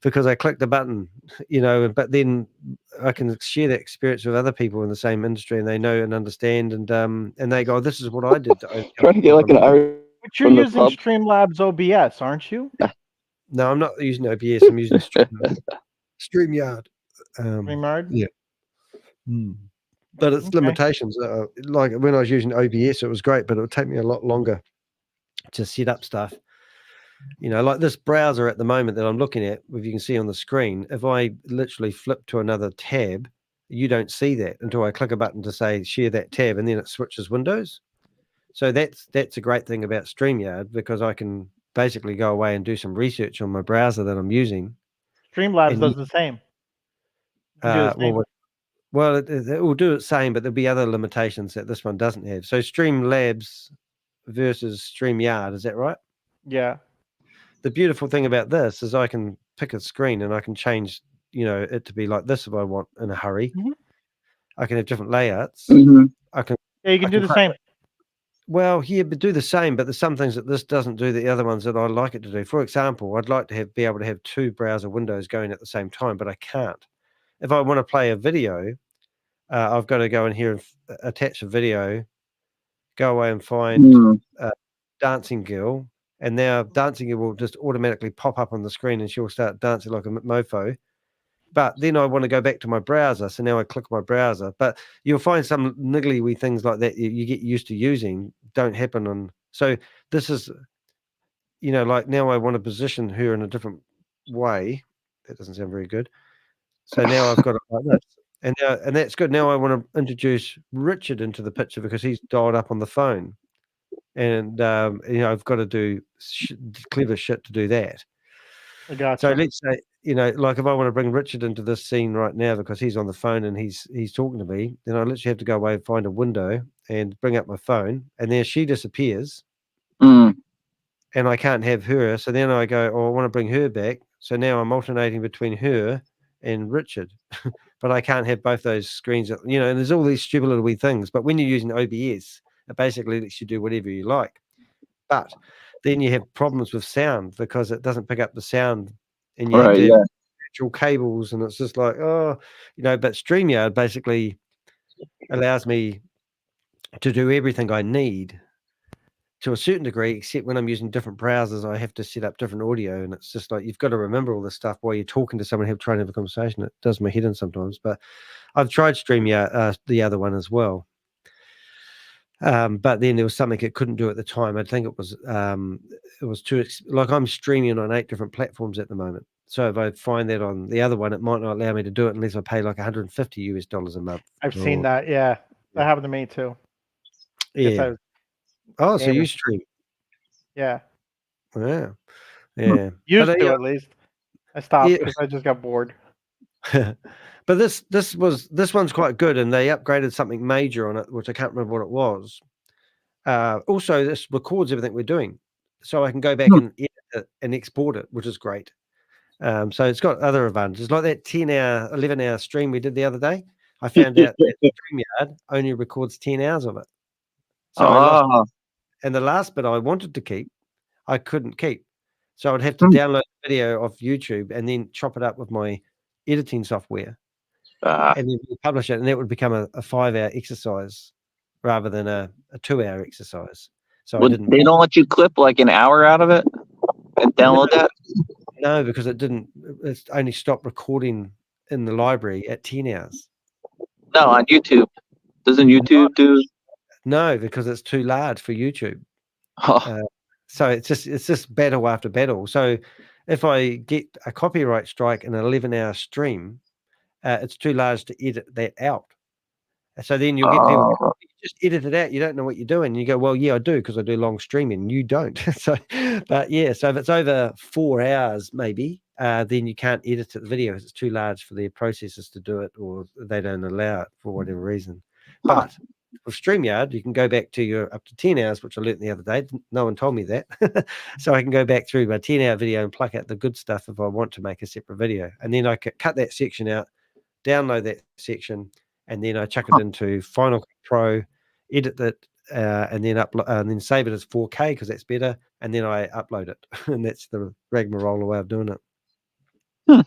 Because I clicked the button, but then I can share that experience with other people in the same industry, and they know and understand, and they go, this is what I did. Trying to get like an Irish. But you're using Streamlabs OBS, aren't you? No, I'm not using OBS. I'm using StreamYard. StreamYard? Yeah. But it's limitations. Like when I was using OBS, it was great, but it would take me a lot longer to set up stuff. Like this browser at the moment that I'm looking at, if you can see on the screen, if I literally flip to another tab, you don't see that until I click a button to say share that tab, and then it switches windows. So that's a great thing about StreamYard, because I can basically go away and do some research on my browser that I'm using. Streamlabs does the same. Well, it will do the same, but there'll be other limitations that this one doesn't have. So Streamlabs versus StreamYard, is that right? Yeah. The beautiful thing about this is I can pick a screen and I can change, it to be like this if I want in a hurry. I can have different layouts. Mm-hmm. I can. Yeah, you can do the same. Well, yeah, but do the same, but there's some things that this doesn't do, the other ones that I like it to do. For example, I'd like to be able to have 2 browser windows going at the same time, but I can't. If I want to play a video, I've got to go in here and attach a video, go away and find Dancing Girl, and now Dancing Girl will just automatically pop up on the screen and she'll start dancing like a mofo. But then I want to go back to my browser, so now I click my browser. But you'll find some niggly wee things like that you get used to using don't happen on. So this is, like now I want to position her in a different way. That doesn't sound very good. So now I've got it like this, and that's good. Now I want to introduce Richard into the picture because he's dialed up on the phone, and I've got to do clever shit to do that. I got So let's say, like if I want to bring Richard into this scene right now because he's on the phone and he's talking to me, then I literally have to go away and find a window and bring up my phone, and then she disappears, and I can't have her. So then I go, I want to bring her back. So now I'm alternating between her and Richard, but I can't have both those screens. And there's all these stupid little wee things. But when you're using OBS, it basically lets you do whatever you like. But then you have problems with sound because it doesn't pick up the sound. And you have to have actual cables, and it's just like, but StreamYard basically allows me to do everything I need to a certain degree, except when I'm using different browsers, I have to set up different audio, and it's just like you've got to remember all this stuff while you're talking to someone trying to have a conversation. It does my head in sometimes, but I've tried StreamYard, the other one as well. But then there was something it couldn't do at the time. I think it was too like I'm streaming on 8 different platforms at the moment. So if I find that on the other one, it might not allow me to do it unless I pay like $150 a month. I've seen that. Yeah, that happened to me too. Yeah. Oh, so you stream? Yeah. Yeah. Yeah. Used to at least. I stopped because I just got bored. But this one's quite good, and they upgraded something major on it, which I can't remember what it was. Also, this records everything we're doing, so I can go back and edit it and export it, which is great. So it's got other advantages, like that 10-hour, 11-hour stream we did the other day. I found out that StreamYard only records 10 hours of it. So I lost it. And the last bit I wanted to keep, I couldn't keep. So I'd have to download the video off YouTube and then chop it up with my editing software and then publish it, and that would become a 5-hour exercise rather than a 2-hour exercise. So they don't let you clip like an hour out of it and download that? No, because it only stopped recording in the library at 10 hours. No, on YouTube. Doesn't YouTube do? No, because it's too large for YouTube. So it's just battle after battle. So if I get a copyright strike in an 11-hour stream, it's too large to edit that out. So then you'll get people you just edit it out. You don't know what you're doing. You go, well, yeah, I do because I do long streaming. You don't. So if it's over 4 hours, maybe, then you can't edit the video because it's too large for their processors to do it, or they don't allow it for whatever reason. But with StreamYard, you can go back to your up to 10 hours, which I learned the other day. No one told me that. So I can go back through my 10-hour video and pluck out the good stuff if I want to make a separate video. And then I could cut that section out, download that section, and then I chuck it into Final Cut Pro, edit it, and then upload, and then save it as 4K because that's better. And then I upload it, and that's the rigmarole way of doing it.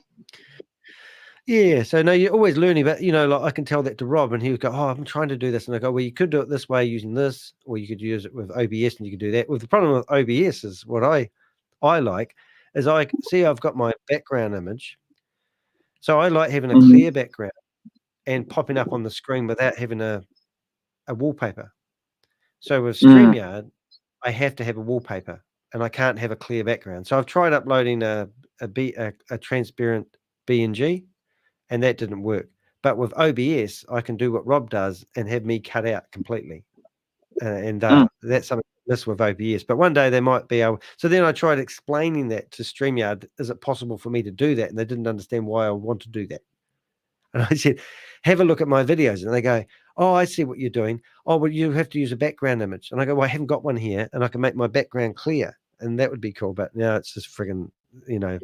Yeah, so no, you're always learning, but like I can tell that to Rob, and he would go, "Oh, I'm trying to do this," and I go, "Well, you could do it this way using this, or you could use it with OBS, and you could do that." Well, the problem with OBS is what I like is I see I've got my background image, so I like having a clear background and popping up on the screen without having a wallpaper. So with StreamYard, I have to have a wallpaper, and I can't have a clear background. So I've tried uploading a transparent BNG. And that didn't work. But with OBS, I can do what Rob does and have me cut out completely. That's something I miss with OBS. But one day they might be able. So then I tried explaining that to StreamYard. Is it possible for me to do that? And they didn't understand why I want to do that. And I said, have a look at my videos. And they go, oh, I see what you're doing. Oh, well, you have to use a background image. And I go, well, I haven't got one here. And I can make my background clear. And that would be cool. But now it's just friggin'.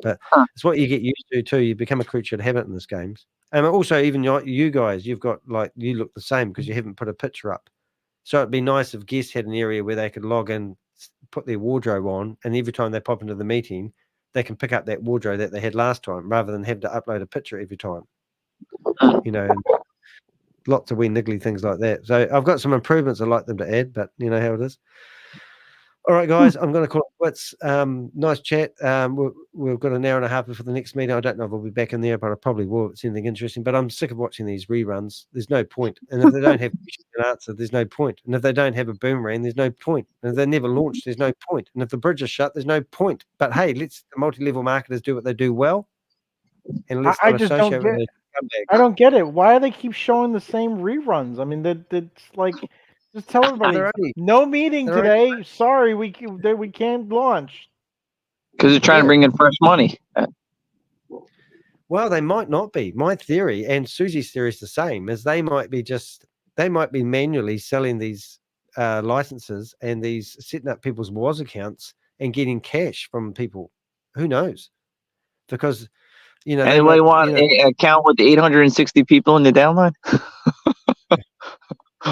But it's what you get used to too. You become a creature of habit in this games. And also, even you guys, you've got you look the same because you haven't put a picture up So it'd be nice if guests had an area where they could log in, put their wardrobe on, and every time they pop into the meeting, they can pick up that wardrobe that they had last time, rather than have to upload a picture every time. You know, and lots of wee niggly things like that. So I've got some improvements I'd like them to add, but you know how it is. All right, guys, I'm going to call it quits. Nice chat. We've got an hour and a half before the next meeting. I don't know if I'll be back in there, but I probably will if it's anything interesting. But I'm sick of watching these reruns. There's no point. And if they don't have question and answer, there's no point. And if they don't have a boomerang, there's no point. And if they never launched, there's no point. And if the bridge is shut, there's no point. But hey, let's the multi-level marketers do what they do well. And let's I just don't get. I don't get it. Why do they keep showing the same reruns? I mean, that's like. Just tell everybody, no meeting today. Sorry, we can't launch. Because they're trying to bring in fresh money. Well, they might not be. My theory, and Susie's theory is the same, is they might be manually selling these licenses and these setting up people's WAS accounts and getting cash from people. Who knows? Because, you know. Anybody want an account with 860 people in the downline?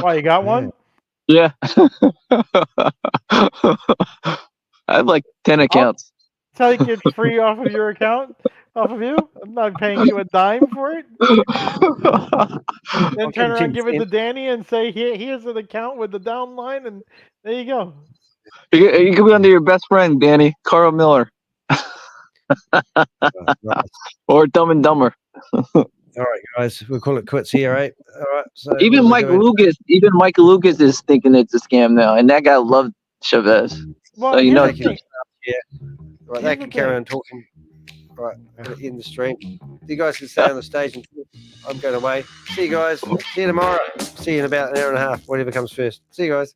Why, you got one? Yeah. I have like 10 accounts. Tell you it's free off of your account, off of you. I'm not paying you a dime for it. Then turn around, give it to Danny, and say, "Here's an account with the downline," and there you go. You can be under your best friend, Danny, Carl Miller, or Dumb and Dumber. All right, guys, we'll call it quits here, right? All right. So even Mike Lucas is thinking it's a scam now, and that guy loved Chavez. Well, so you know, right, they can carry on talking. All right, I'm going to end the stream. You guys can stay on the stage, and I'm going away. See you guys. See you tomorrow. See you in about an hour and a half. Whatever comes first. See you guys.